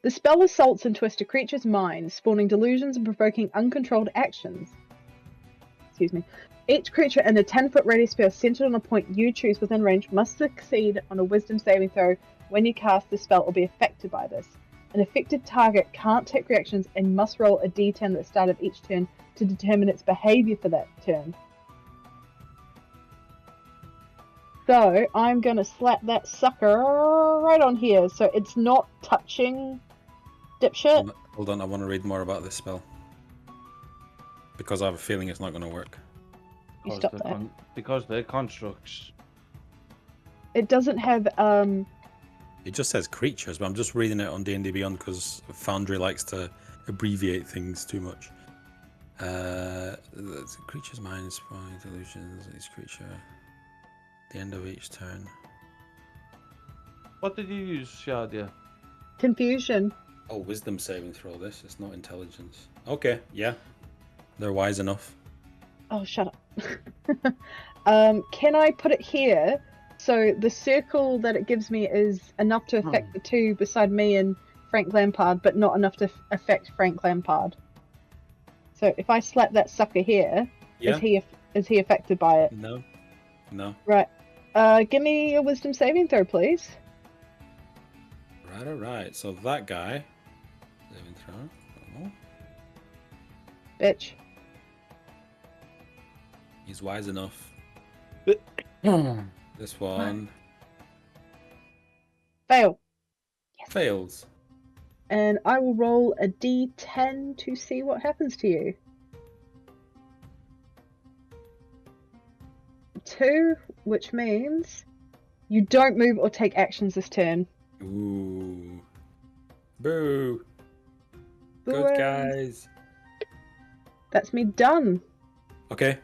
The spell assaults and twists a creature's mind, spawning delusions and provoking uncontrolled actions. Excuse me. Each creature in a 10-foot radius sphere centered on a point you choose within range must succeed on a wisdom saving throw when you cast the spell or be affected by this. An affected target can't take reactions and must roll a d10 at the start of each turn to determine its behavior for that turn. So, I'm going to slap that sucker right on here, so it's not touching dipshit. Hold on, I want to read more about this spell. Because I have a feeling it's not going to work. You stop that. Because they're constructs. It doesn't have, It just says creatures, but I'm just reading it on D&D Beyond because Foundry likes to abbreviate things too much. The creature's mind is spawning delusions. Each creature, at the end of each turn. What did you use, Shadia? Confusion. Oh, wisdom saving throw. This it's not intelligence. Okay, yeah, they're wise enough. Oh, shut up. Can I put it here? So the circle that it gives me is enough to affect the two beside me and Frank Lampard, but not enough to affect Frank Lampard. So if I slap that sucker here, Yeah. is he affected by it? No. Right. Give me a wisdom saving throw, please. Right, alright. So that guy. Saving throw. Oh. Bitch. He's wise enough. This one Fail. fails. And I will roll a d10 to see what happens to you. 2, which means you don't move or take actions this turn. Ooh. Boo. Boo. Good guys. That's me done. Okay.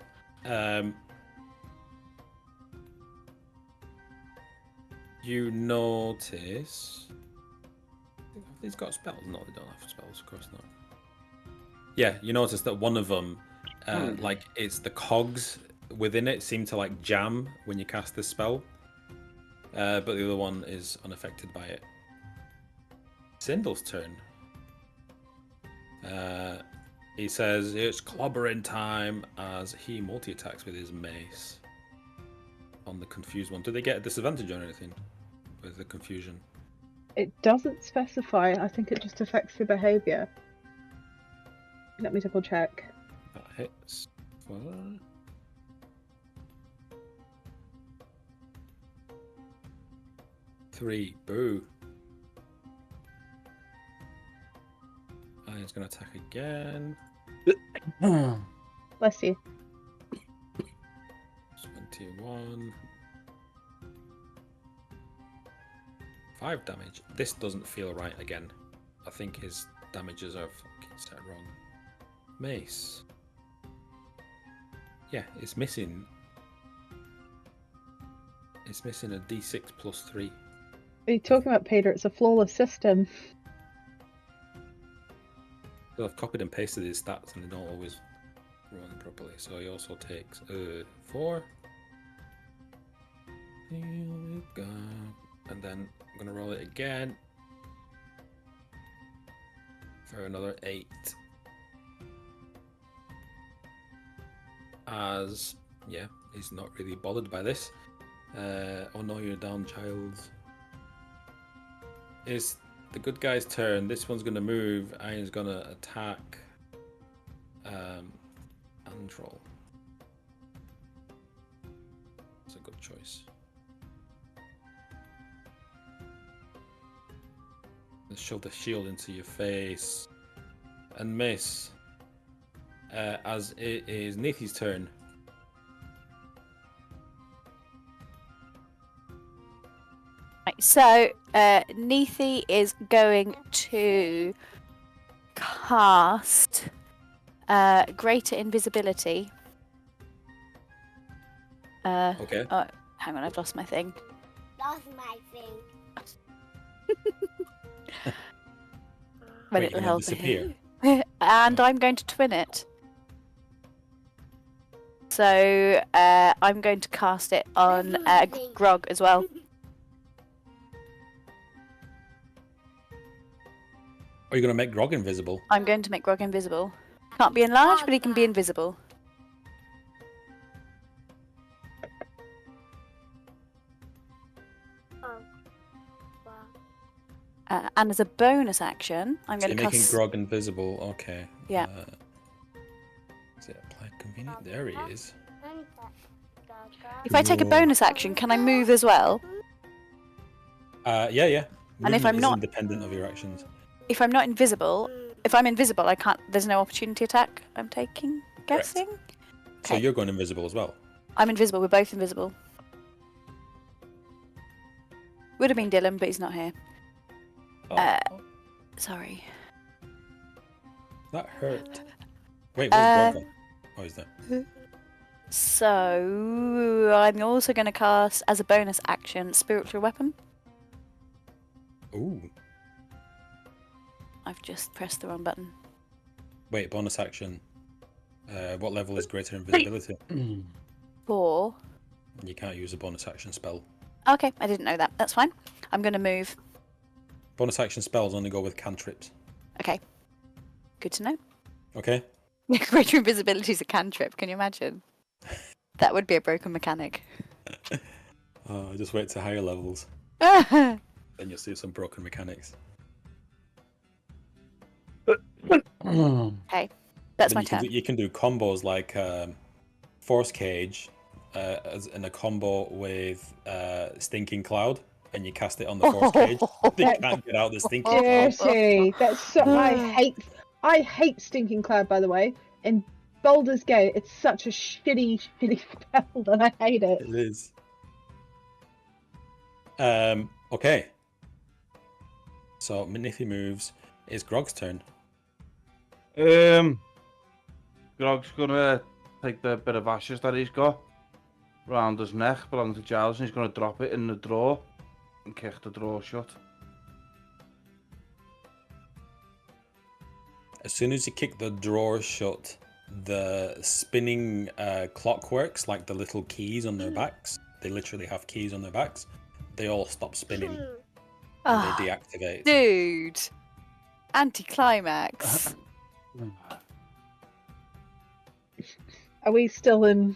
You notice. Have these got spells? No, they don't have spells, of course not. Yeah, you notice that one of them, like, it's the cogs within it seem to, like, jam when you cast this spell. But the other one is unaffected by it. Sindle's turn. He says it's clobbering time as he multi-attacks with his mace on the confused one. Do they get a disadvantage on anything with the confusion? It doesn't specify. I think it just affects your behavior. Let me double check. That hits. 3. Boo. And he's going to attack again. Bless you. 21. 5 damage. This doesn't feel right again. I think his damages are fucking set wrong. Mace. Yeah, it's missing. It's missing a d6 plus 3. Are you talking about, Peter? It's a flawless system. So I've copied and pasted his stats and they don't always run properly. So he also takes 4. Here we go. And then I'm going to roll it again for another 8. As, yeah, he's not really bothered by this. Oh no, you're down, childs. It's the good guy's turn. This one's going to move and he's going to attack Androl. It's a good choice. Let's shove the shield into your face and miss. As it is Nathan's turn. Right, so Neethi is going to cast Greater Invisibility. Okay. Oh, hang on, I've lost my thing. That's my thing. My Wait, little you're gonna helper disappear? here. And I'm going to twin it. So I'm going to cast it on Grog as well. Are you going to make Grog invisible? I'm going to make Grog invisible. Can't be enlarged, but he can be invisible. And as a bonus action, I'm So going you're to making cast... Grog invisible. Okay. Yeah. Is it applied convenient? There he is. If I take a bonus action, can I move as well? Yeah. And if Movement I'm is not- independent of your actions. If I'm not invisible... If I'm invisible, I can't... There's no opportunity attack I'm taking, guessing? So Okay. you're going invisible as well. I'm invisible. We're both invisible. Would have been Dylan, but he's not here. Oh. Sorry. That hurt. Wait, where's Grog gone? Oh, he's there. So I'm also going to cast as a bonus action spiritual weapon. Ooh. I've just pressed the wrong button. Wait, bonus action. What level is greater invisibility? 4. You can't use a bonus action spell. Okay, I didn't know that. That's fine. I'm going to move. Bonus action spells only go with cantrips. Okay. Good to know. Okay. Greater invisibility is a cantrip. Can you imagine? That would be a broken mechanic. Just wait to higher levels. Then you'll see some broken mechanics. Okay, that's my You turn. can do combos like Force Cage in a combo with Stinking Cloud, and you cast it on the Force Cage. They can't get out the Stinking Cloud. Dirty. That's so. I hate Stinking Cloud, by the way. And Baldur's Gate, it's such a shitty spell that I hate it. It is. Okay. So Minithi moves. It's Grog's turn. Grog's gonna take the bit of ashes that he's got round his neck, belonging to Giles, and he's gonna drop it in the drawer and kick the drawer shut. As soon as you kick the drawer shut, the spinning clockworks, like the little keys on their backs, they literally have keys on their backs, they all stop spinning and they deactivate. Dude! Anticlimax. Are we still in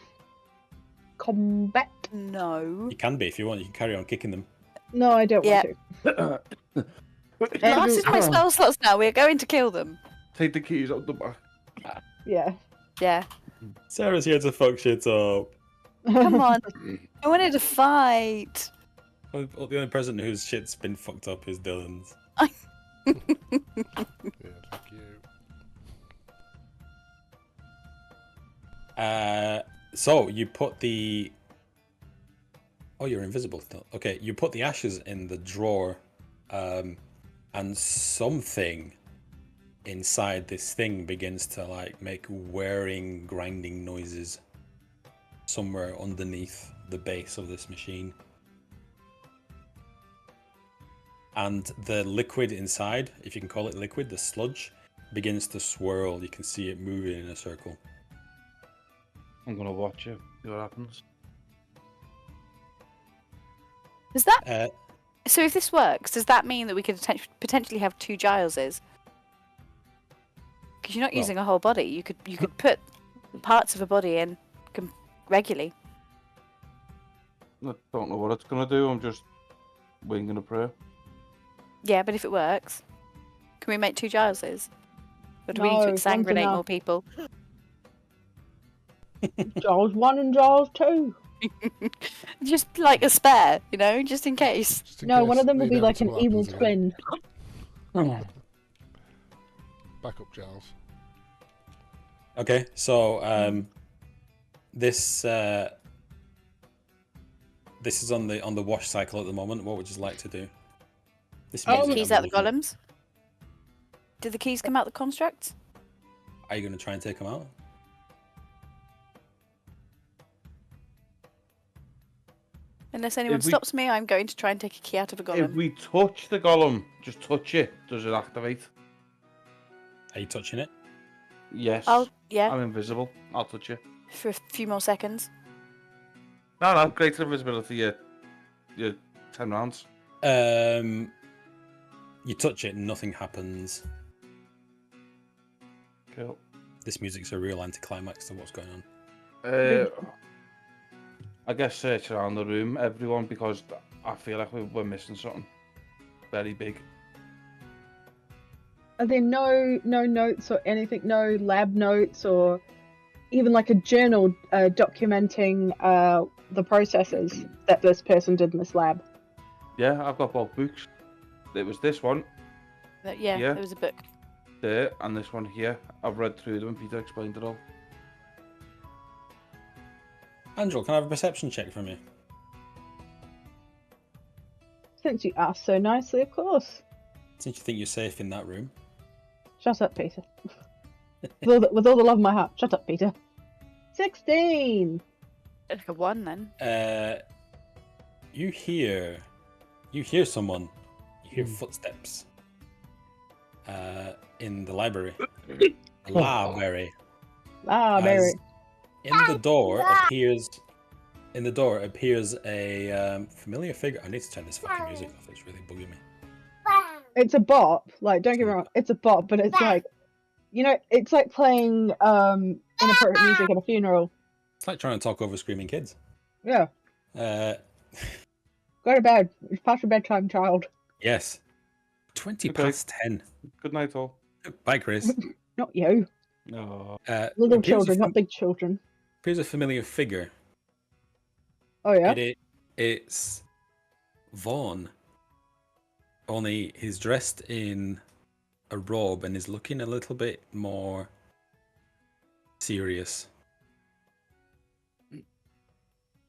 combat? No. You can be if you want, you can carry on kicking them. No, I don't want to. Last is my spell slots now. We're going to kill them. Take the keys out the back. Yeah. Yeah. Sarah's here to fuck shit up. Come on. I wanted to fight. Well, the only person whose shit's been fucked up is Dylan's. Yeah, fuck you. So you put the... Oh, you're invisible still. Okay, you put the ashes in the drawer, and something inside this thing begins to like make whirring, grinding noises somewhere underneath the base of this machine. And the liquid inside, if you can call it liquid, the sludge, begins to swirl. You can see it moving in a circle. I'm gonna watch it, see what happens. Does that... So if this works, does that mean that we could potentially have 2 Gileses? Because you're not using a whole body. You could put parts of a body in regularly. I don't know what it's gonna do. I'm just winging a prayer. Yeah, but if it works, can we make 2 Gileses? Or do we need No, to one's exsanguinate enough. more people? Jaws 1 and Jaws 2. Just like a spare, you know, just in case. Just in No, case one of them will the be like an inevitable evil happens again. twin. Back up, Giles. Okay, so this is on the wash cycle at the moment. What would you like to do? This Get the music, keys I'm out the loving it. golems. Did the keys come out the constructs? Are you going to try and take them out? Unless anyone If we- stops me, I'm going to try and take a key out of a golem. If we touch the golem, just touch it, does it activate? Are you touching it? Yes. Yeah, I'm invisible. I'll touch it. for a few more seconds. No, greater invisibility, yeah. 10 rounds. You touch it, nothing happens. Cool. This music's a real anticlimax to what's going on. I guess search around the room, everyone, because I feel like we're missing something very big. Are there no notes or anything? No lab notes or even like a journal documenting the processes that this person did in this lab? Yeah, I've got both books. It was this one But yeah, Yeah. there was a book. there and this one here. I've read through them and Peter explained it all. Angel, can I have a perception check from you? Since you asked so nicely, of course. Since you think you're safe in that room. Shut up, Peter. with all the love in my heart. Shut up, Peter. 16. Like a 1 then. You hear someone. You hear footsteps. In the library. Library. Mary. In the door appears a familiar figure. I need to turn this fucking music off. It's really bugging me. It's a bop. Like, don't get me wrong, it's a bop, but it's like, it's like playing inappropriate music at a funeral. It's like trying to talk over screaming kids. Yeah. Go to bed. It's past your bedtime, child. Yes. 20 past 10. Good night, all. Bye, Chris. Not you. No. Little children, not big children. Here's a familiar figure. Oh, yeah? It's Vaughn. Only he's dressed in a robe and is looking a little bit more serious.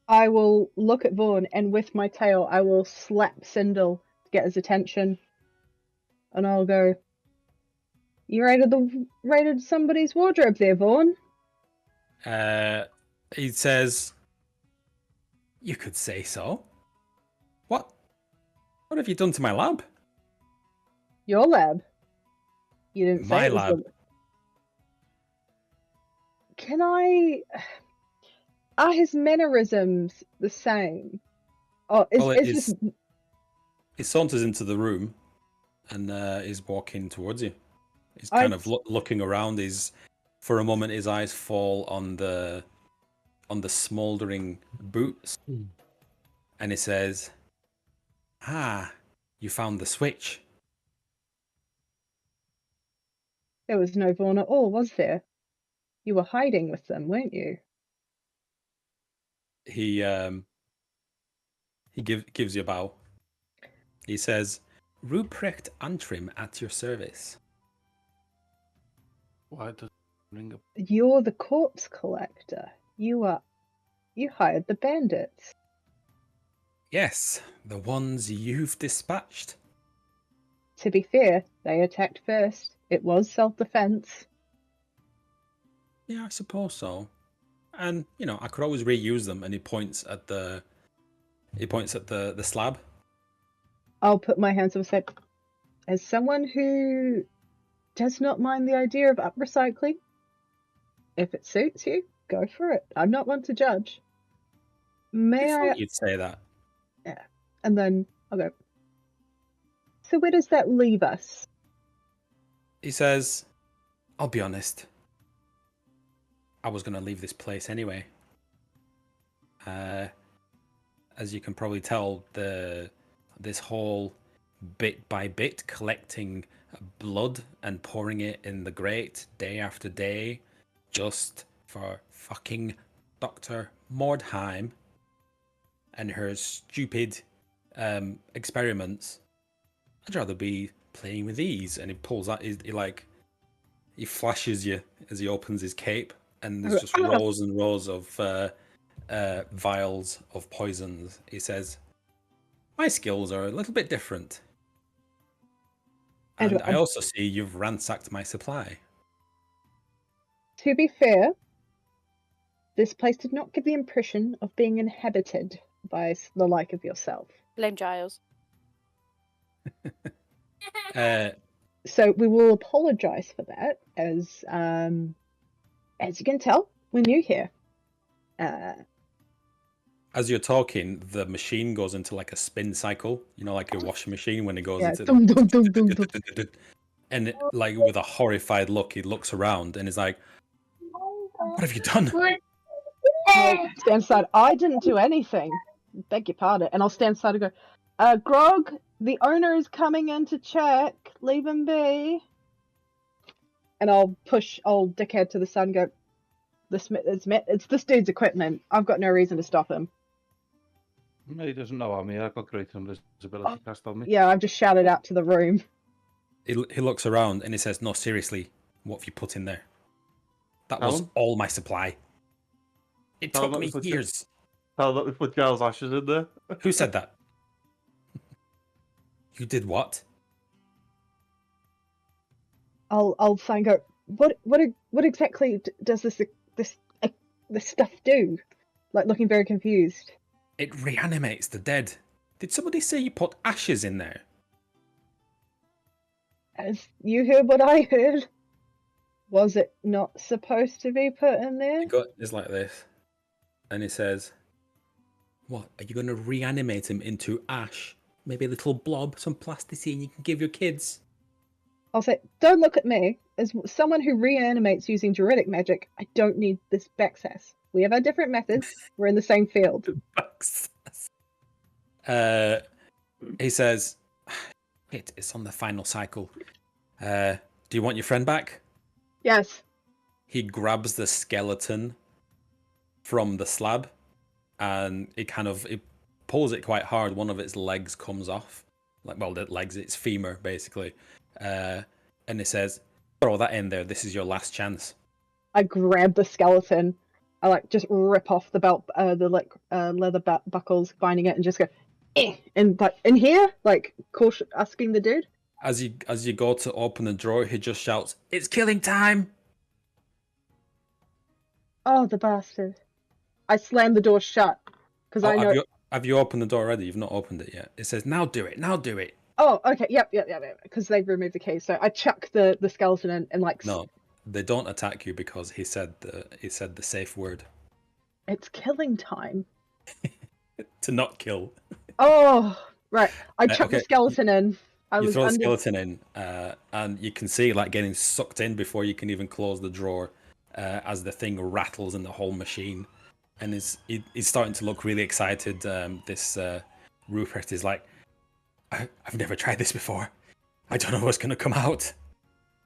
I will look at Vaughn, and with my tail, I will slap Sindel to get his attention. And I'll go, you raided somebody's wardrobe there, Vaughn? He says, you could say so. What have you done to my lab? Your lab? You didn't say My it was lab. Can I... Are his mannerisms the same? Oh, he saunters into the room and is walking towards you. He's kind of looking around. For a moment, his eyes fall on the smouldering boots, and he says, you found the switch. There was no Vaughn at all, was there? You were hiding with them, weren't you? He gives you a bow. He says, Ruprecht Antrim at your service. Why does it ring a... You're the corpse collector. You hired the bandits. Yes, the ones you've dispatched. To be fair, they attacked first. It was self-defense. Yeah, I suppose so. And I could always reuse them. And he points at the slab. I'll put my hands up and say, as someone who does not mind the idea of up-recycling, if it suits you, go for it. I'm not one to judge. You'd say that. Yeah. And then I'll go, so where does that leave us? He says, I'll be honest. I was going to leave this place anyway. As you can probably tell, this whole bit by bit collecting blood and pouring it in the grate day after day just for fucking Dr. Mordheim and her stupid experiments. I'd rather be playing with these. And he pulls out, he flashes you as he opens his cape, and there's just rows and rows of vials of poisons. He says, my skills are a little bit different. And I also see you've ransacked my supply. To be fair, this place did not give the impression of being inhabited by the like of yourself. Blame Giles. So we will apologise for that, as you can tell, we're new here. As you're talking, the machine goes into like a spin cycle, like a washing machine when it goes into. Dum, dum, dum, dum, dum. And like with a horrified look, he looks around and is like, "What have you done?" I'll stand aside. I didn't do anything. Beg your pardon. And I'll stand aside and go, Grog, the owner is coming in to check. Leave him be. And I'll push old dickhead to the side and go, it's this dude's equipment. I've got no reason to stop him. He doesn't know I'm here. I've got great invisibility cast on me. Yeah, I've just shouted out to the room. He looks around and he says, "No, seriously, what have you put in there? That was all my supply. It took me years." Tell that we put Giles' ashes in there. Who said that? You did what? I'll sign go, what exactly does this stuff do? Like, looking very confused. It reanimates the dead. Did somebody say you put ashes in there? As you heard what I heard. Was it not supposed to be put in there? It's like this. And he says, what? Are you going to reanimate him into ash? Maybe a little blob, some plasticine you can give your kids? I'll say, don't look at me. As someone who reanimates using druidic magic, I don't need this backsass. We have our different methods. We're in the same field. He says, it's on the final cycle. Do you want your friend back? Yes. He grabs the skeleton from the slab and it pulls it quite hard. One of its legs comes off. Its femur, basically. And he says, throw that in there. This is your last chance. I grab the skeleton. I just rip off the belt, leather buckles binding it, and just go, and in here, caution, asking the dude. As you go to open the drawer, he just shouts, "It's killing time!" Oh, the bastard! I slam the door shut because I know. Have you opened the door already? You've not opened it yet. It says, "Now do it! Now do it!" Oh, okay, yep. Because they've removed the key, so I chuck the skeleton in and No, they don't attack you because he said the safe word. It's killing time. To not kill. Oh, right. I chuck the skeleton in. You throw the skeleton in, and you can see getting sucked in before you can even close the drawer, as the thing rattles in the whole machine, and he's starting to look really excited. This Rupert is like, I've never tried this before. I don't know what's gonna come out.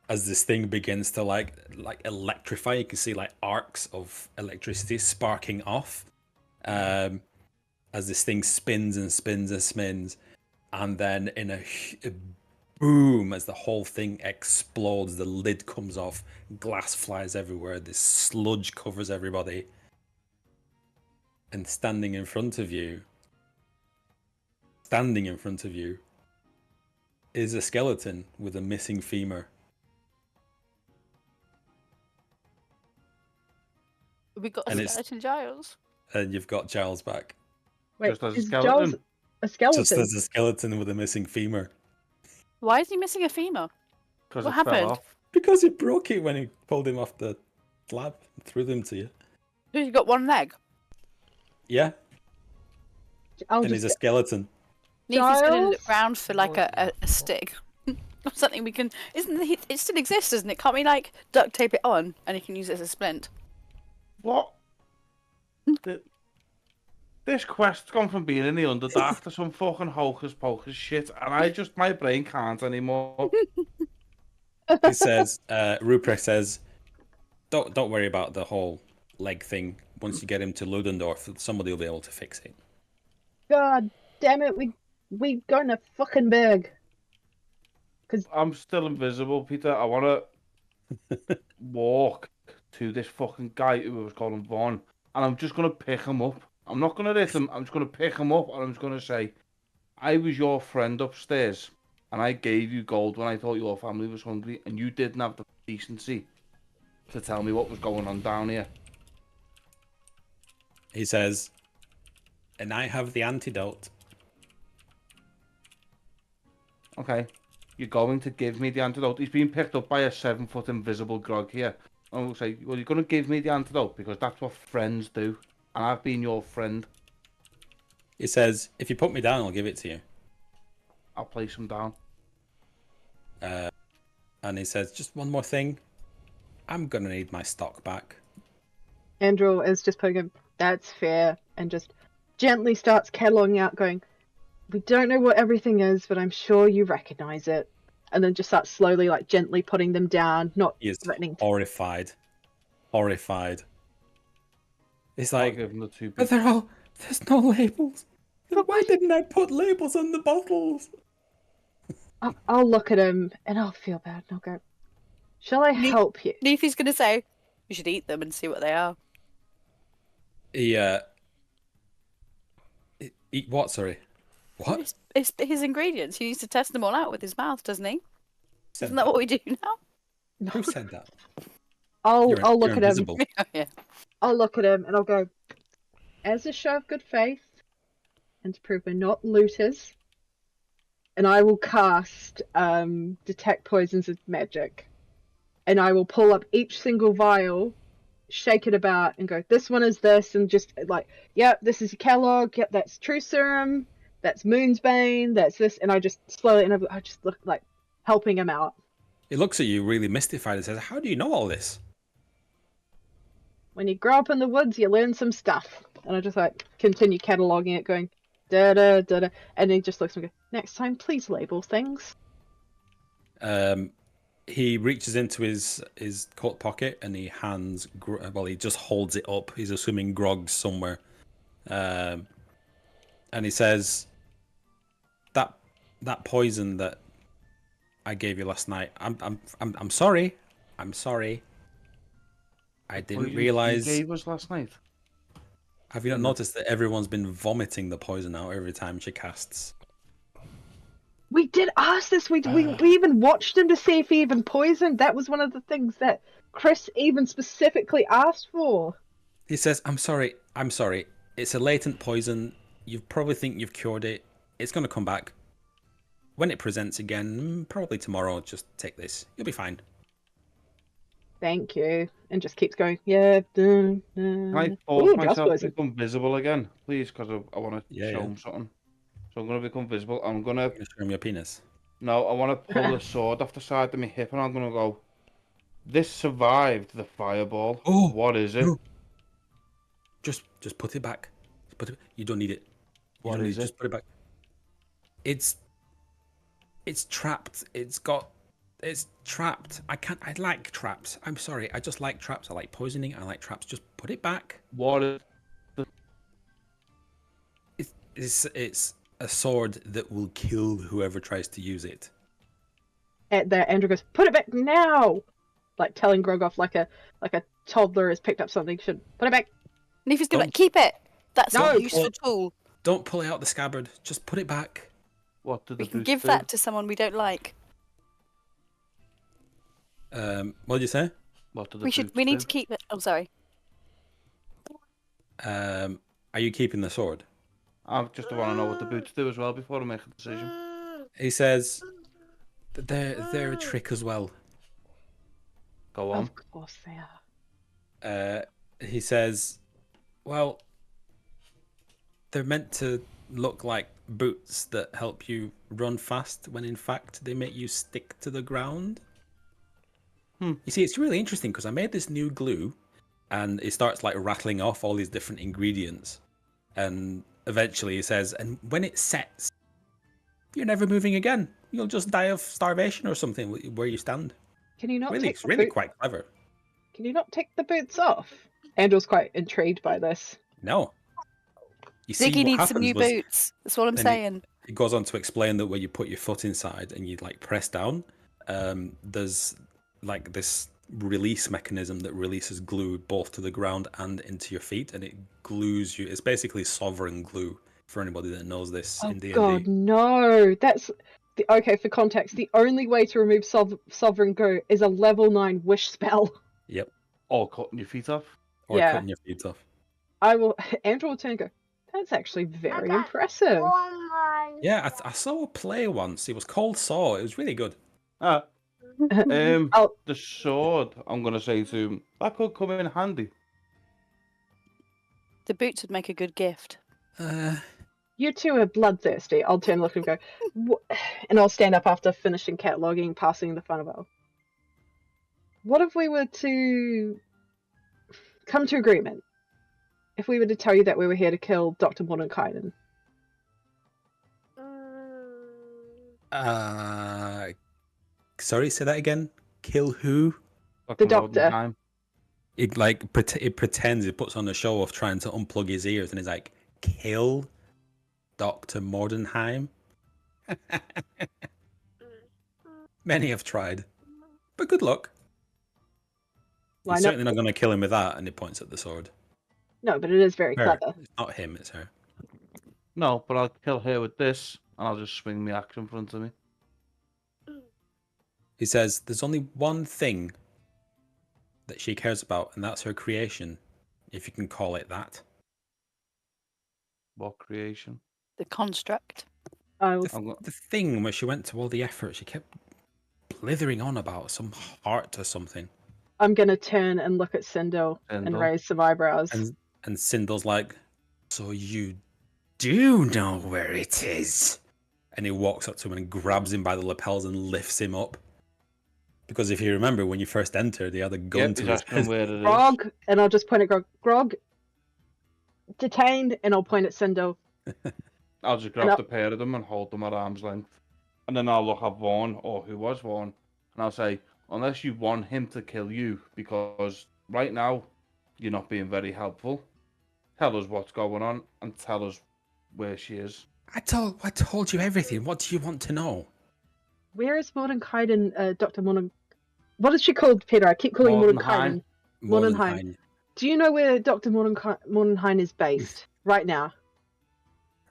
As this thing begins to electrify, you can see arcs of electricity sparking off. As this thing spins and spins and spins, and then in a boom, as the whole thing explodes, the lid comes off, glass flies everywhere, this sludge covers everybody, and standing in front of you is a skeleton with a missing femur. We got a skeleton, Giles. And you've got Giles back. Wait, just as is a skeleton. Giles a skeleton? Just as a skeleton with a missing femur. Why is he missing a femur? Because What it fell happened? off. Because he broke it when he pulled him off the slab and threw them to you. He's got one leg. Yeah, I'll and he's a skeleton. Neefi's going to look Giles? round for a stick. Or something we can... It still exists, doesn't it? Can't we duct tape it on and he can use it as a splint? What? This quest's gone from being in the Underdark to some fucking hocus pocus shit, and my brain can't anymore. He says, Ruprecht says, don't worry about the whole leg thing. Once you get him to Ludendorff, somebody will be able to fix it. God damn it, we going to fucking big. I'm still invisible, Peter. I want to walk to this fucking guy who was calling Vaughn, and I'm just going to pick him up. I'm not going to hit him. I'm just going to pick him up, and I'm just going to say, I was your friend upstairs, and I gave you gold when I thought your family was hungry, and you didn't have the decency to tell me what was going on down here. He says, and I have the antidote. Okay, you're going to give me the antidote. He's being picked up by a 7-foot invisible grog here. And we'll say, well, you're going to give me the antidote because that's what friends do. And I've been your friend. He says, if you put me down, I'll give it to you. I'll place him down. And he says, just one more thing. I'm going to need my stock back. Andrew is just putting him, that's fair, and just gently starts cataloguing out, going, we don't know what everything is, but I'm sure you recognize it. And then just starts slowly, gently putting them down, not He is threatening. horrified. It's I'll like, give him the 2 but bits. there's no labels. Why didn't I put labels on the bottles? I'll look at him and I'll feel bad and I'll go, shall I help you? Neefi's going to say, you should eat them and see what they are. Eat what, sorry? What? It's his ingredients. He needs to test them all out with his mouth, doesn't he? Isn't that what we do now? Who said that? I'll You're look at him. invisible. Yeah. I'll look at him and I'll go, as a show of good faith, and to prove we're not looters, and I will cast detect poisons of magic, and I will pull up each single vial, shake it about, and go, this one is this, and just like, yep, this is Kellogg, yep, that's True Serum, that's Moon's Bane, that's this, and I just slowly, and I just look like helping him out. He looks at you really mystified and says, "How do you know all this?" When you grow up in the woods, you learn some stuff. And I just like continue cataloging it, going da da da da, and he just looks at me and goes, next time, please label things. He reaches into his coat pocket and he hands. Well, he just holds it up. He's assuming Grog's somewhere, and he says, "That poison that I gave you last night. I'm sorry. I'm sorry. I didn't realize." You gave us last night. Have you not noticed that everyone's been vomiting the poison out every time she casts? We did ask this. We even watched him to see if he even poisoned. That was one of the things that Chris even specifically asked for. He says, I'm sorry. It's a latent poison. You probably think you've cured it. It's going to come back. When it presents again, probably tomorrow, just take this. You'll be fine." Thank you. And just keeps going, yeah. Can I force myself to become visible again, please? Because I want to show him something. So I'm going to become visible. I'm going to show him your penis. No, I want to pull the sword off the side of my hip, and I'm going to go, this survived the fireball. Oh, what is it? No. Just put it back. You don't need it. What is it? Just put it back. It's trapped. It's trapped. I like traps. I'm sorry. I just like traps. I like poisoning. I like traps. Just put it back. What is It's a sword that will kill whoever tries to use it. At that, Andrew goes, put it back now! Like telling Grog off like a toddler has picked up something. Should put it back. Neefa's gonna keep it. That's No, a useful tool. Don't pull it out the scabbard. Just put it back. What do the We can boots give do? that to someone we don't like. What did you say? What do the We need to keep it. Oh, sorry. Are you keeping the sword? I just want to know what the boots do as well before I make a decision. He says that they're a trick as well. Go on. Of course they are. He says, well, they're meant to look like boots that help you run fast, when in fact they make you stick to the ground. You see, it's really interesting because I made this new glue and it starts like rattling off all these different ingredients. And eventually he says, and when it sets, you're never moving again. You'll just die of starvation or something where you stand. Can you not Really, take it's the really boot- quite clever. Can you not take the boots off? Andrew's quite intrigued by this. No. You see, Ziggy what needs some happens new was- boots. That's what I'm and saying. It goes on to explain that where you put your foot inside and you like press down, there's like this release mechanism that releases glue both to the ground and into your feet, and it glues you. It's basically sovereign glue for anybody that knows this in D&D. God, no! That's okay. For context, the only way to remove sovereign glue is a level 9 wish spell. Yep. Or cutting your feet off. Or Yeah. cutting your feet off. Andrew will turn and go, that's actually very impressive. Yeah, I saw a play once. It was called Saw. It was really good. Oh, The sword, I'm going to say to him, that could come in handy. The boots would make a good gift. you two are bloodthirsty. I'll turn and look and go, and I'll stand up after finishing cataloguing, passing the funnel. What if we were to come to agreement? If we were to tell you that we were here to kill Dr. Mordenkainen? Sorry, say that again. Kill who? The doctor. It it pretends it puts on a show of trying to unplug his ears, and he's like, "Kill Dr. Mordenheim." Many have tried, but good luck. Why He's not? certainly not going to kill him with that, and he points at the sword. No, but it is very Her. clever. It's not him, it's her. No, but I'll kill her with this, and I'll just swing my axe in front of me. He says there's only one thing that she cares about, and that's her creation, if you can call it that. What creation? The construct. Oh, The thing where she went to all the effort, she kept blithering on about some heart or something. I'm going to turn and look at Sindel and Sindel. raise some eyebrows. And Sindel's like, so you do know where it is? And he walks up to him and grabs him by the lapels and lifts him up. Because if you remember, when you first entered, he had a gun Yep, to he's his asking him head. where it is. Grog, and I'll just point at Grog. Grog, detained, and I'll point at Sindel. I'll just grab the pair of them and hold them at arm's length. And then I'll look at Vaughn, or who was Vaughn, and I'll say, unless you want him to kill you, because right now, you're not being very helpful. Tell us what's going on, and tell us where she is. I told you everything. What do you want to know? Where is Mordenkainen, Dr. Morden? What is she called, Peter? I keep calling Mordenkainen. Mordenheim. Do you know where Dr. Mordenheim is based right now?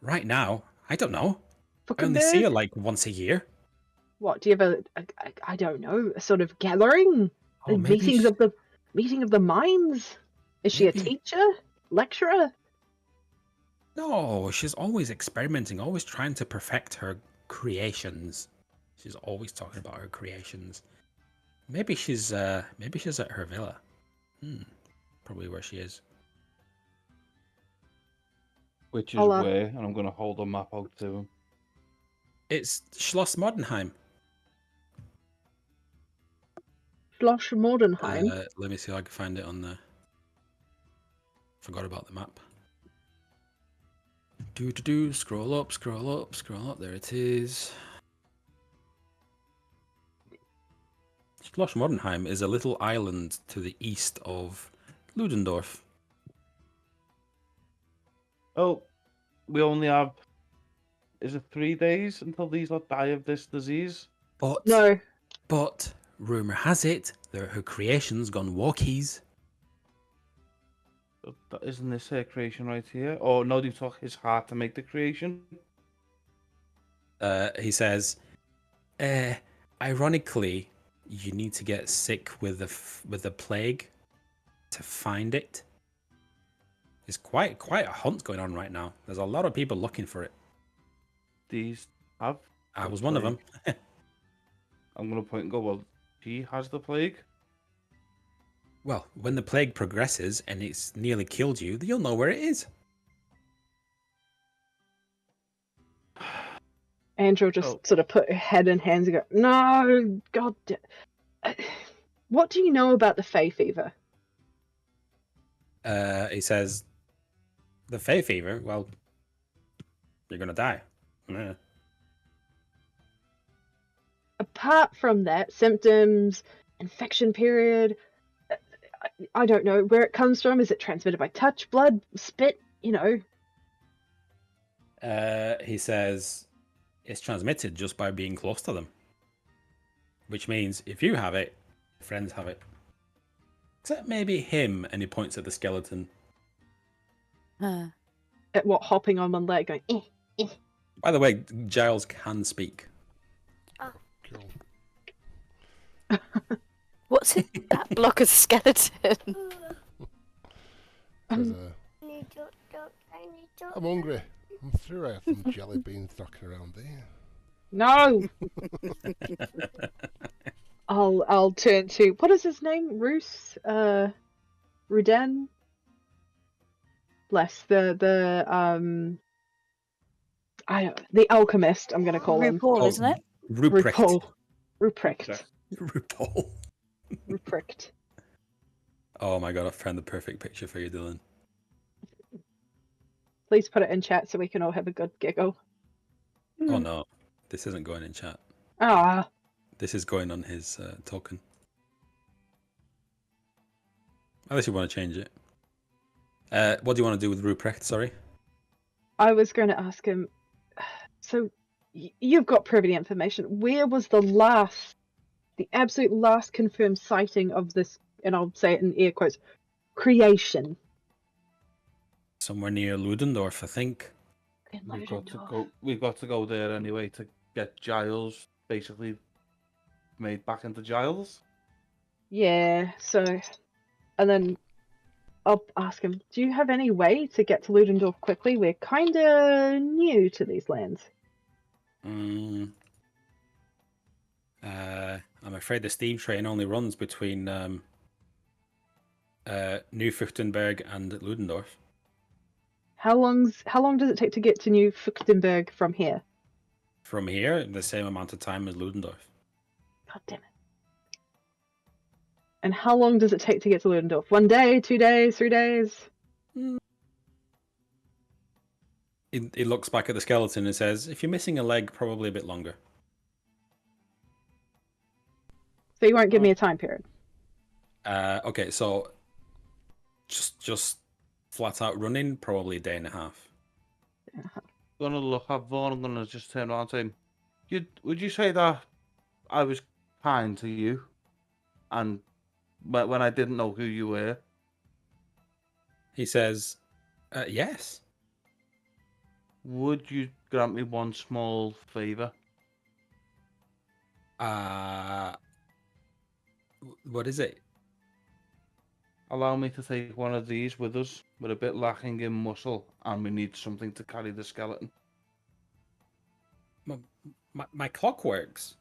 Right now? I don't know. I only Fuckenberg? see her like once a year. What, do you have I don't know, a sort of gathering? Oh, maybe Meeting of the minds? Is she a Maybe. teacher? Lecturer? No, she's always experimenting, always trying to perfect her creations. She's always talking about her creations. Maybe she's at her villa. Probably where she is. Which is I'll, where, and I'm going to hold a map out to him. It's Schloss Mordenheim. Schloss Mordenheim? Let me see if I can find it on the... Forgot about the map. Scroll up. There it is. Schloss Mordenheim is a little island to the east of Ludendorff. Oh, we only have... Is it 3 days until these lot die of this disease? But rumor has it that her creation's gone walkies. Isn't this her creation right here? Oh, no, they took his heart to make the creation. He says, ironically, you need to get sick with the plague to find it. There's quite a hunt going on right now. There's a lot of people looking for it. These have. I was one of them. I'm going to point and go, well, she has the plague. Well, when the plague progresses and it's nearly killed you, you'll know where it is. Andrew just sort of put her head in hands and go, no, God. What do you know about the Fey fever? He says, the Fey fever, well, you're going to die. Yeah. Apart from that, symptoms, infection period, I don't know where it comes from. Is it transmitted by touch, blood, spit, you know? He says it's transmitted just by being close to them. Which means if you have it, friends have it. Except maybe him, and he points at the skeleton. At what, hopping on one leg, going, eh, eh. By the way, Giles can speak. Cool. What's in that block of skeleton? I'm hungry. I'm sure I have some jelly beans knocking around there. No! I'll turn to, what is his name? Roos? Ruden? Bless the alchemist, I'm gonna call him. RuPaul, isn't it? Ruprecht. Ruprecht. RuPaul. Ruprecht. Oh my god, I've found the perfect picture for you, Dylan. Please put it in chat so we can all have a good giggle. Oh no, this isn't going in chat. Ah. This is going on his token. Unless you want to change it. What do you want to do with Ruprecht, sorry? I was going to ask him, so you've got privy information. Where was the absolute last confirmed sighting of this, and I'll say it in air quotes, creation? Somewhere near Ludendorff, I think. We've got to go there anyway to get Giles basically made back into Giles. Yeah, so, and then I'll ask him, do you have any way to get to Ludendorff quickly? We're kinda new to these lands. I'm afraid the steam train only runs between New-Fichtenberg and Ludendorff. How long does it take to get to New Fichtenberg from here? From here, the same amount of time as Ludendorff. God damn it. And how long does it take to get to Ludendorff? 1 day, 2 days, 3 days? He looks back at the skeleton and says, if you're missing a leg, probably a bit longer. So you won't give me a time period? Okay, so just flat out running, probably a day and a half. Gonna look at Vaughn. I'm gonna just turn around to him. Would you say that I was kind to you, and when I didn't know who you were? He says, yes. Would you grant me one small favor? What is it? Allow me to take one of these with us. We're a bit lacking in muscle, and we need something to carry the skeleton. My clock works.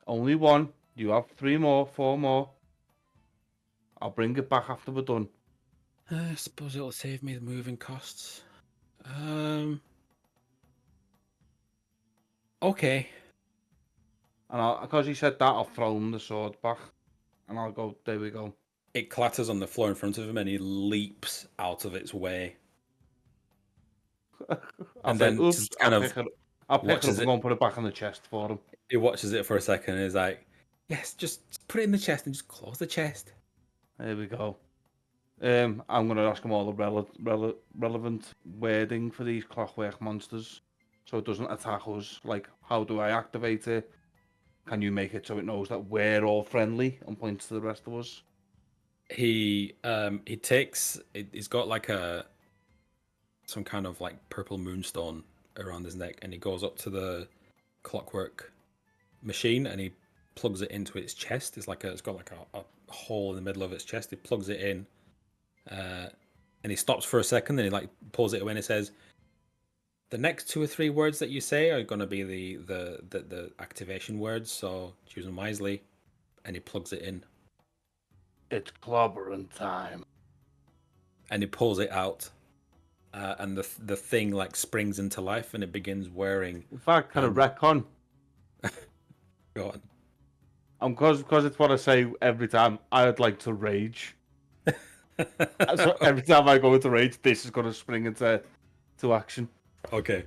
Only one. You have 3 more, 4 more. I'll bring it back after we're done. I suppose it'll save me the moving costs. Okay. And because he said that, I'll throw him the sword back, and I'll go. There we go. It clatters on the floor in front of him, and he leaps out of its way. I'll then oops, just kind of I'll pick it up watches and go and put it back on the chest for him. He watches it for a second and is like, yes, just put it in the chest and just close the chest. There we go. I'm going to ask him all the relevant wording for these clockwork monsters, so it doesn't attack us. Like, how do I activate it? Can you make it so it knows that we're all friendly and points to the rest of us? He takes. He's got like some kind of like purple moonstone around his neck, and he goes up to the clockwork machine and he plugs it into its chest. It's got like a hole in the middle of its chest. He plugs it in, and he stops for a second. And he like pulls it away and he says, "The next 2 or 3 words that you say are going to be the activation words. So choose them wisely." And he plugs it in. It's clobbering time. And he pulls it out, and the thing like springs into life and it begins whirring. In fact, kind of retcon. Go on. Because it's what I say every time. I'd like to rage. So every time I go into rage, this is going to spring into action. Okay.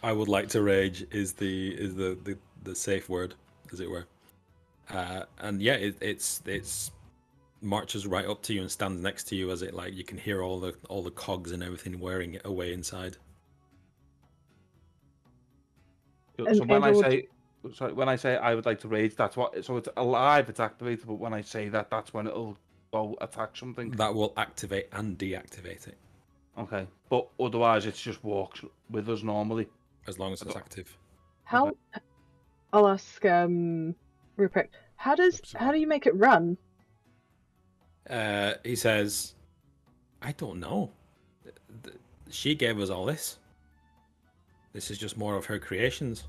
I would like to rage is the safe word, as it were. And yeah, it's marches right up to you and stands next to you as it like you can hear all the cogs and everything wearing it away inside. So when I say I would like to rage, that's what. So it's alive, it's activated. But when I say that, that's when it'll go attack something. That will activate and deactivate it. Okay, but otherwise it just walks with us normally. As long as it's active. How? I'll ask Rupert. How do you make it run? He says, "I don't know. She gave us all this. This is just more of her creations.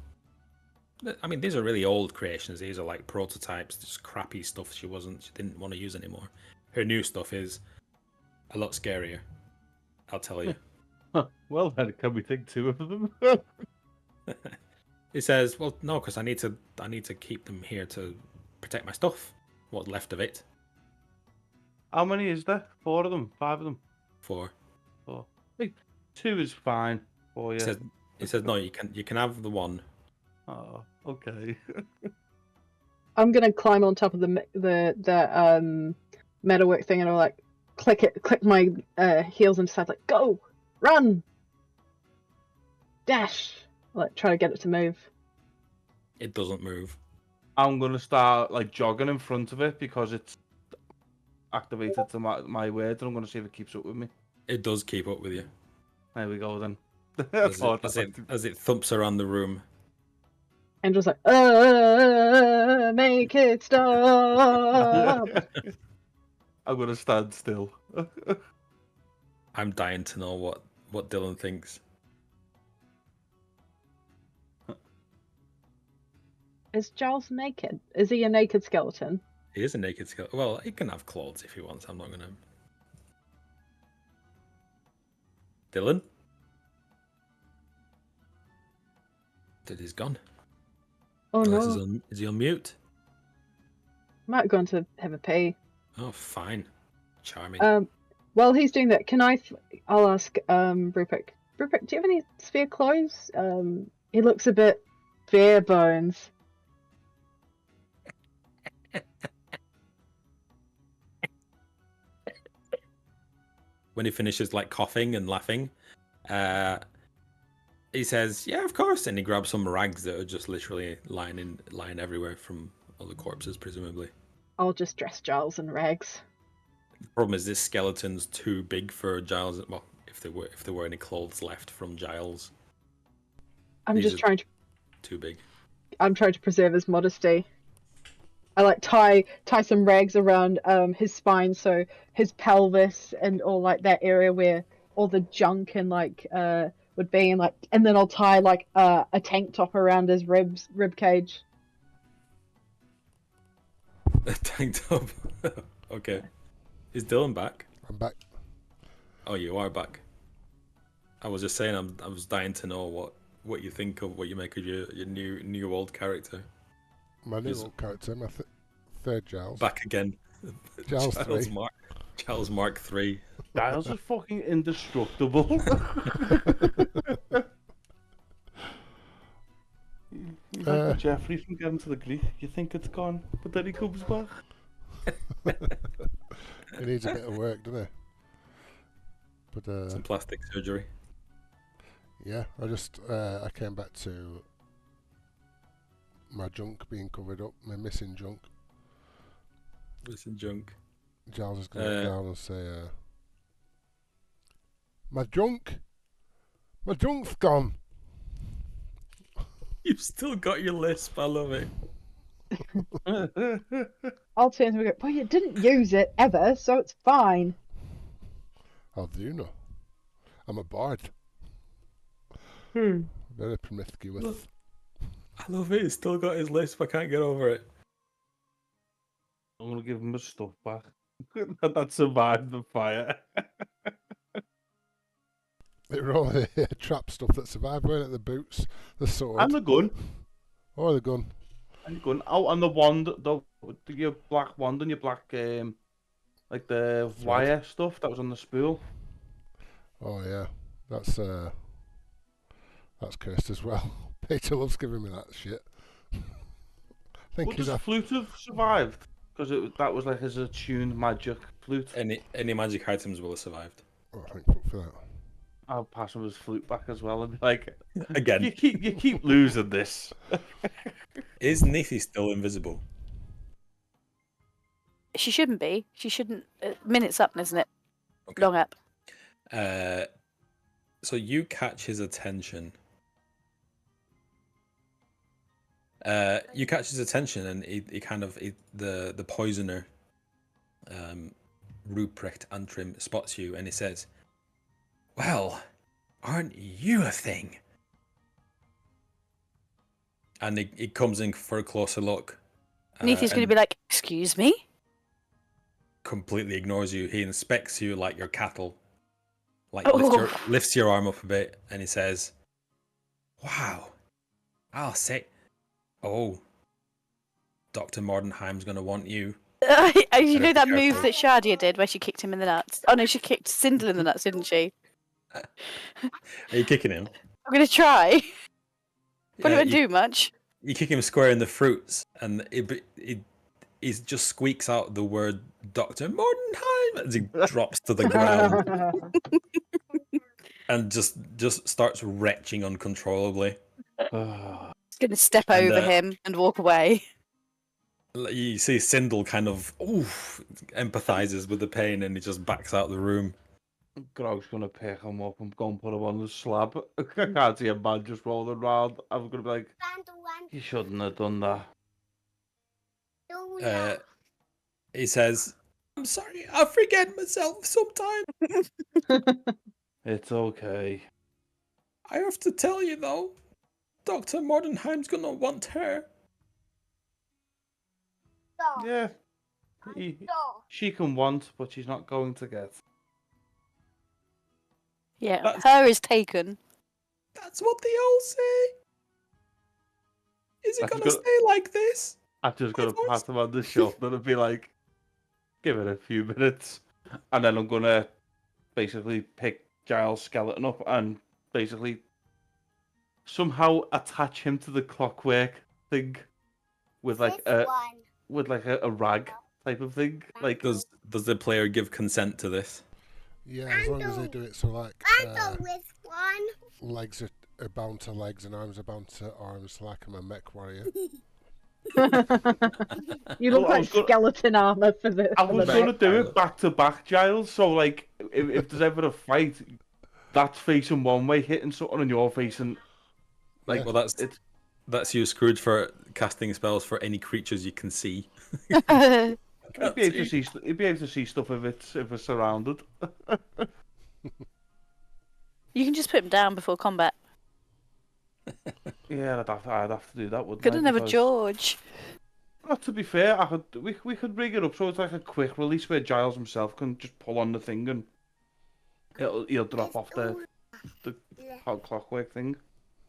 I mean, these are really old creations. These are like prototypes, just crappy stuff she didn't want to use anymore. Her new stuff is a lot scarier. I'll tell you." Well then, can we take 2 of them? He says, "Well, no, because I need to keep them here to protect my stuff. What's left of it." How many is there? 4 of them? 5 of them? 4. 4. I think 2 is fine for you. He says, "No, you can have the 1." Oh, okay. I'm gonna climb on top of the metalwork thing, and I'll like click my heels into side, like go, run, dash. Like try to get it to move. It doesn't move. I'm gonna start like jogging in front of it because it's activated to my words, and I'm gonna see if it keeps up with me. It does keep up with you. There we go then. As it thumps around the room. And just like gonna make it stop. I'm gonna stand still. I'm dying to know what Dylan thinks. Is Giles naked? Is he a naked skeleton? He is a naked skeleton. Well, he can have clothes if he wants. I'm not gonna. Dylan? Did he's gone? Oh Unless no. is he on mute? Might have gone to have a pee. Oh, fine. Charming. While he's doing that, I'll ask Rupert. Rupert, do you have any spare clothes? He looks a bit bare bones. When he finishes like coughing and laughing, he says, "Yeah, of course." And he grabs some rags that are just literally lying everywhere from all the corpses, presumably. I'll just dress Giles in rags. The problem is this skeleton's too big for Giles. Well, if there were any clothes left from Giles, I'm too big. I'm trying to preserve his modesty. I like tie some rags around his spine, so his pelvis and all like that area where all the junk and like would be, and then I'll tie like a tank top around his rib cage. A tank top. Okay. Is Dylan back? I'm back. Oh, you are back. I was just saying, I was dying to know what you think of what you make of your new old character. My new old character, my third Giles. Back again. Giles 3. Giles Mark 3. Giles is fucking indestructible. He's like Jeffrey from Getting to the Greek. You think it's gone, but then he comes back. He needs a bit of work, doesn't he? But some plastic surgery. Yeah, I came back to my junk being covered up, my missing junk. Missing junk. Giles is going to go down and say, my junk's gone. You've still got your lisp, I love it. I'll turn to him and go, well, you didn't use it ever, so it's fine. How do you know? I'm a bard. Very promiscuous. I love it, he's still got his lisp, I can't get over it. I'm gonna give him his stuff back. That survived the fire. It were all the trap stuff that survived, weren't it? The boots, the sword. And the gun. Oh, the gun. And the gun. Oh, and the wand, your black wand and your black, like the wire stuff that was on the spool. Oh, yeah. That's cursed as well. Peter loves giving me that shit. Would the flute have survived? Because that was like his attuned magic flute. Any magic items will have survived. Oh, thankful for that. I'll pass him his flute back as well and be like, again, you keep losing this. Is Nithy still invisible? She shouldn't be. She shouldn't. Minute's up, isn't it? Okay. Long up. So you catch his attention. You catch his attention, and the poisoner, Ruprecht Antrim, spots you, and he says, "Well, aren't you a thing?" And he comes in for a closer look. Nithy's going to be like, "Excuse me?" Completely ignores you. He inspects you like your cattle. Like Oh. lifts your arm up a bit, and he says, "Wow, I'll say, oh, Dr. Mordenheim's gonna want you." You know that Careful. move that Shadia did where she kicked him in the nuts? Oh no, she kicked Sindel in the nuts, didn't she? Are you kicking him? I'm going to try. But it Yeah, won't do much. You kick him square in the fruits, and he just squeaks out the word "Dr. Mordenheim" as he drops to the ground and just starts retching uncontrollably. He's going to step over him and walk away. You see Sindel kind of empathizes with the pain, and he just backs out the room. Grog's gonna pick him up and go and put him on the slab. I can't see a man just rolling around. I'm gonna be like, you shouldn't have done that. He says, "I'm sorry, I forget myself sometimes. It's okay. I have to tell you though, Dr. Mordenheim's gonna want her." Yeah, she can want, but she's not going to get. Yeah, That's- her is taken. That's what they all say. Is it That's gonna good. stay like this? I've just My got to voice- pass him on the shoulder and be like, give it a few minutes. And then I'm going to basically pick Giles' skeleton up and basically somehow attach him to the clockwork thing with like a rag type of thing. Like, Does the player give consent to this? Yeah, as long as they do it so like with one. legs are bound to legs and arms are bound to arms, like I'm a mech warrior. You look Well, I like was gonna- skeleton armor for the. I for was the going to back. do it back to back, Giles. So, like, if there's ever a fight, that's facing one way, hitting something, and you're facing. Like, Well, it's that's you screwed for casting spells for any creatures you can see. you'd be able to see stuff if it's surrounded. You can just put him down before combat. Yeah, I'd have to do that, wouldn't I? Couldn't have a Because- George. Well, to be fair, we could rig it up so it's like a quick release where Giles himself can just pull on the thing and he'll drop off the hot clockwork thing.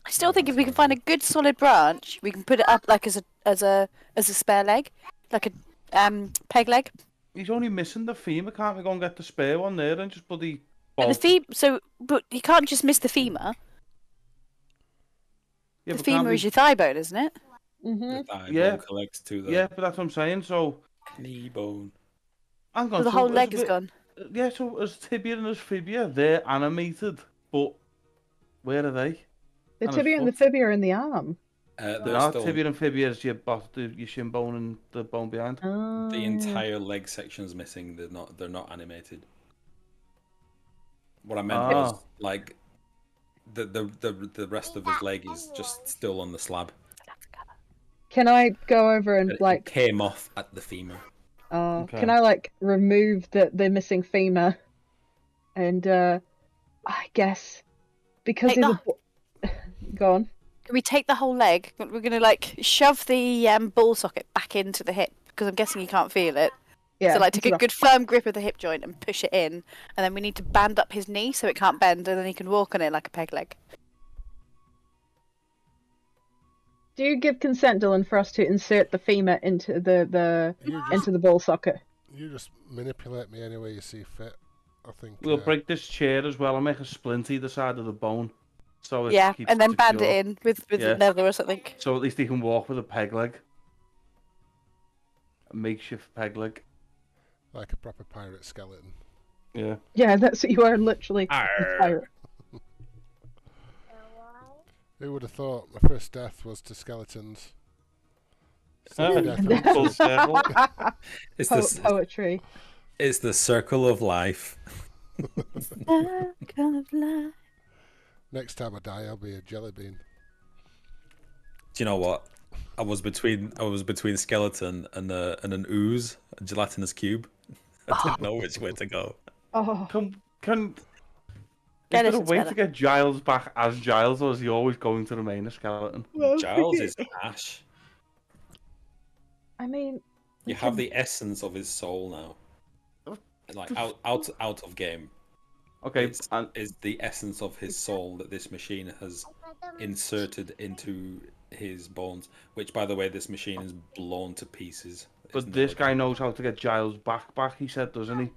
I still think if we can find a good solid branch, we can put it up like as a spare leg, like a peg leg. He's only missing the femur. Can't we go and get the spare one there and just bloody And bolt? but he can't just miss the femur. Yeah, The but can't femur we- is your thigh bone, isn't it? Mhm. The thigh Yeah. bone collects to the Yeah, but that's what I'm saying. So knee bone. hang on. So the so whole as leg is the- gone. Yeah, so as tibia and as fibia, they're animated, but where are they? The And a tibia and the foot. fibia are in the arm. There's No, still tibia and fibia is your your shin bone and the bone behind. the entire leg section's missing. They're not animated. What I meant was like the rest of his leg is just still on the slab. Can I go over and It like? came off at the femur. Okay. Can I like remove the missing femur? And I guess because Take he's go on. Can we take the whole leg? We're gonna like shove the ball socket back into the hip because I'm guessing you can't feel it. Yeah. So like take it's a good firm grip of the hip joint and push it in, and then we need to band up his knee so it can't bend, and then he can walk on it like a peg leg. Do you give consent, Dylan, for us to insert the femur into the into the ball socket? You just manipulate me any way you see fit. I think. We'll break this chair as well and make a splint either side of the bone. So it Yeah, keeps and then band secure. it in with Yeah. leather or something. So at least he can walk with a peg leg. A makeshift peg leg. like a proper pirate skeleton. Yeah. Yeah, that's what you are, literally. a Arr. pirate. Who would have thought my first death was to skeletons? Second death Full circle. It's the Poetry. it's the circle of life. Circle of life. Next time I die, I'll be a jelly bean. Do you know what? I was between skeleton and an ooze, a gelatinous cube. I didn't know which way to go. Oh, Can Get is there it a way together. to get Giles back as Giles, or is he always going to remain a skeleton? well, Giles is Ash. I mean, You have the essence of his soul now. Like out of game. Okay, and Is the essence of his soul that this machine has inserted into his bones. Which, by the way, this machine is blown to pieces. but Isn't this it? guy knows how to get Giles back. He said, doesn't he?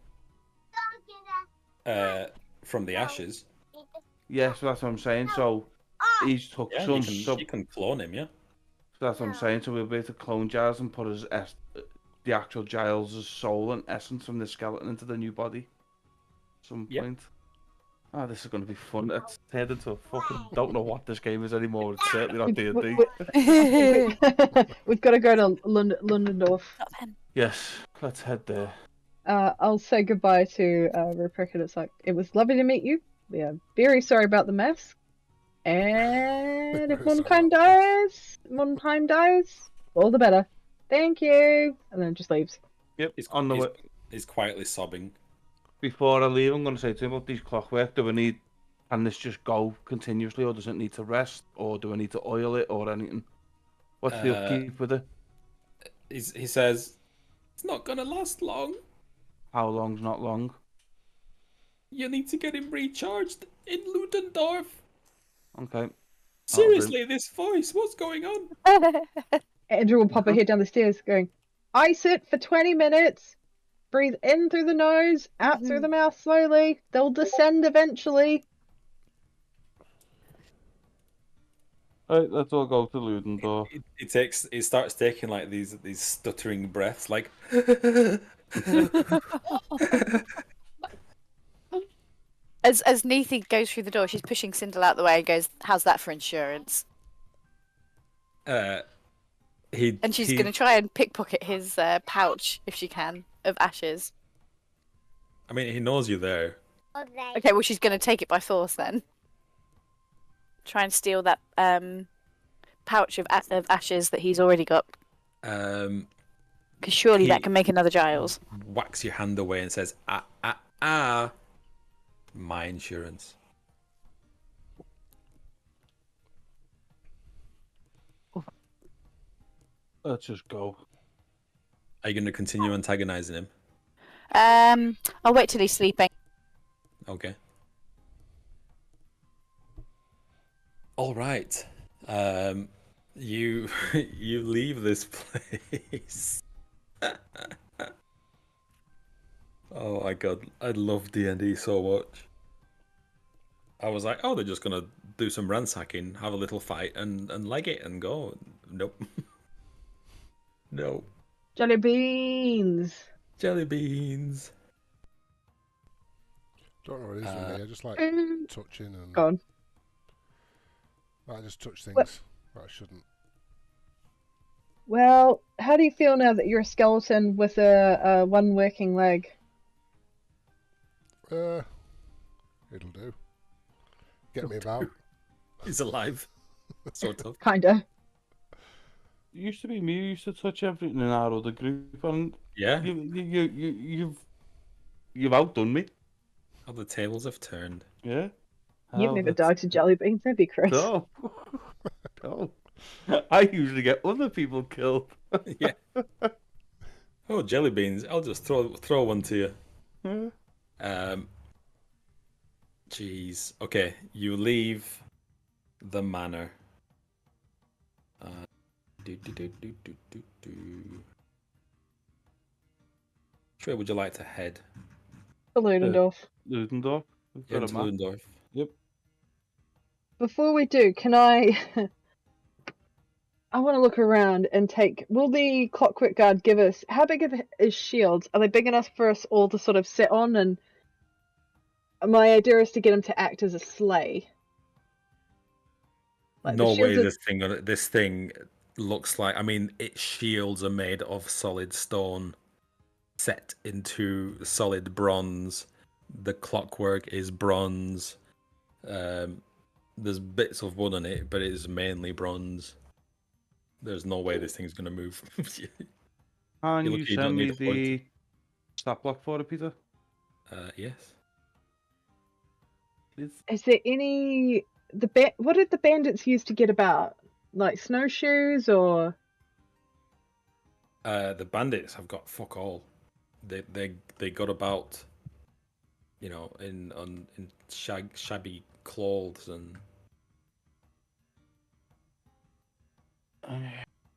From the ashes. Yeah, so that's what I'm saying. So he's took Yeah, some. you can clone him. Yeah. So that's what I'm saying. So we'll be able to clone Giles and put the actual Giles' soul and essence from the skeleton into the new body. At some Yeah. point. Oh, this is going to be fun. It's turned into a fucking. Don't know what this game is anymore. It's certainly not D&D. we've got to go to Londendorf. Not then. Yes, let's head there. I'll say goodbye to Rupert. It's like, it was lovely to meet you. We are very sorry about the mess. And if Sorry Mordheim about dies, all the better. Thank you, and then just leaves. Yep. He's, On the he's, way. he's quietly sobbing. Before I leave, I'm going to say to him about these clockwork. Do we need? Can this just go continuously, or does it need to rest, or do I need to oil it, or anything? What's the upkeep with it? He says, it's not going to last long. How long's not long? You need to get him recharged in Ludendorff. Okay. Seriously, this voice, what's going on? Andrew will pop her head down the stairs, going, "Ice it for 20 minutes. Breathe in through the nose, out through the mouth slowly. They'll descend eventually." Right, let's all go to Ludendorff. He starts taking like these stuttering breaths, like. As Neethi goes through the door, she's pushing Sindel out the way and goes, "How's that for insurance?" And she's going to try and pickpocket his pouch if she can of ashes. I mean, he knows you're there. Okay, well, she's going to take it by force then. Try and steal that pouch of ashes that he's already got. Because surely that can make another Giles. Whacks your hand away and says, my insurance. Let's just go. Are you going to continue antagonizing him? I'll wait till he's sleeping. Okay. All right. You leave this place. Oh my god, I love D&D so much. I was like, oh, they're just gonna do some ransacking, have a little fight, and leg it and go. Nope. No. Jelly beans. Jelly beans. Don't know what it is with me. I just like touching and. Gone. I just touch things that I shouldn't. Well, how do you feel now that you're a skeleton with a one working leg? It'll do. Get me about. He's alive. Sort of. Kinda. It used to be me who used to touch everything in our other group, and Yeah. You've outdone me. How the tables have turned. Yeah. You've never died to jelly beans, that'd be Chris. No. No. I usually get other people killed. Yeah. Oh, jelly beans! I'll just throw one to you. Yeah. Jeez. Okay, you leave the manor. Where would you like to head? To Ludendorff. Ludendorff. We've got Into a map. Ludendorff. Yep. Before we do, can I... I want to look around and take... Will the Clockwork Guard give us... How big is shields? Are they big enough for us all to sort of sit on? And my idea is to get them to act as a sleigh. Like No way this thing looks like... I mean, its shields are made of solid stone set into solid bronze. The clockwork is bronze. There's bits of wood on it, but it is mainly bronze. There's no way this thing's going to move. Can you send me the stat block for it, Peter? Yes. Please. Is there any... What did the bandits use to get about? Like snowshoes or... The bandits have got fuck all. They got about, you know, in shabby clothes and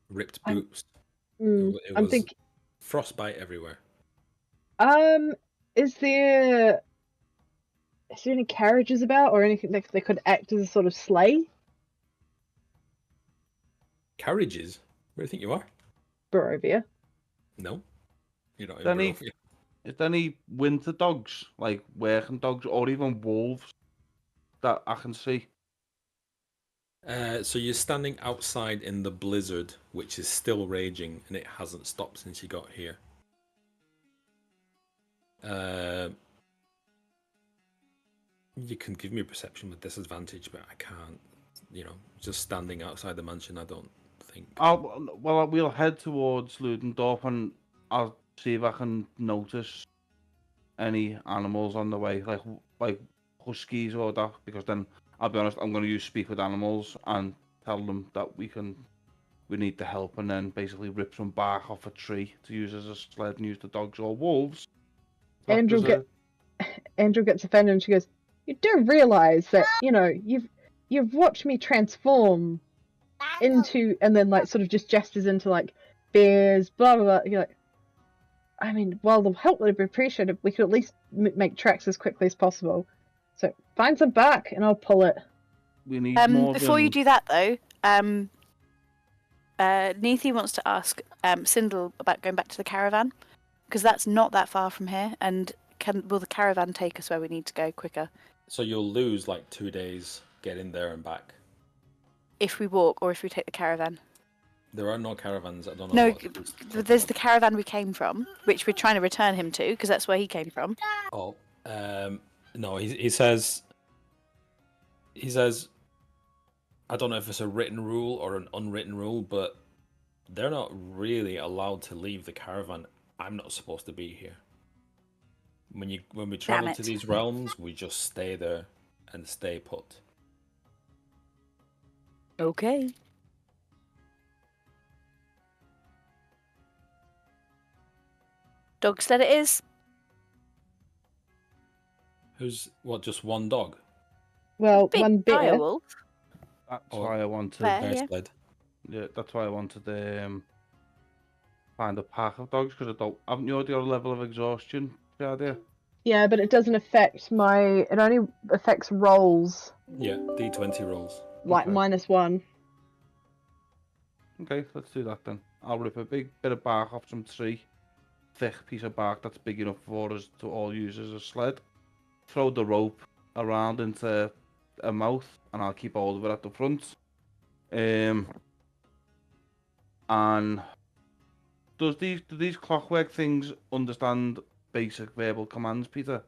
ripped boots. It I'm was thinking... frostbite everywhere. Is there any carriages about or anything that they could act as a sort of sleigh? Carriages? Where do you think you are? Barovia. No. You're not in Barovia. Is there any winter dogs, like working dogs, or even wolves that I can see? So you're standing outside in the blizzard, which is still raging, and it hasn't stopped since you got here. You can give me a perception with disadvantage, but I can't. You know, just standing outside the mansion, I don't think. We'll head towards Ludendorff and I'll see if I can notice any animals on the way, like huskies or that, because then I'll be honest, I'm going to use speak with animals and tell them that we need the help, and then basically rip some bark off a tree to use as a sled and use the dogs or wolves. Andrew gets offended and she goes, "You do realize that you've watched me transform into," and then like sort of just gestures into like bears, blah blah blah. You're like, I mean, while the help would be appreciated, we could at least make tracks as quickly as possible. So find some bark and I'll pull it. We need more before you do that though, Neethi wants to ask Sindel about going back to the caravan, because that's not that far from here, and will the caravan take us where we need to go quicker? So you'll lose like 2 days getting there and back. If we walk or if we take the caravan? There are no caravans. I don't know. No, there's the caravan we came from, which we're trying to return him to, because that's where he came from. Oh, no. He says. I don't know if it's a written rule or an unwritten rule, but they're not really allowed to leave the caravan. I'm not supposed to be here. When we travel to these realms, we just stay there and stay put. Okay. Dog sled it is. Just one dog? Well, Big one bear. direwolf. That's why I wanted. Bear, sled. Yeah, that's why I wanted to find a pack of dogs, because haven't you already got a level of exhaustion, Jadia? Yeah, but it doesn't affect it only affects rolls. Yeah, D20 rolls. Like Okay. -1. Okay, let's do that then. I'll rip a big bit of bark off some tree. Thick piece of bark that's big enough for us to all use as a sled. Throw the rope around into a mouth, and I'll keep hold of it at the front. And do these clockwork things understand basic verbal commands, Peter?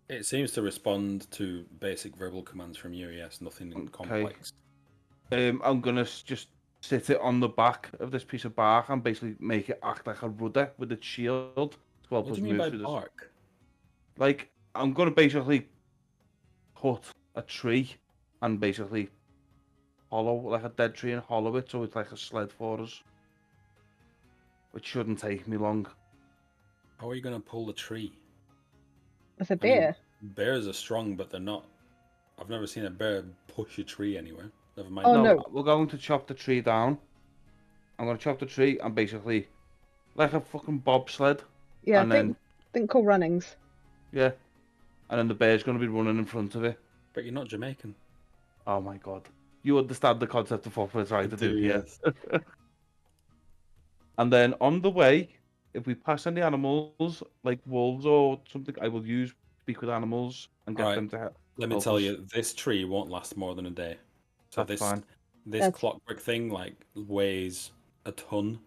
It seems to respond to basic verbal commands from you, yes, nothing complex. I'm gonna just sit it on the back of this piece of bark and basically make it act like a rudder with its shield to help What us do you mean move by through this. bark? Like, I'm gonna basically cut a tree and basically hollow, like a dead tree, and hollow it so it's like a sled for us. Which shouldn't take me long. How are you going to pull the tree? With a bear. Bears are strong, but they're not. I've never seen a bear push a tree anywhere. Never mind. Oh, no. We're going to chop the tree down. I'm going to chop the tree and basically, like a fucking bobsled. Yeah, and think Cool Runnings. Yeah. And then the bear's going to be running in front of it. But you're not Jamaican. Oh my god. You understand the concept of what we're trying to do here. Yes. And then on the way, if we pass any animals, like wolves or something, I will speak with animals and get them to help. Let me tell you, this tree won't last more than a day. So That's fine. This clockwork thing weighs a ton,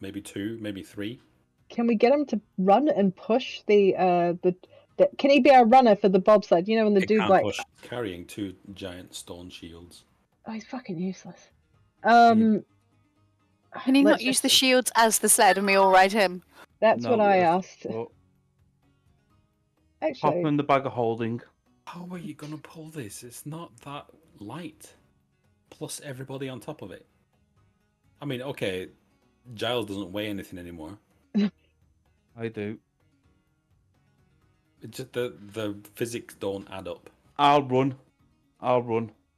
maybe 2, maybe 3. Can we get him to run and push the can he be our runner for the bobsled? You know, when the dude can't like push, carrying 2 giant stone shields. Oh, he's fucking useless. Can he not use the shields as the sled and we all ride him? That's what I asked. Actually, pop him in the bag of holding. How are you gonna pull this? It's not that light. Plus everybody on top of it. I mean, okay, Giles doesn't weigh anything anymore. I do. It's just the physics don't add up. I'll run.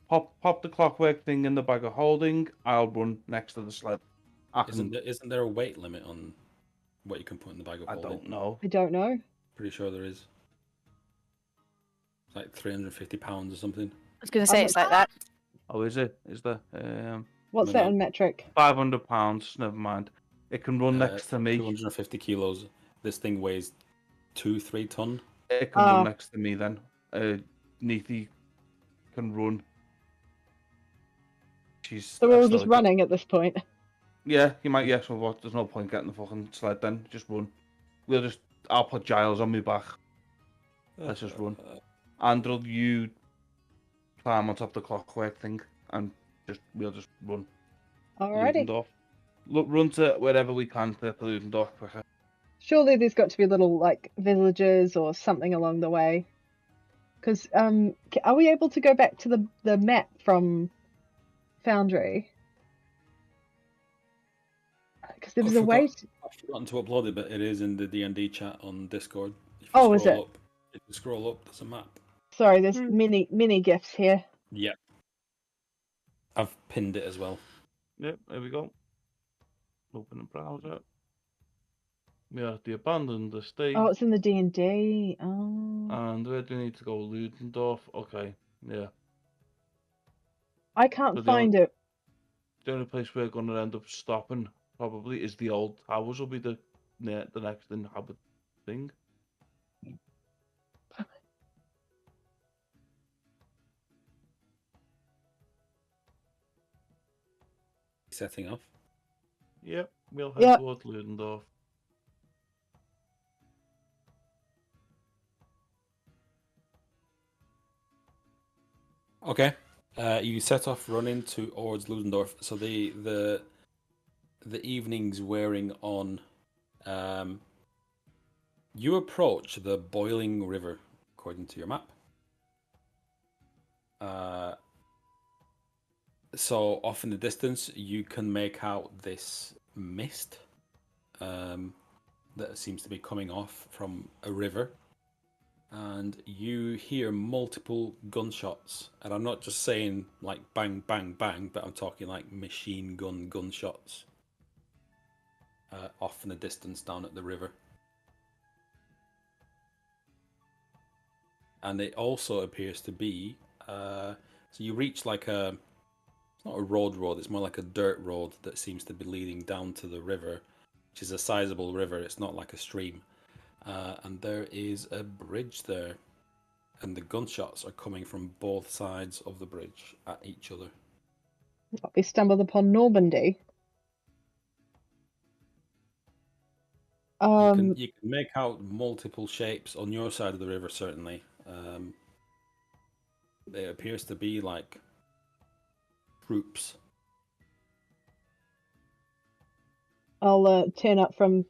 Pop the clockwork thing in the bag of holding. I'll run next to the sled. Isn't there a weight limit on what you can put in the bag of holding? I don't know. I don't know. Pretty sure there is. It's like 350 pounds or something. I was going to say it's like that. Oh, is it? Is there? What's that in metric? 500 pounds. Never mind. It can run next to me. 250 kilos. This thing weighs 2-3 ton. It can run next to me then. Neethi can run. So we're all just running at this point. Yeah, you might. Yes, well, there's no point getting the fucking sled then. Just run. I'll put Giles on my back. Let's just run. Andrew, you climb on top of the clockwork thing, and we'll just run. Alrighty. Ludendorff. Look, run to wherever we can to Ludendorff quicker. Surely there's got to be little like villages or something along the way. Because are we able to go back to the map from Foundry? Because there was a way. I've forgotten to upload it, but it is in the DnD chat on Discord. If you Oh, is scroll it? up, if you scroll up, there's a map. Sorry, there's mini gifs here. Yep. I've pinned it as well. Yep, there we go. Open the browser. We are at the abandoned estate. Oh, it's in the D&D. Oh. And where do we need to go? Ludendorff. Okay, yeah. I can't So find it. The only place we're going to end up stopping probably is the old towers. Will be the next inhabit thing. Setting off. Yep, we'll head towards Ludendorff. Okay. You set off running towards Ludendorff. So the evening's wearing on. You approach the boiling river, according to your map. So off in the distance, you can make out this mist that seems to be coming off from a river. And you hear multiple gunshots. And I'm not just saying like bang, bang, bang, but I'm talking like machine gun gunshots off in the distance down at the river. And it also appears to be, so you reach like it's not a road, it's more like a dirt road that seems to be leading down to the river, which is a sizable river, it's not like a stream. And there is a bridge there, and the gunshots are coming from both sides of the bridge at each other. We stumbled upon Normandy. You can make out multiple shapes on your side of the river, certainly. It appears to be like troops. I'll turn up from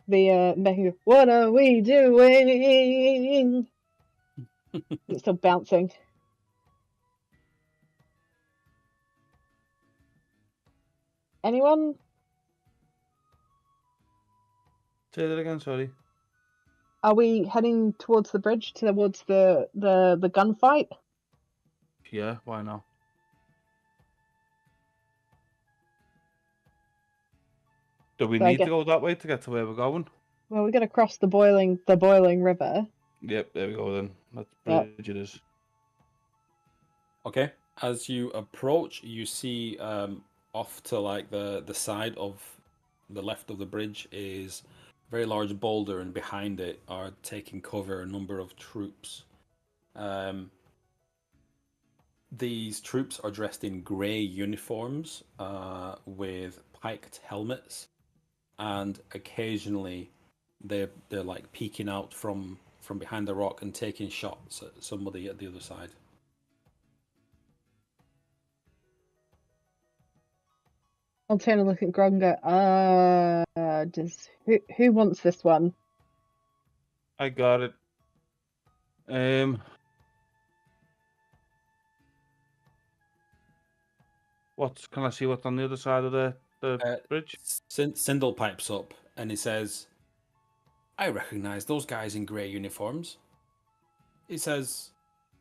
the back and go, "What are we doing?" It's still bouncing. Anyone? Say that again, sorry. Are we heading towards the bridge, towards the gunfight? Yeah, why not? Do we need to go that way to get to where we're going? Well, we're gonna cross the boiling river. Yep, there we go then. That's bridge it is. Okay. As you approach, you see off to like the side of the left of the bridge is a very large boulder, and behind it are taking cover a number of troops. These troops are dressed in grey uniforms with piked helmets, and occasionally they're like peeking out from behind the rock and taking shots at somebody at the other side. I'll turn and look at Grog and go, who wants this one? I got it. Can I see what's on the other side of the bridge? Sindel pipes up and he says, "I recognize those guys in grey uniforms." He says,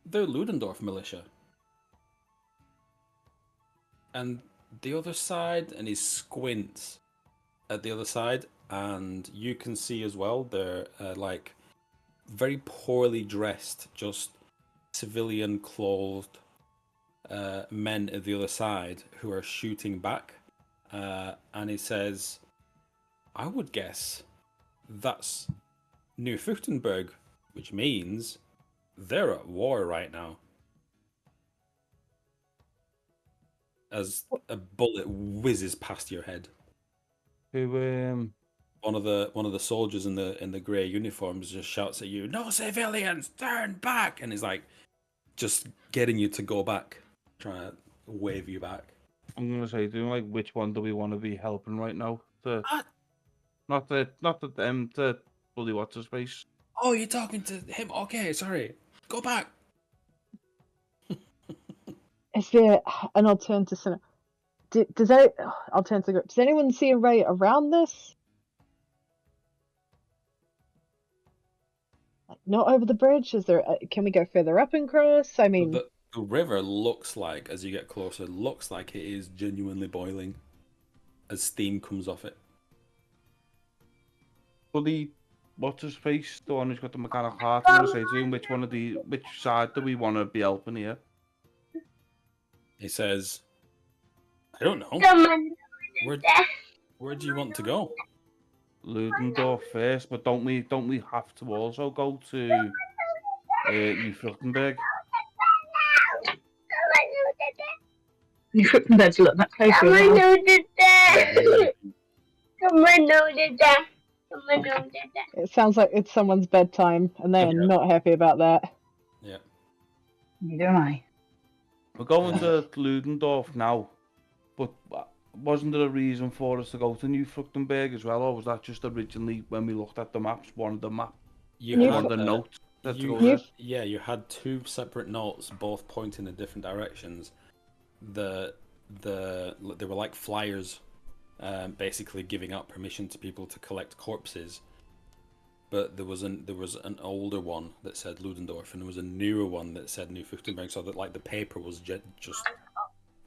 "They're Ludendorff militia." And the other side, and he squints at the other side, and you can see as well they're like very poorly dressed, just civilian clothed men at the other side who are shooting back. And he says, "I would guess that's New Fuchtenberg, which means they're at war right now." As a bullet whizzes past your head. Who one of the soldiers in the grey uniforms just shouts at you, "No civilians, turn back!" And he's like just getting you to go back, trying to wave you back. I'm gonna say, doing like, which one do we want to be helping right now? Not the bloody what's his face. Oh, you're talking to him? Okay, sorry. Go back. Is there an alternative scenario? Does anyone see a way around this? Like, not over the bridge? Is there? Can we go further up and cross? I mean, The river looks like, as you get closer, looks like it is genuinely boiling as steam comes off it. Bloody what's his face? The one who's got the mechanical heart. I'm gonna say to him, which side do we want to be helping here? He says, I don't know. Where do you want to go? Ludendorff first, but don't we have to also go to New Fruchtenberg? New Fruchtenberg's a little bit closer. it sounds like it's someone's bedtime, and they are not happy about that. Yeah. Neither am I. We're going to Ludendorff now, but wasn't there a reason for us to go to New Fruchtenberg as well, or was that just originally when we looked at the maps, one of the map, one of the notes? You had two separate notes, both pointing in different directions. They were like flyers, basically giving out permission to people to collect corpses. But there was an older one that said Ludendorff, and there was a newer one that said New Fruchtenberg. So that like the paper was just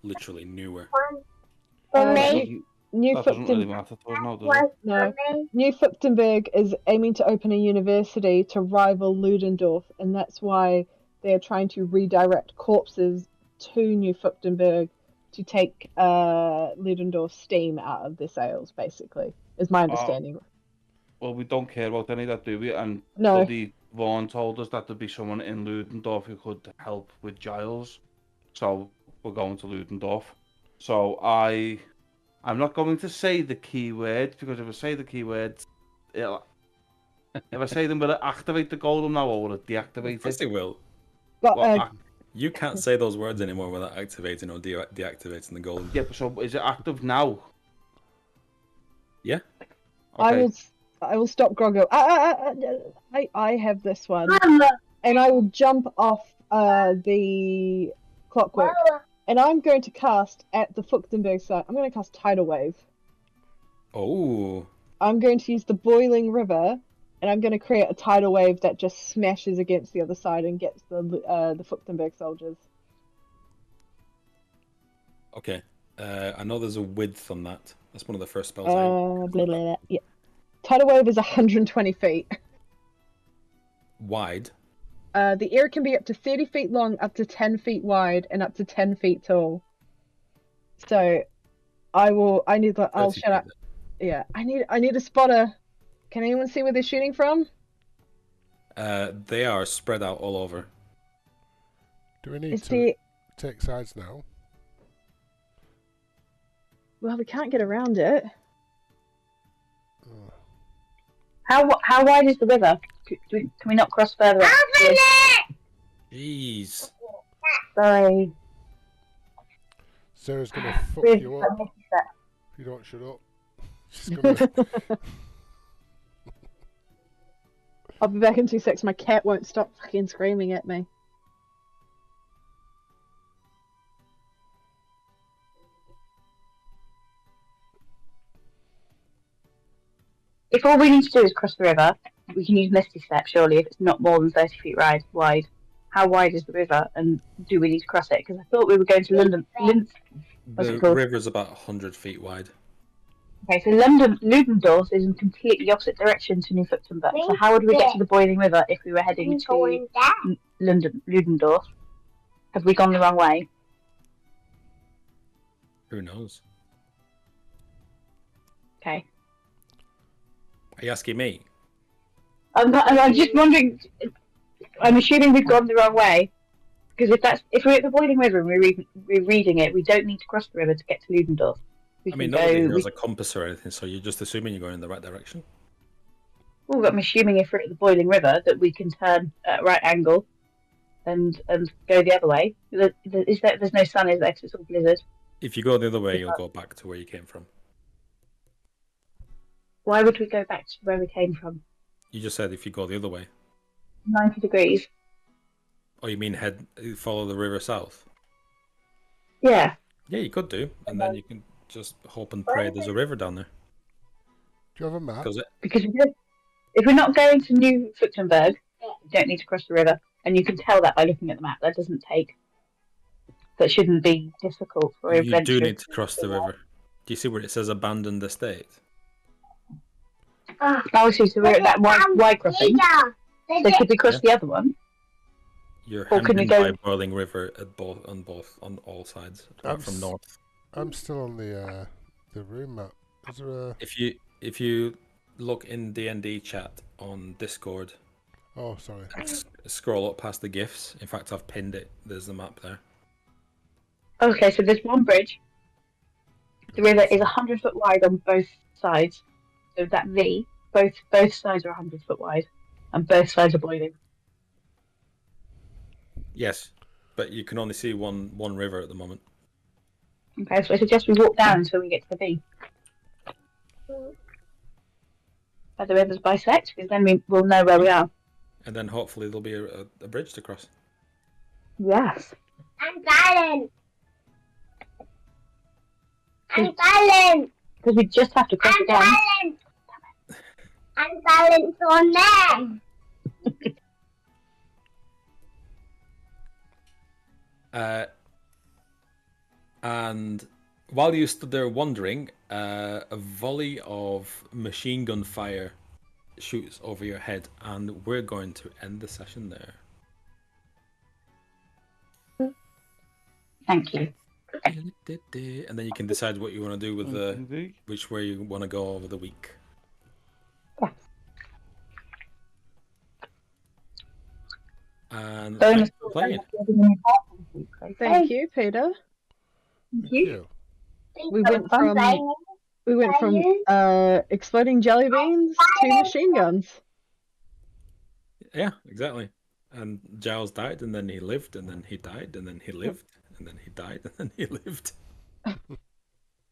literally newer. New doesn't really matter to us now, does it? No. New Fruchtenberg is aiming to open a university to rival Ludendorff, and that's why they're trying to redirect corpses to New Fruchtenberg to take Ludendorff's steam out of their sails, basically, is my understanding. Well, we don't care about any of that, do we? And No. Bloody Vaughn told us that there'd be someone in Ludendorff who could help with Giles. So we're going to Ludendorff. So I'm not going to say the key words, because if I say the key words, if I say them, will it activate the golem now, or will it deactivate Yes, it will. But, You can't say those words anymore without activating or deactivating the golem. Yeah, so is it active now? Yeah. Okay. I will stop Groggo. I have this one, and I will jump off the clockwork, and I'm going to cast at the Fruchtenberg side. I'm going to cast Tidal Wave. Oh. I'm going to use the boiling river, and I'm going to create a tidal wave that just smashes against the other side and gets the Fruchtenberg soldiers. Okay. I know there's a width on that. That's one of the first spells. Yeah. Tidal wave is 120 feet. Wide. The air can be up to 30 feet long, up to 10 feet wide, and up to 10 feet tall. So, I'll shut up. Yeah, I need a spotter. Can anyone see where they're shooting from? They are spread out all over. Do we need to take sides now? Well, we can't get around it. How wide is the river? Can we not cross further? Jeez. Sorry. Sarah's gonna fuck you up if you don't shut up. She's gonna. I'll be back in 2 seconds. My cat won't stop fucking screaming at me. If all we need to do is cross the river, we can use Misty Step, surely, if it's not more than 30 feet wide. How wide is the river, and do we need to cross it? Because I thought we were going to London. The river's about 100 feet wide. Okay, so Ludendorff is in completely opposite direction to New Fruchtenberg. So how would we get to the boiling river if we were heading to Ludendorff? Have we gone the wrong way? Who knows? Okay. Are you asking me? I'm just wondering. I'm assuming we've gone the wrong way, because if we're at the boiling river and we're reading it, we don't need to cross the river to get to Ludendorff. Nobody here has a compass or anything, so you're just assuming you're going in the right direction. Well, I'm assuming if we're at the boiling river that we can turn at a right angle and go the other way. There's no sun, is there? 'Cause it's all blizzard. If you go the other way, you'll go back to where you came from. Why would we go back to where we came from? You just said if you go the other way. 90 degrees. Oh, you mean follow the river south? Yeah. Yeah, you could do, and then you can just hope and pray there's a river down there. Do you have a map? Because if we're not going to New Fuchtenberg, you don't need to cross the river, and you can tell that by looking at the map. That shouldn't be difficult for You adventurers. do need to cross the river. Do you see where it says abandoned estate? Oh, so we're at that Y crossing. So could we cross the other one? You're Or can hemmed we in go- by boiling river on all sides, apart from north. I'm still on the room map. Is there a... If you look in DnD chat on Discord, Oh, sorry. scroll up past the GIFs. In fact, I've pinned it. There's the map there. Okay, so there's one bridge. The river is 100 foot wide on both sides. So that V, both sides are 100 foot wide, and both sides are boiling. Yes, but you can only see one river at the moment. Okay, so I suggest we walk down until we get to the V. Where the rivers bisect, because then we'll know where we are. And then hopefully there'll be a bridge to cross. Yes. I'm silent. I'm silent. Because we just have to cross I'm again. silent. I'm silent on there. And while you stood there wondering, a volley of machine gun fire shoots over your head, and we're going to end the session there. Thank you. And then you can decide what you want to do with which way you want to go over the week. Yeah. And Bonus thanks for playing. Thank you, Peter. Thank you. We went from exploding jelly beans to machine guns. Yeah, exactly. And Giles died, and then he lived, and then he died, and then he lived, and then he died, and then he lived.